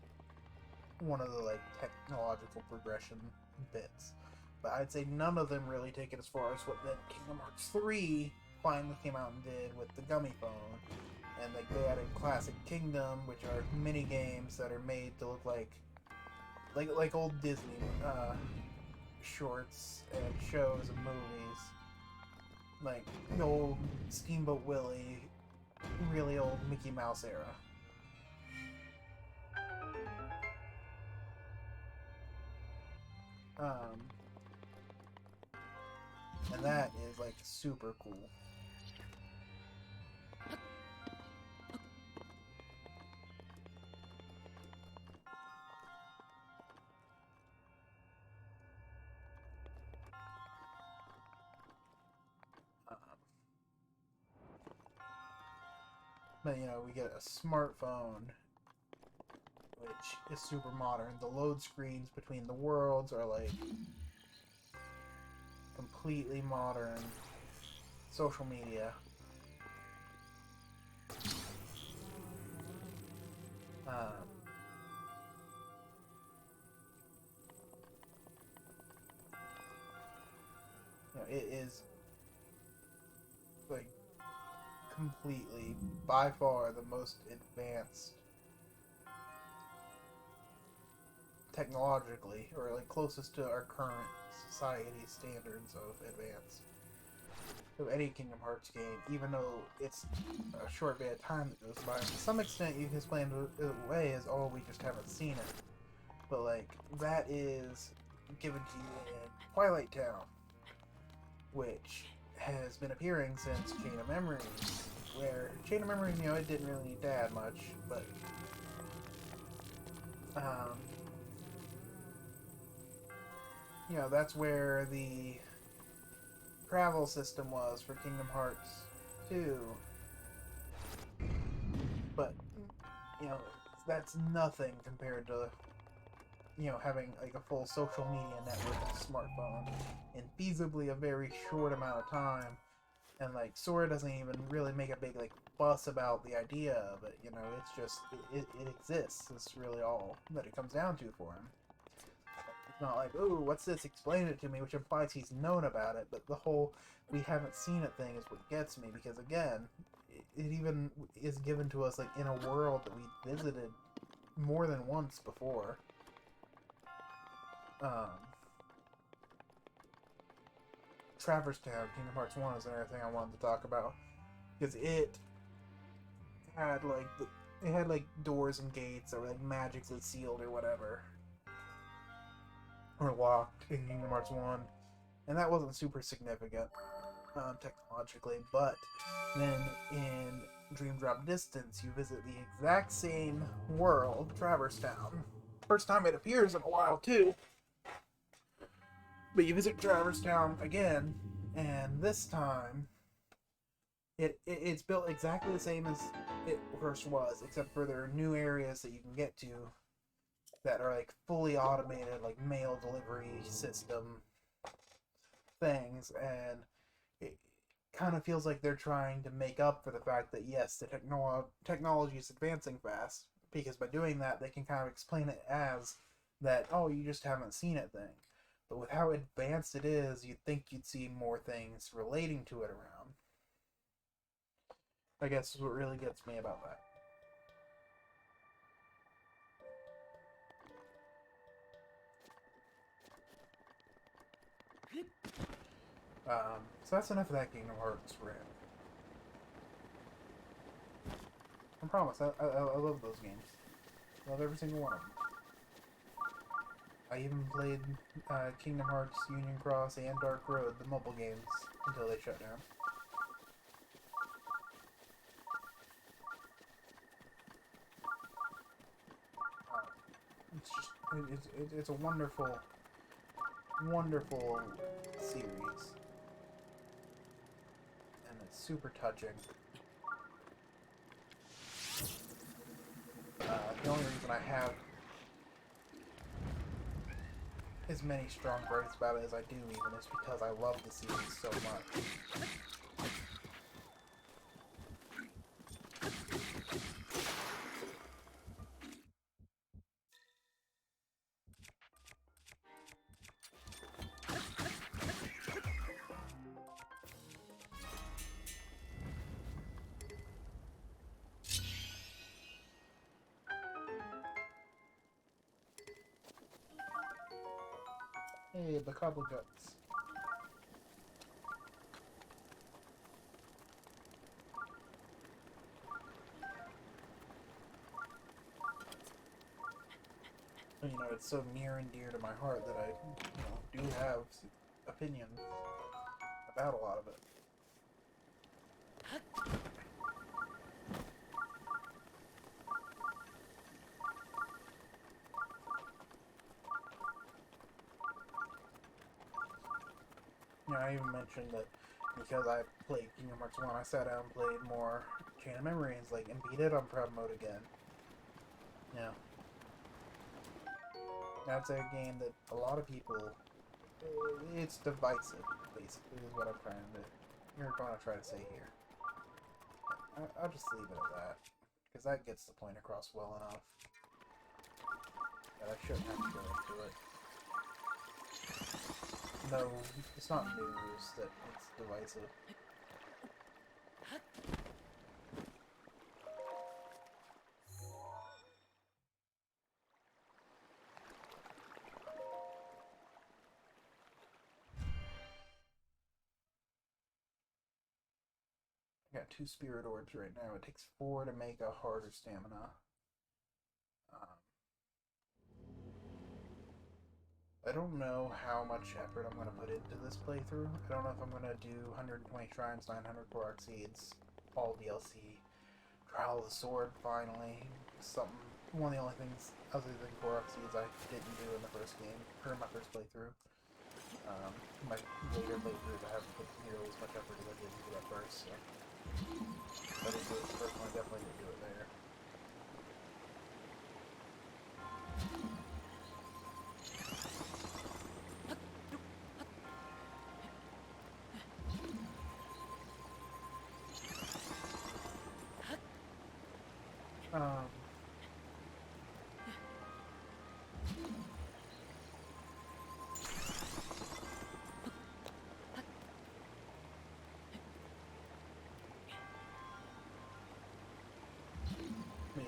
one of the like technological progression bits. But I'd say none of them really take it as far as what then Kingdom Hearts 3 finally came out and did with the gummy phone. And like they added Classic Kingdom, which are mini games that are made to look like old Disney shorts and shows and movies, like the old Steamboat Willie, really old Mickey Mouse era. And that is like super cool. But you know, we get a smartphone, which is super modern. The load screens between the worlds are like completely modern. Social media. You know, it is like completely, by far, the most advanced technologically, or like closest to our current society standards of advance of any Kingdom Hearts game, even though it's a short bit of time that goes by. To some extent, you can explain it away as, oh, we just haven't seen it. But like, that is given to you in Twilight Town, which has been appearing since Chain of Memories, where Chain of Memories, you know, it didn't really need to add much, but you know, that's where the travel system was for Kingdom Hearts 2. But, you know, that's nothing compared to, you know, having like a full social media network on a smartphone in feasibly a very short amount of time. And like Sora doesn't even really make a big like fuss about the idea of it, you know, it's just it exists. It's really all that it comes down to for him. It's not like, ooh, what's this? Explain it to me, which implies he's known about it. But the whole we haven't seen it thing is what gets me, because again, it even is given to us like in a world that we visited more than once before. Traverse Town, Kingdom Hearts 1 is another thing I wanted to talk about, because it had like doors and gates that were like magically sealed or whatever, or locked in Kingdom Hearts 1, and that wasn't super significant technologically. But then in Dream Drop Distance, you visit the exact same world, Traverse Town. First time it appears in a while too. But you visit Traverse Town again, and this time it's built exactly the same as it first was, except for there are new areas that you can get to that are like fully automated, like mail delivery system things, and it kind of feels like they're trying to make up for the fact that yes, the technology is advancing fast, because by doing that they can kind of explain it as that, oh, you just haven't seen it thing. But with how advanced it is, you'd think you'd see more things relating to it around. I guess is what really gets me about that. So that's enough of that Kingdom Hearts rant. I promise, I love those games. I love every single one of them. I even played Kingdom Hearts Union Cross and Dark Road, the mobile games, until they shut down. It's a wonderful, wonderful series, and it's super touching. The only reason I have as many strong gripes about it as I do even is because I love the series so much. Hey, the cobble guts. You know, it's so near and dear to my heart that I, do have opinions about a lot of it. I even mentioned that because I played Kingdom Hearts 1, I sat down and played more Chain of Memories, and beat it on proud mode again. Yeah. That's a game that a lot of people, it's divisive, basically, is what I'm trying to try to say here. I'll just leave it at that, because that gets the point across well enough. That I shouldn't have to go into it. No, it's not news that it's divisive. I got 2 spirit orbs right now. It takes 4 to make a heart or stamina. I don't know how much effort I'm going to put into this playthrough. I don't know if I'm going to do 120 shrines, 900 Korok seeds, all DLC, Trial of the Sword finally. One of the only things other than Korok seeds I didn't do in the first game, or my first playthrough. My later playthroughs I haven't put nearly as much effort as I did into that first, so. But I didn't do it the first one, I definitely didn't do it there.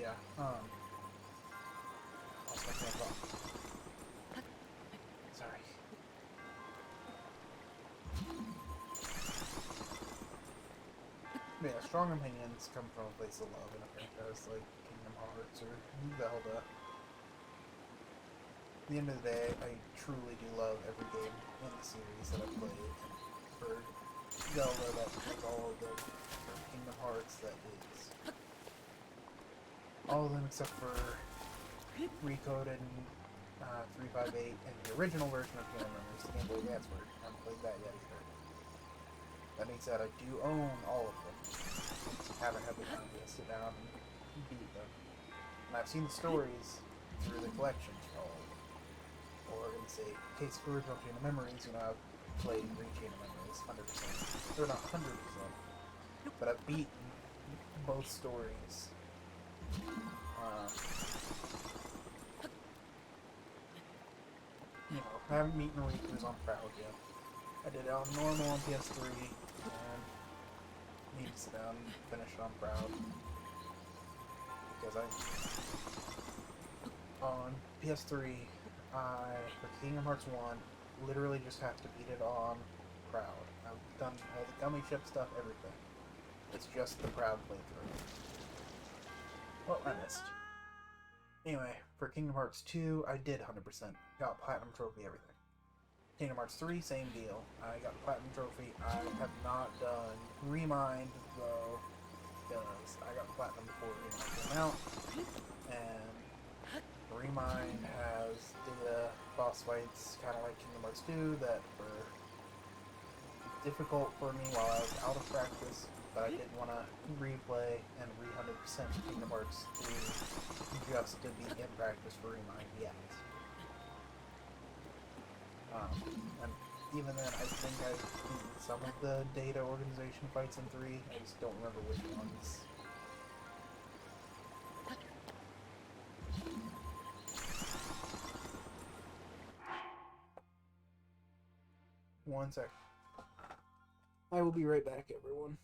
yeah. Lost my train of thought. Sorry. Yeah, strong opinions come from a place of love in a franchise like Kingdom Hearts or Zelda. At the end of the day, I truly do love every game in the series that I've played. And for Zelda, that is all of them. For Kingdom Hearts, that is all of them except for Recoded and 358 and the original version of Kingdom Memories, the Game Boy Advance version. I haven't played that yet either. That being said, I do own all of them. Haven't had the time to sit down and beat them. And I've seen the stories through the collections for all of them. Or in the case of original Chain of Memories, you know, I've played Chain of Memories 100%. Or not 100%, but I've beaten both stories. You know, I haven't beaten Riku's on Proud yet. I did it on normal on PS3, and need to sit down and finish it on Proud. Because on PS3, for Kingdom Hearts 1, literally just have to beat it on Proud. I've done all the gummy ship stuff, everything. It's just the Proud playthrough. Well, I missed. Anyway, for Kingdom Hearts 2, I did 100%. Got Platinum Trophy, everything. Kingdom Hearts 3, same deal. I got the Platinum Trophy. I have not done Remind, though, because I got the Platinum before Remind came out. And Remind has data boss fights, kind of like Kingdom Hearts 2, that were difficult for me while I was out of practice, but I didn't want to replay and re-100% Kingdom Hearts 3 just to be in practice for Remind yet. And even then, I think I've beaten some of the data organization fights in 3, I just don't remember which ones. One sec. I will be right back, everyone.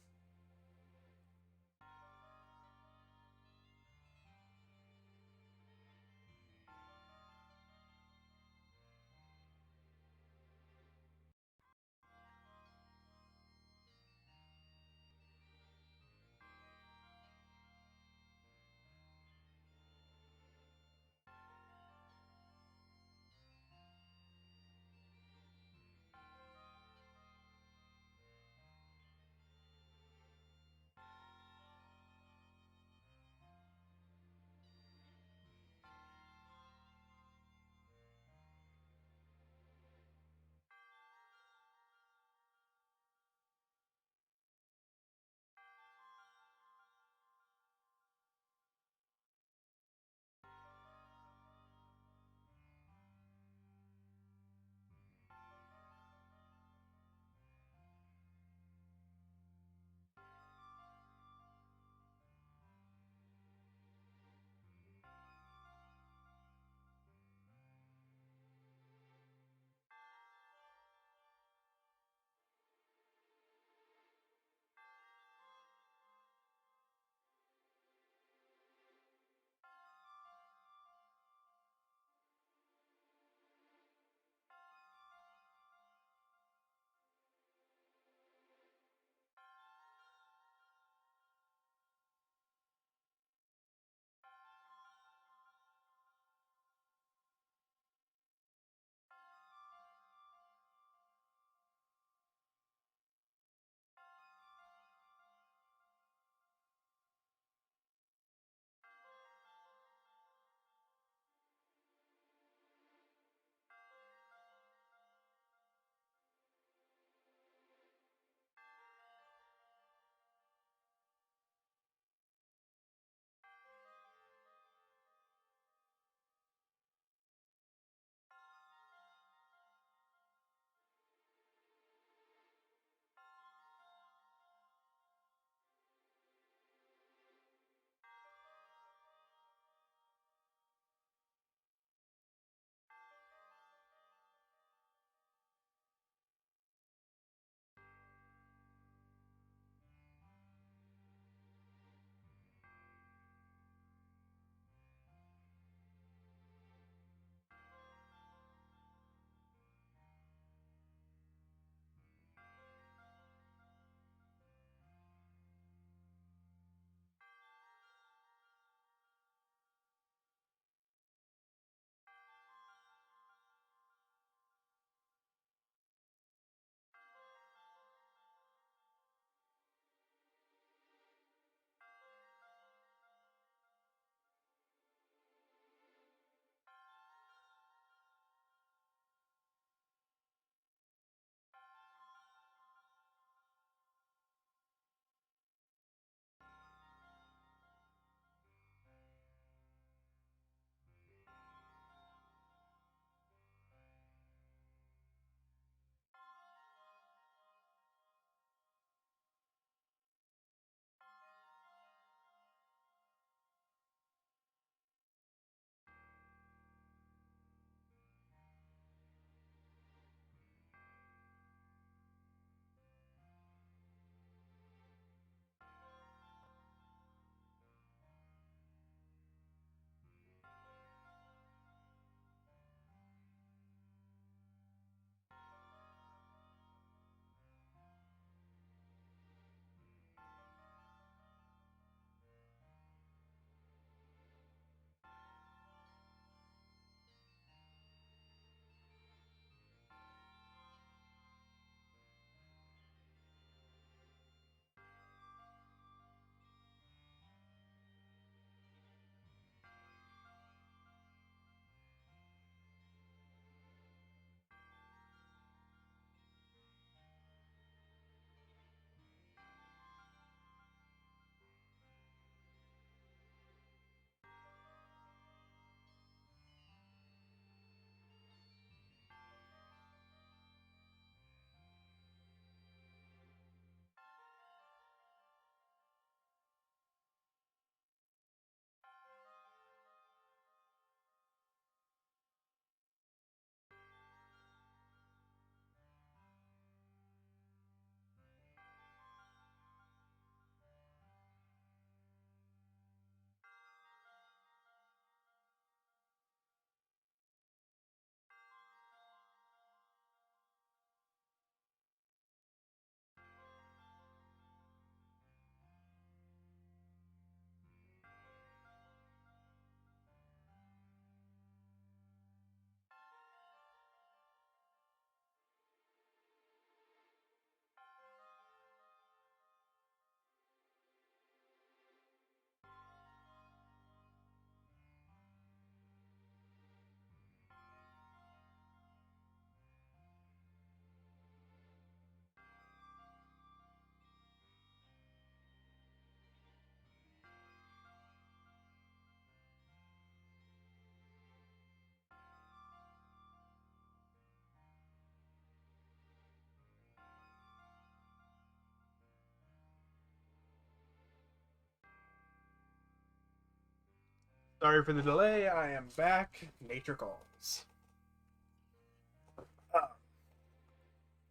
Sorry for the delay. I am back. Nature calls.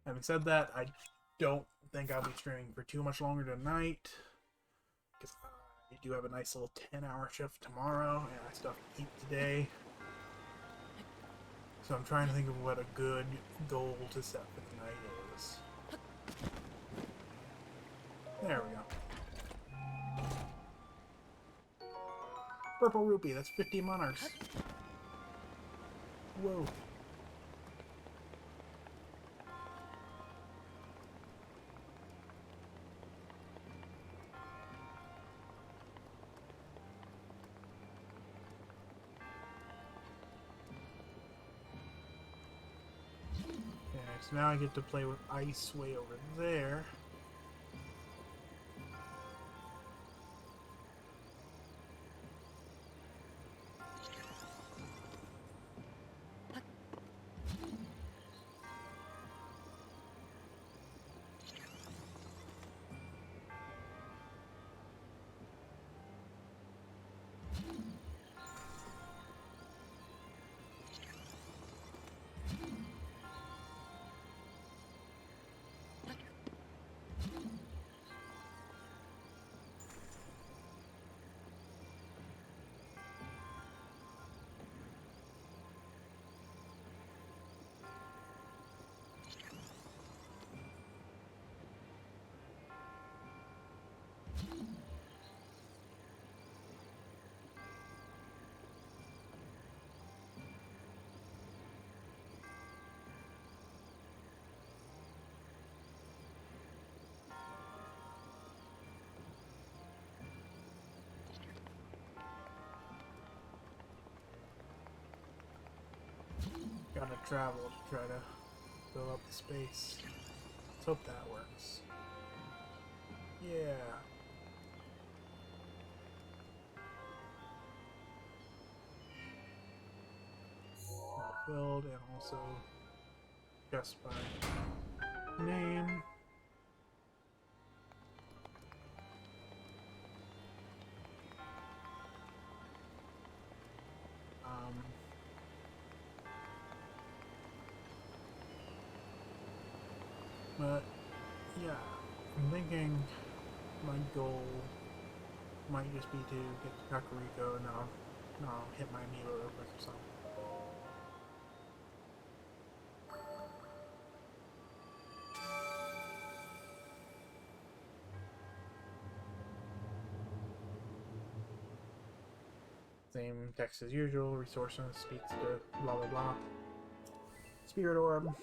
Having said that, I don't think I'll be streaming for too much longer tonight. Because I do have a nice little 10-hour shift tomorrow, and I still have to eat today. So I'm trying to think of what a good goal to set for tonight is. There we go. Purple rupee, that's 50 monarchs. Whoa. Okay, so now I get to play with ice way over there. Gotta travel to try to fill up the space. Let's hope that works. Yeah. All filled, and also just by name. But yeah, I'm thinking my goal might just be to get to Kakariko and I'll hit my amiibo real quick or something. Same text as usual, resources speaks to blah blah blah. Spirit Orb.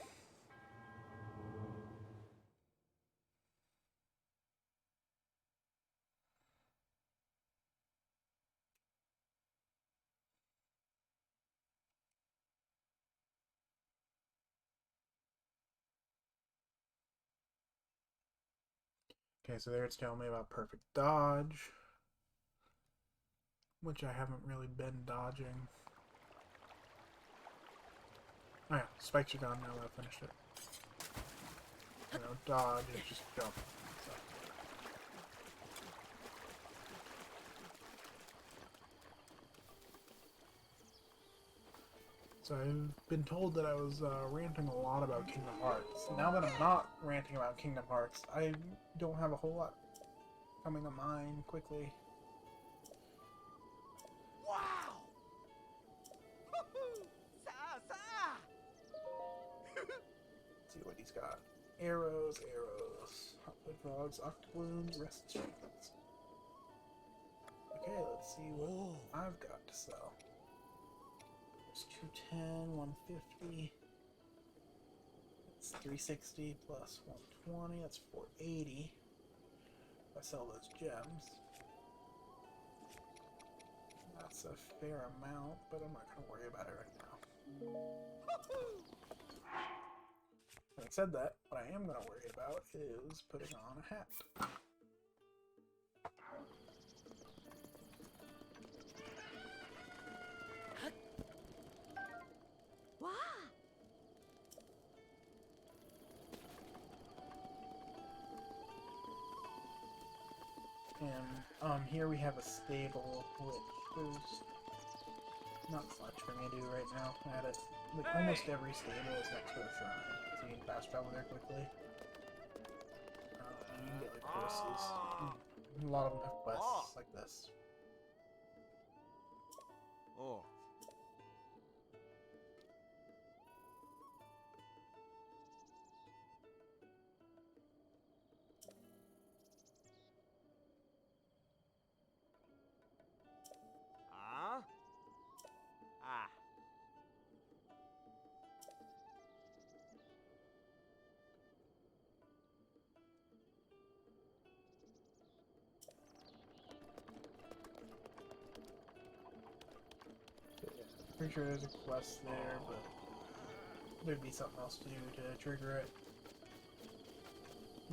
Okay, so there it's telling me about perfect dodge, which I haven't really been dodging. Oh yeah, spikes are gone now that I finished it. You know, dodge is just jump. So I've been told that I was ranting a lot about Kingdom Hearts. Now that I'm not ranting about Kingdom Hearts, I don't have a whole lot coming to mind quickly. Wow! Let's see what he's got. Arrows, arrows. Hotwood frogs, octobloons, rest strings. Okay, let's see what I've got to sell. There's 210, 150. That's 360 plus 120. That's 480. If I sell those gems. That's a fair amount, but I'm not going to worry about it right now. Having said that, what I am going to worry about is putting on a hat. Wow! And here we have a stable, which there's not much for me to do right now. I had it, like, almost every stable is next to a shrine, so you can fast travel there quickly. You can get, like, horses. A lot of them have quests like this. Oh. Ah. Ah. Pretty sure there's a quest there, but there'd be something else to do to trigger it.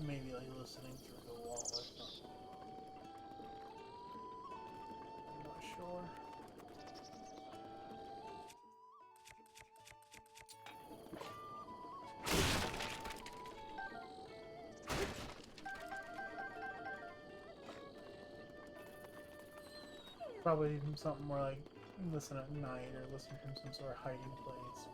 Maybe like listening through the wall or something. I'm not sure. Probably something more like listen at night or listen from some sort of hiding place.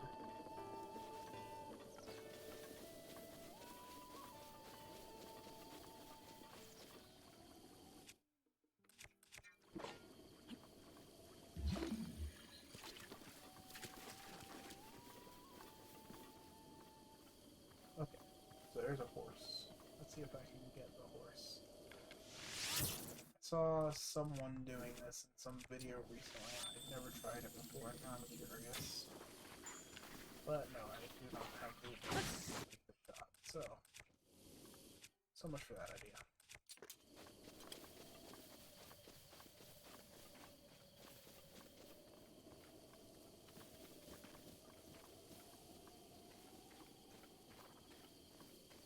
Okay, so there's a horse. Let's see if I can get the horse. I saw someone doing this in some video recently. I've never tried it before, and now I'm curious. But no, I do not have the shot. So much for that idea.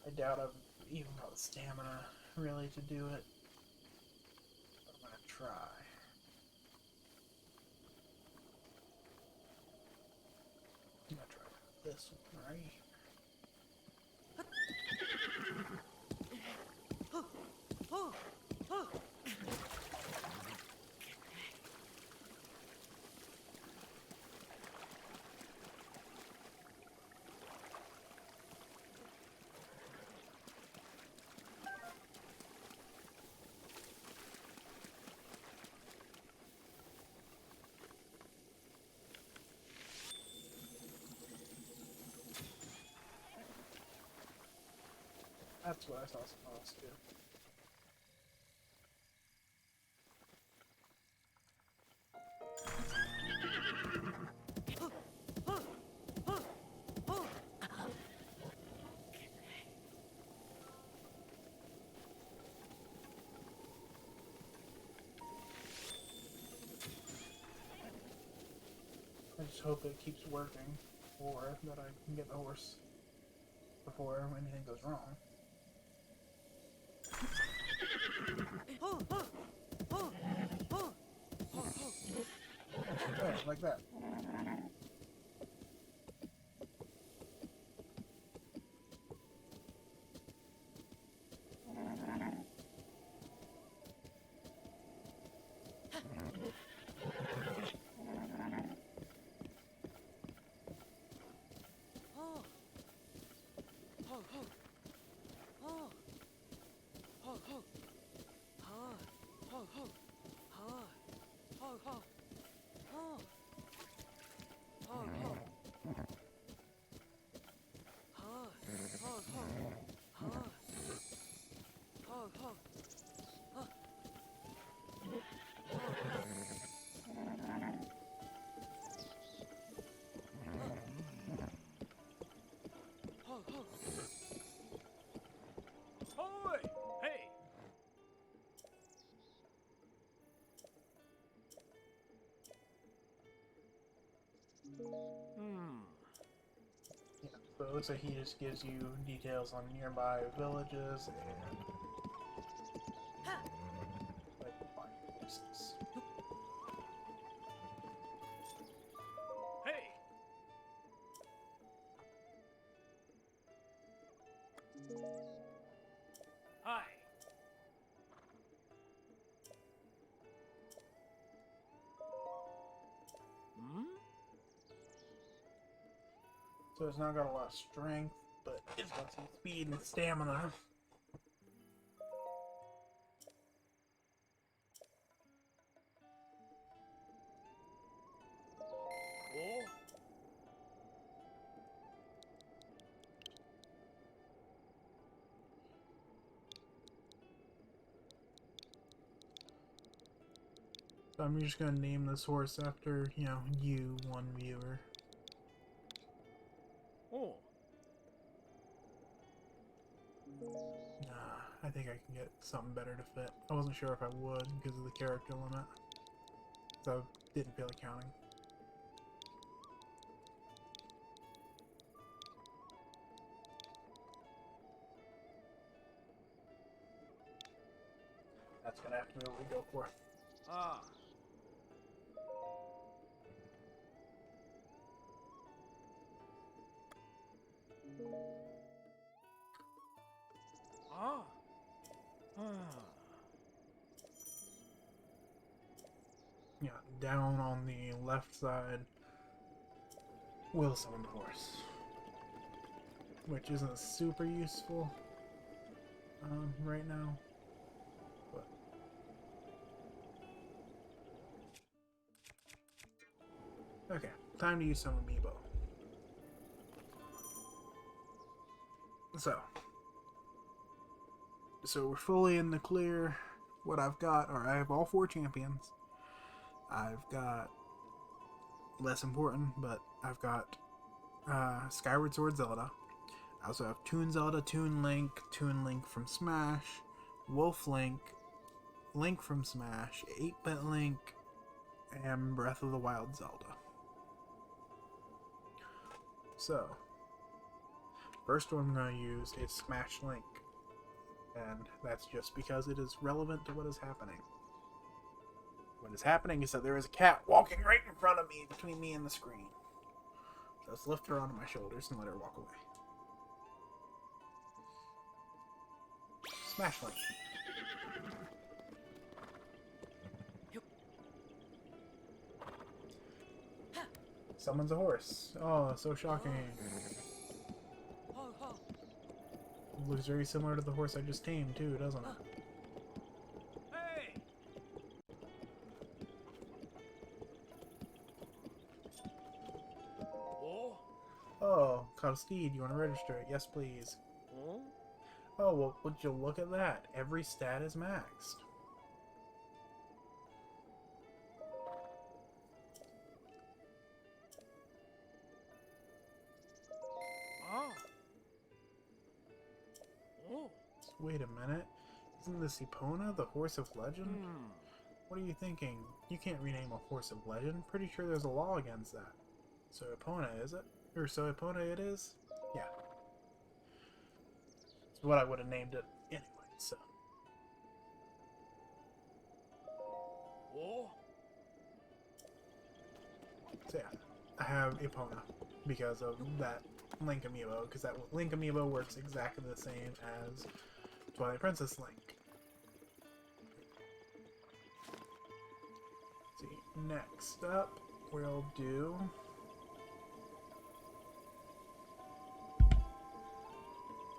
I doubt I've even got the stamina really to do it. But I'm gonna try. I'm gonna try this one right here. That's what I saw someone else do. I just hope it keeps working, or that I can get the horse before anything goes wrong. There, like that. Ahoy! Hey! Yeah, so it looks like he just gives you details on nearby villages and like finding places. Hey! Hi! Hmm? So it's not got a lot of strength, but it's got some speed and stamina. Oh. So I'm just gonna name this horse after, you know, you, one viewer. Oh. Nah, I think I can get something better to fit. I wasn't sure if I would because of the character limit. So I didn't feel like counting. That's gonna have to be what we go for. Ah. Ah. Ah. Yeah, down on the left side, will summon the horse. Which isn't super useful right now. But okay, time to use some amiibo. So we're fully in the clear. What I've got are I have all 4 champions. I've got less important, but I've got Skyward Sword Zelda. I also have Toon Zelda, Toon Link from Smash, Wolf Link, Link from Smash, 8-Bit Link, and Breath of the Wild Zelda. So, first one I'm going to use is Smash Link, and that's just because it is relevant to what is happening. What is happening is that there is a cat walking right in front of me, between me and the screen. So let's lift her onto my shoulders and let her walk away. Smash Link. Summons a horse. Oh, so shocking. Looks very similar to the horse I just tamed, too, doesn't it? Hey. Oh. Oh, caught a steed. You want to register it? Yes, please. Oh. Oh, well, would you look at that? Every stat is maxed. Ah. Oh. Wait a minute. Isn't this Epona, the horse of legend? Hmm. What are you thinking? You can't rename a horse of legend. Pretty sure there's a law against that. So Epona, is it? Or so Epona it is? Yeah. It's what I would have named it anyway, so. Oh. So yeah, I have Epona because of that Link amiibo, because that Link amiibo works exactly the same as Twilight Princess Link. Let's see, next up we'll do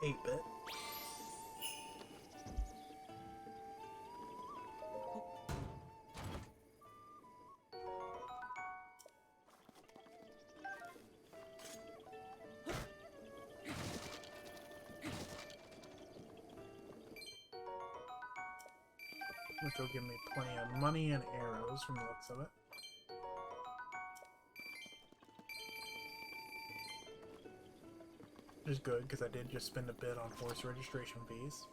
8-Bit. Which will give me plenty of money and arrows from the looks of it. Which is good, because I did just spend a bit on horse registration fees.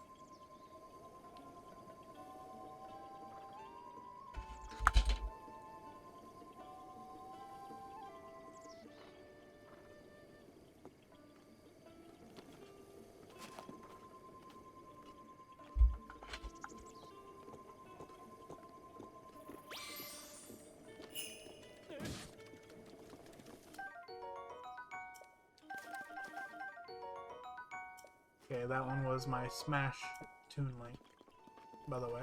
Okay, that one was my Smash Toon Link, by the way.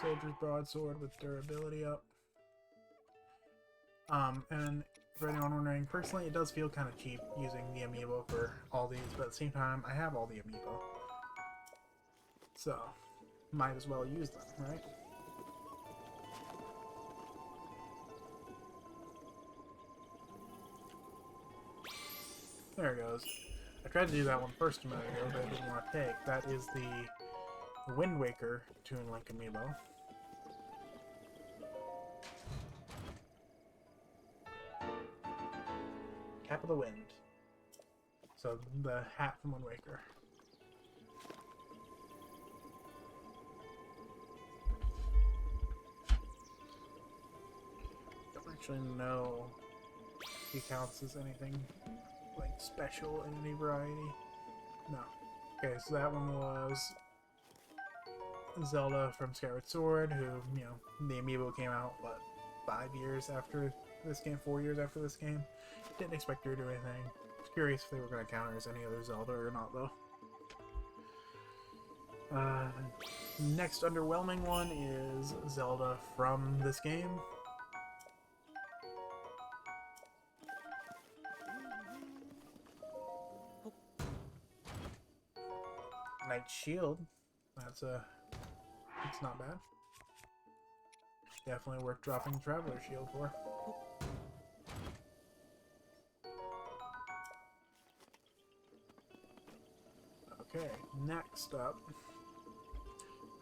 Soldier's Broadsword with durability up. And for anyone wondering, personally it does feel kind of cheap using the amiibo for all these, but at the same time, I have all the amiibo. So, might as well use them, right? There it goes. I tried to do that one first a minute ago, but I didn't want to take. That is the Wind Waker Toon Link amiibo. Cap of the Wind. So, the hat from Wind Waker. Don't actually know if he counts as anything like special in any variety. No. Okay, so that one was Zelda from Skyward Sword, who, you know, the amiibo came out, what, 5 years after this game, 4 years after this game. Didn't expect her to do anything. I was curious if they were going to count her as any other Zelda or not, though. Next underwhelming one is Zelda from this game. Knight Shield. It's not bad. Definitely worth dropping Traveler Shield for. Okay, next up.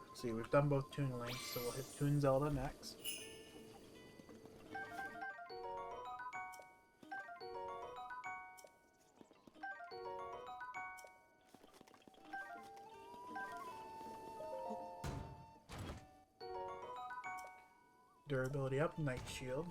Let's see, we've done both Toon Links, so we'll hit Toon Zelda next. Durability up, Knight Shield.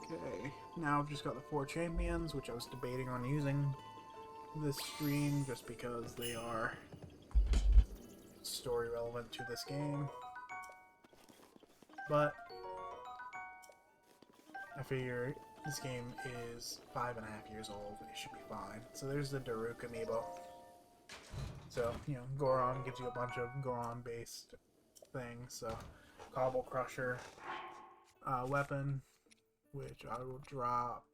Okay, now I've just got the 4 champions, which I was debating on using this stream just because they are story relevant to this game. But I figure this game is 5.5 years old. It should be fine. So there's the Daruk amiibo. So, you know, Goron gives you a bunch of Goron-based things. So, Cobble Crusher weapon, which I will drop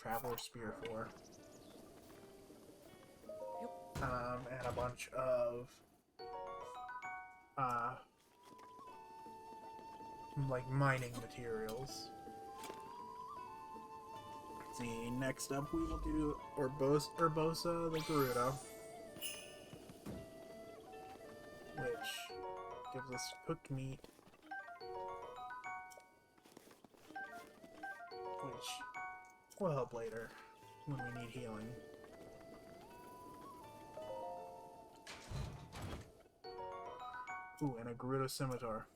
Traveler Spear for. And a bunch of like mining materials. Let's see, next up we will do Urbosa the Gerudo, which gives us cooked meat, which will help later when we need healing. Ooh, and a Gerudo Scimitar.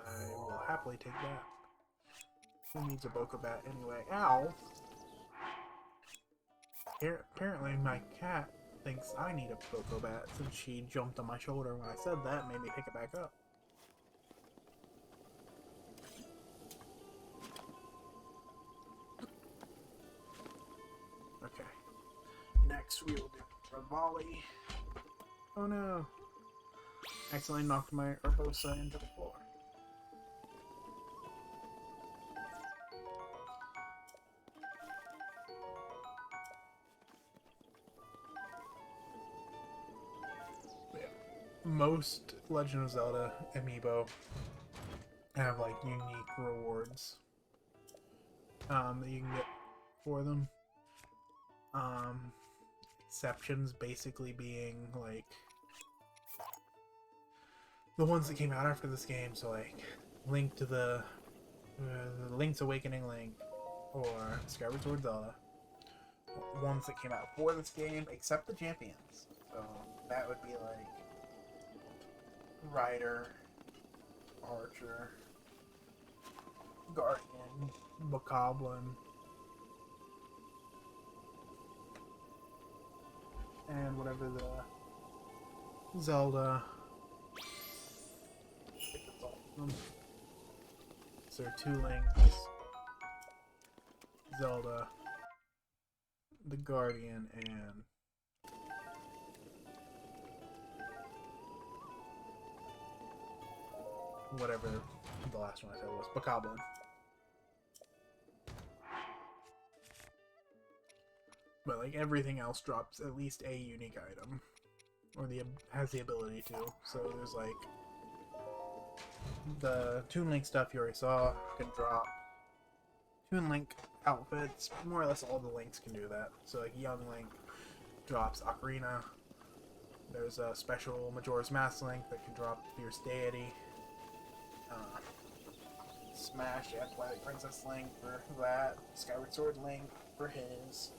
I will happily take that. Who needs a Bokobat anyway? Ow! Apparently my cat thinks I need a Bokobat since she jumped on my shoulder when I said that and made me pick it back up. Okay. Next we will do Rivali. Oh no! Accidentally knocked my Urbosa into the floor. Most Legend of Zelda amiibo have like unique rewards that you can get for them. Exceptions basically being like the ones that came out after this game, so like Link to the Link's Awakening Link or Skyward Sword Zelda. Ones that came out for this game, except the champions. So that would be like Rider, Archer, Guardian, Bokoblin, and whatever the Zelda So there are 2 links. Zelda, the Guardian, and whatever the last one I said was, Bokoblin. But like everything else drops at least a unique item, or has the ability to. So there's like the Toon Link stuff you already saw can drop. Toon Link outfits, more or less all the Links can do that. So like Young Link drops Ocarina. There's a special Majora's Mask Link that can drop Fierce Deity. Smash, yeah, Twilight Princess Link for that. Skyward Sword Link for his.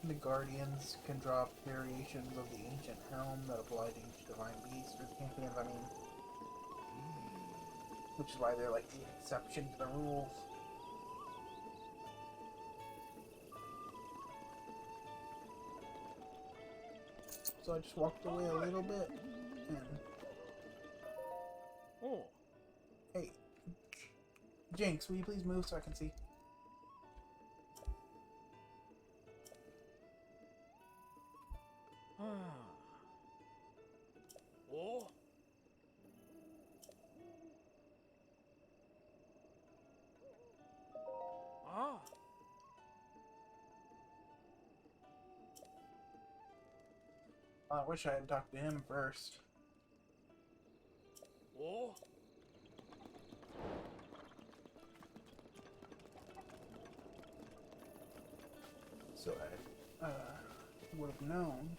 The Guardians can drop variations of the Ancient Helm that apply to each Divine Beast or the Champions, which is why they're like the exception to the rules. So I just walked away a little bit, and... Oh. Hey, Jinx, will you please move so I can see? Oh. Ah. I wish I had talked to him first. Oh. So I would have known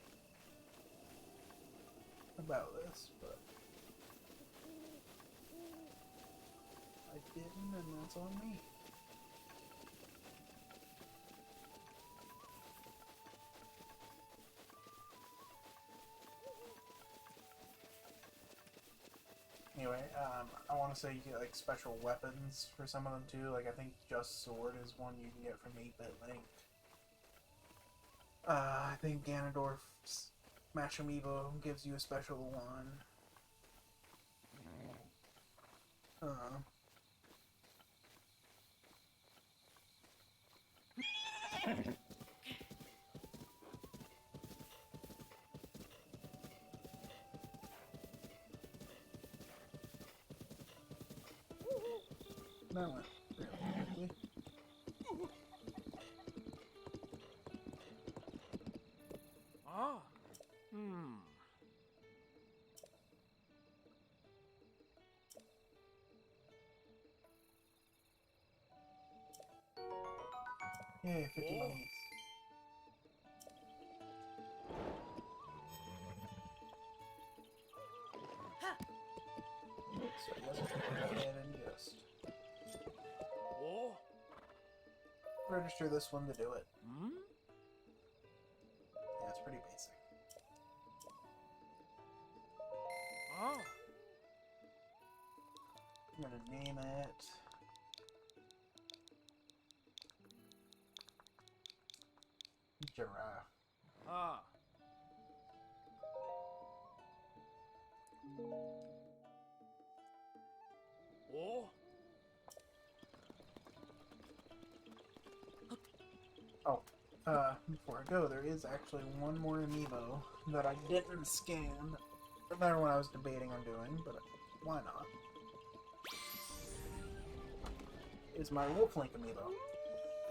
about this, but I didn't, and that's on me. Anyway, I want to say you get like special weapons for some of them too. Like I think Just Sword is one you can get from 8-Bit Link. I think Ganondorf's Smash Amiibo gives you a special one. That went really quickly. Ah. Hmm. Yay, 50 monies. So I guess we can go ahead and just Oh. register this one to do it. Hmm. Yeah, it's pretty basic. Ah. I'm gonna name it Giraffe. Ah. Oh. Oh, before I go, there is actually one more amiibo that I didn't scan. Another one I was debating on doing, but why not? Is my Wolf Link amiibo,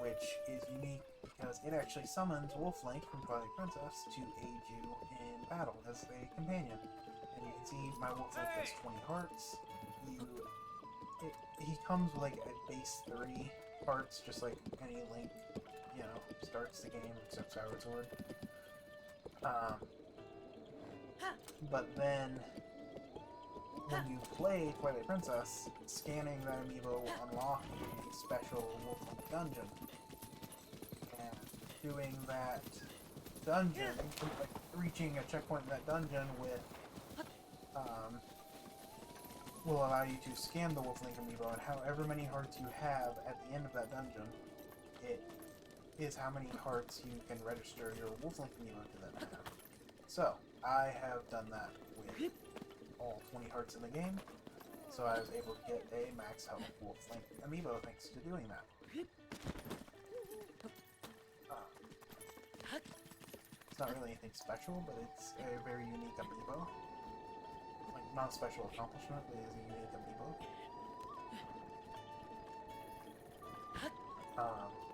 which is unique because it actually summons Wolf Link from Twilight Princess to aid you in battle as a companion. And you can see my Wolf Link has 20 hearts. He comes with like a base 3 hearts, just like any Link, you know, starts the game except Skyward Sword. But then when you play Twilight Princess, scanning that amiibo will unlock a special Wolf Link dungeon. And doing that dungeon, like reaching a checkpoint in that dungeon with will allow you to scan the Wolflink amiibo, and however many hearts you have at the end of that dungeon, it is how many hearts you can register your Wolflink amiibo to then have. So, I have done that with all 20 hearts in the game, so I was able to get a max health Wolflink amiibo thanks to doing that. It's not really anything special, but it's a very unique amiibo. Like, not a special accomplishment, but it is a unique amiibo.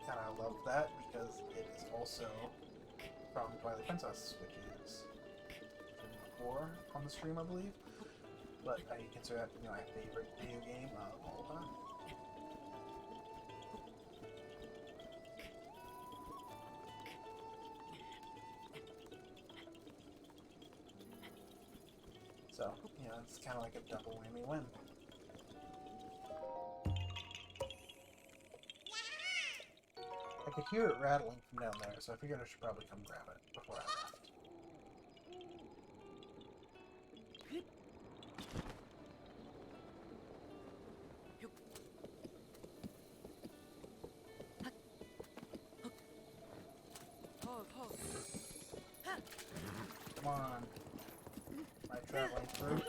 And I love that because it is also from Twilight Princess, which is 4 on the stream, I believe. But I consider that, you know, my favorite video game of all time. So, you know, it's kind of like a double whammy win. I could hear it rattling from down there, so I figured I should probably come grab it before I left. Come on. Am I traveling through?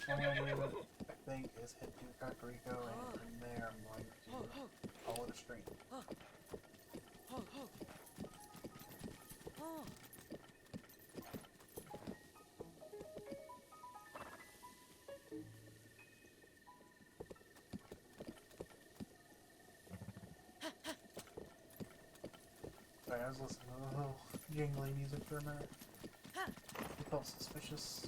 And I think is head to Kakariko, and from there I'm going to follow the stream. Sorry, I was listening to a little jingly music for a minute. It felt suspicious.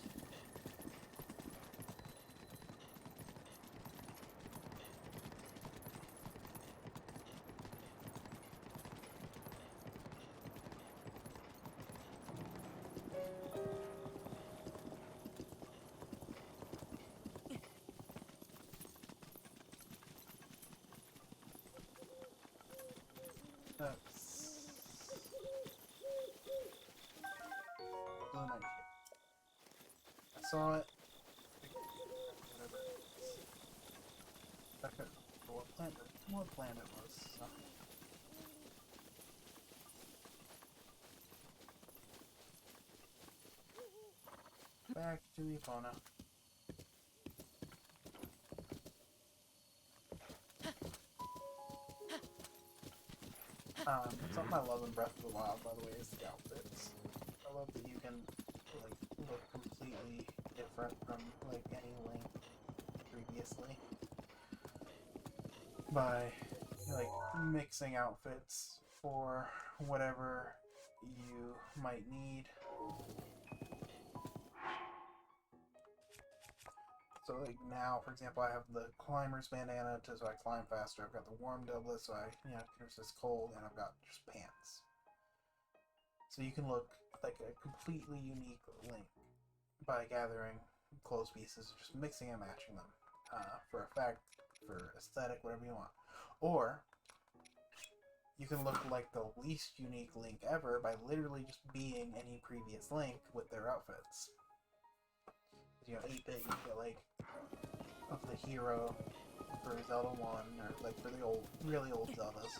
That's Blue Knight. I saw it. Whatever it is. I couldn't remember what planet it was. So. Back to Epona. Something I love in Breath of the Wild, by the way, is the outfits. I love that you can, like, look completely different from, like, any Link previously. By, like, mixing outfits for whatever you might need. So, like, now, for example, I have the climber's bandana so I climb faster. I've got the warm doublet so I, you know, can resist cold, and I've got just pants. So you can look like a completely unique Link by gathering clothes pieces, just mixing and matching them for effect, for aesthetic, whatever you want. Or you can look like the least unique Link ever by literally just being any previous Link with their outfits. You know, 8-bit, you get like of the hero for Zelda 1, or like for the old, really old Zeldas.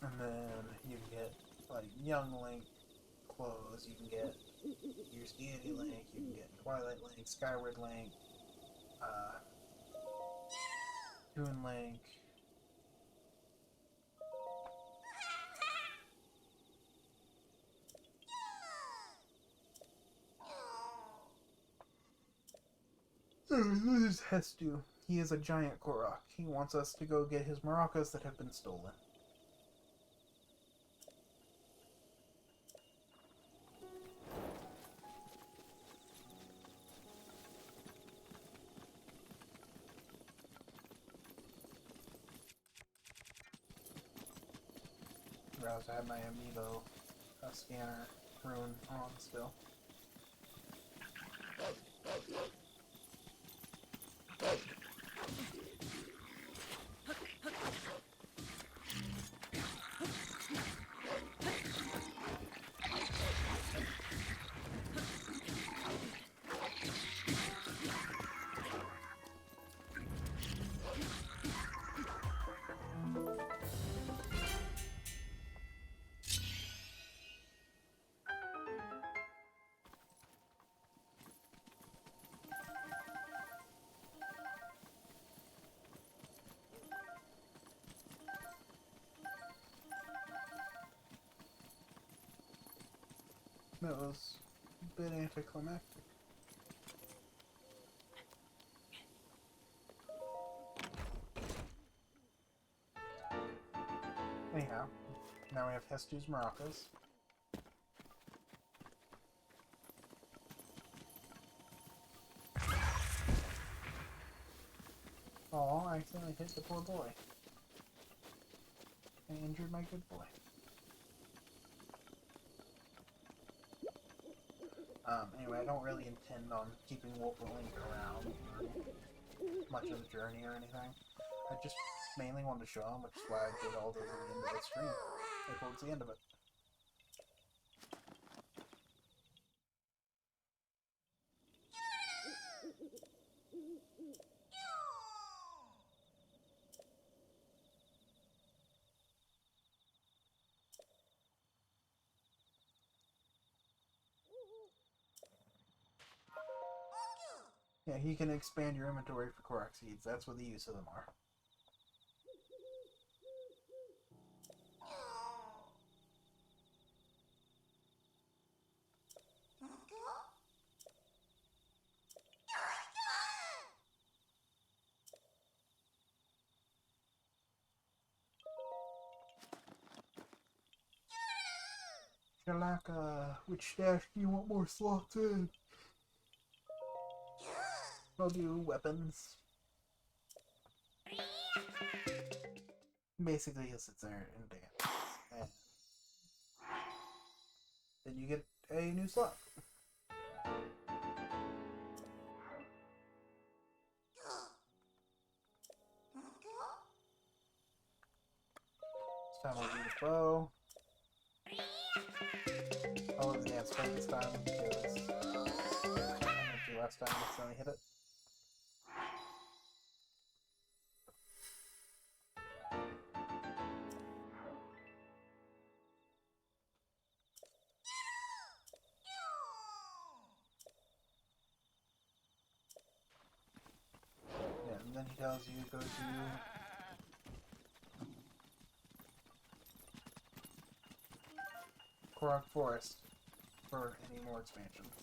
And then you can get like young Link clothes, you can get your Deity Link, you can get Twilight Link, Skyward Link, Toon Link. This is Hestu. He is a giant Korok. He wants us to go get his maracas that have been stolen. I also have my amiibo scanner rune on still. it was a bit anticlimactic. Anyhow, now we have Hestu's maracas. Oh, I accidentally hit the poor boy. I injured my good boy. Anyway, I don't really intend on keeping Wolf Link around for much of the journey or anything. I just mainly wanted to show him, which is why I did all the end of the stream. Or towards the end of it. Yeah, he can expand your inventory for Korok seeds. That's what the use of them are. Shalaka, which stash do you want more slots in? I'll do weapons. Basically, he'll sit there and dance. And then you get a new slot. This time I'll do the bow. I'll do the dance plate this time because I went to last time I accidentally hit it. Yeah, and then he tells you to go to Korok Forest for any more expansions.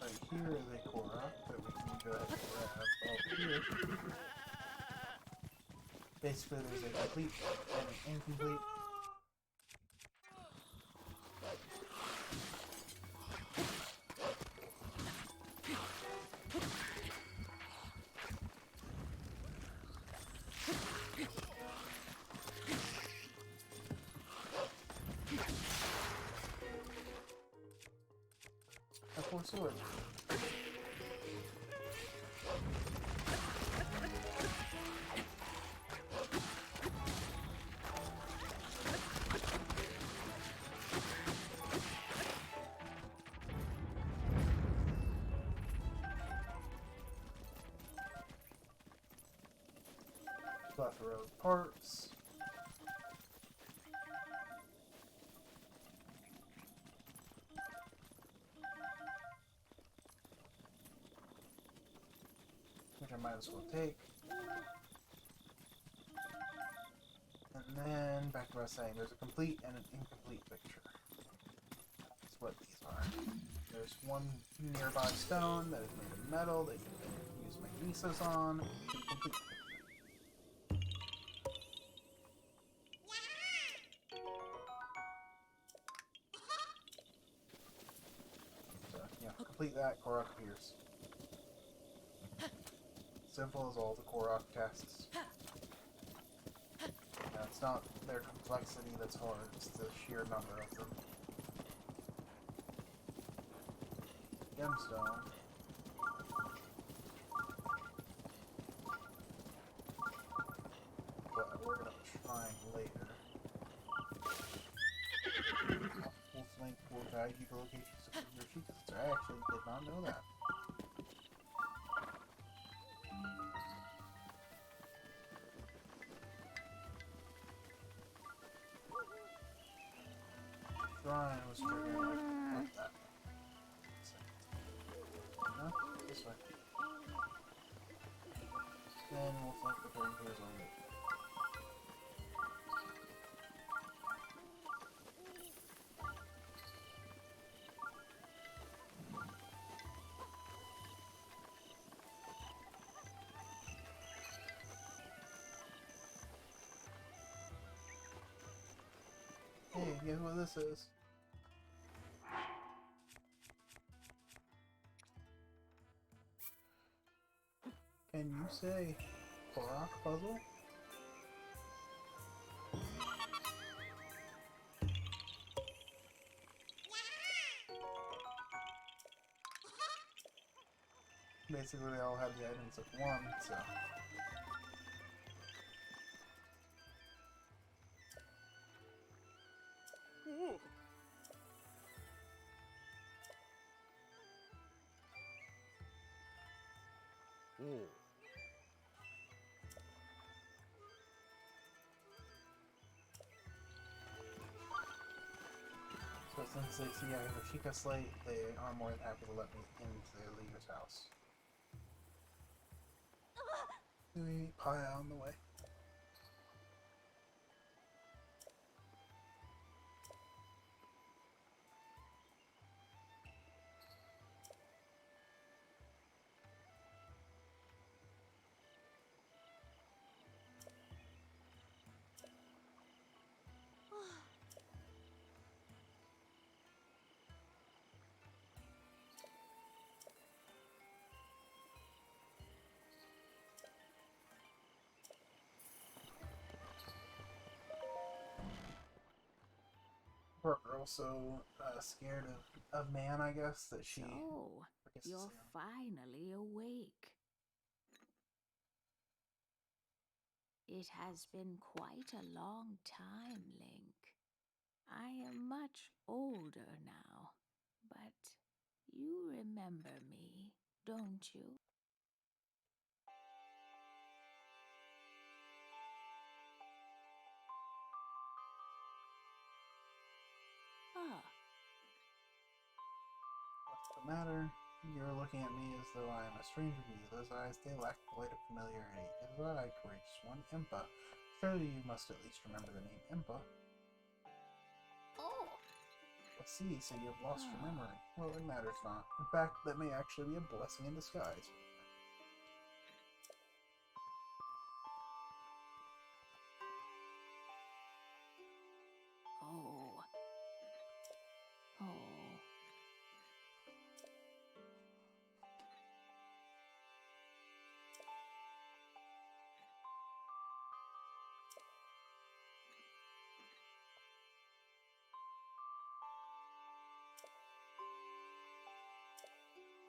Right here is a Korok that we can go ahead and grab. Oh, here. Basically, there's a complete and an incomplete. A four sword. Plethora of parts. Which I might as well take. And then, back to what I was saying, there's a complete and an incomplete picture. That's what these are. There's one nearby stone that is made of metal that you can use magnesis on. Complete. So, yeah, complete that, Korok appears. Simple as all the Korok tasks. Now, it's not their complexity that's hard, it's the sheer number of them. Gemstone. But we're gonna try later. Wolf Link will guide you to locations of your Sheikahs. I actually did not know that. shrine was triggered. Like that. No? This way. Then we'll flank the turn to his own. Hey, guess what this is? Can you say Korok puzzle? Basically, they all have the items of one, so. Ooh. Ooh. So since they see I have a Sheikah slate, they are more than happy to let me into their leader's house. Do we eat pie on the way? Poor girl, so scared of man, I guess, that she So, forgets to you're see him. finally awake. It has been quite a long time, Link. I am much older now, but you remember me, don't you? Ah, What's the matter? You're looking at me as though I am a stranger to you. Those eyes, they lack the light of familiarity. Is that I, courageous one? Impa. Surely you must at least remember the name Impa. oh, Let's see, so you have lost your memory. Well, it matters not. In fact, that may actually be a blessing in disguise. oh, oh.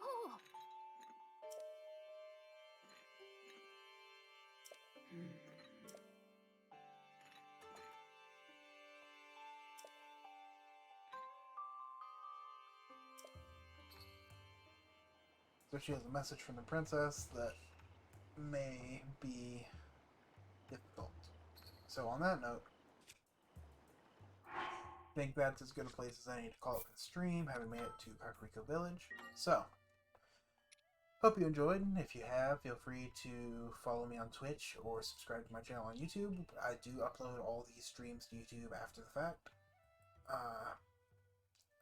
Oh. Hmm. So she has a message from the princess that may be difficult. So on that note, I think that's as good a place as any to call it for the stream, having made it to Kakariko Village. So, hope you enjoyed. If you have, feel free to follow me on Twitch or subscribe to my channel on YouTube. I do upload all these streams to YouTube after the fact.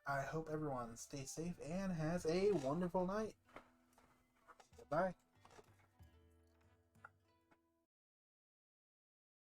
I hope everyone stays safe and has a wonderful night. Goodbye.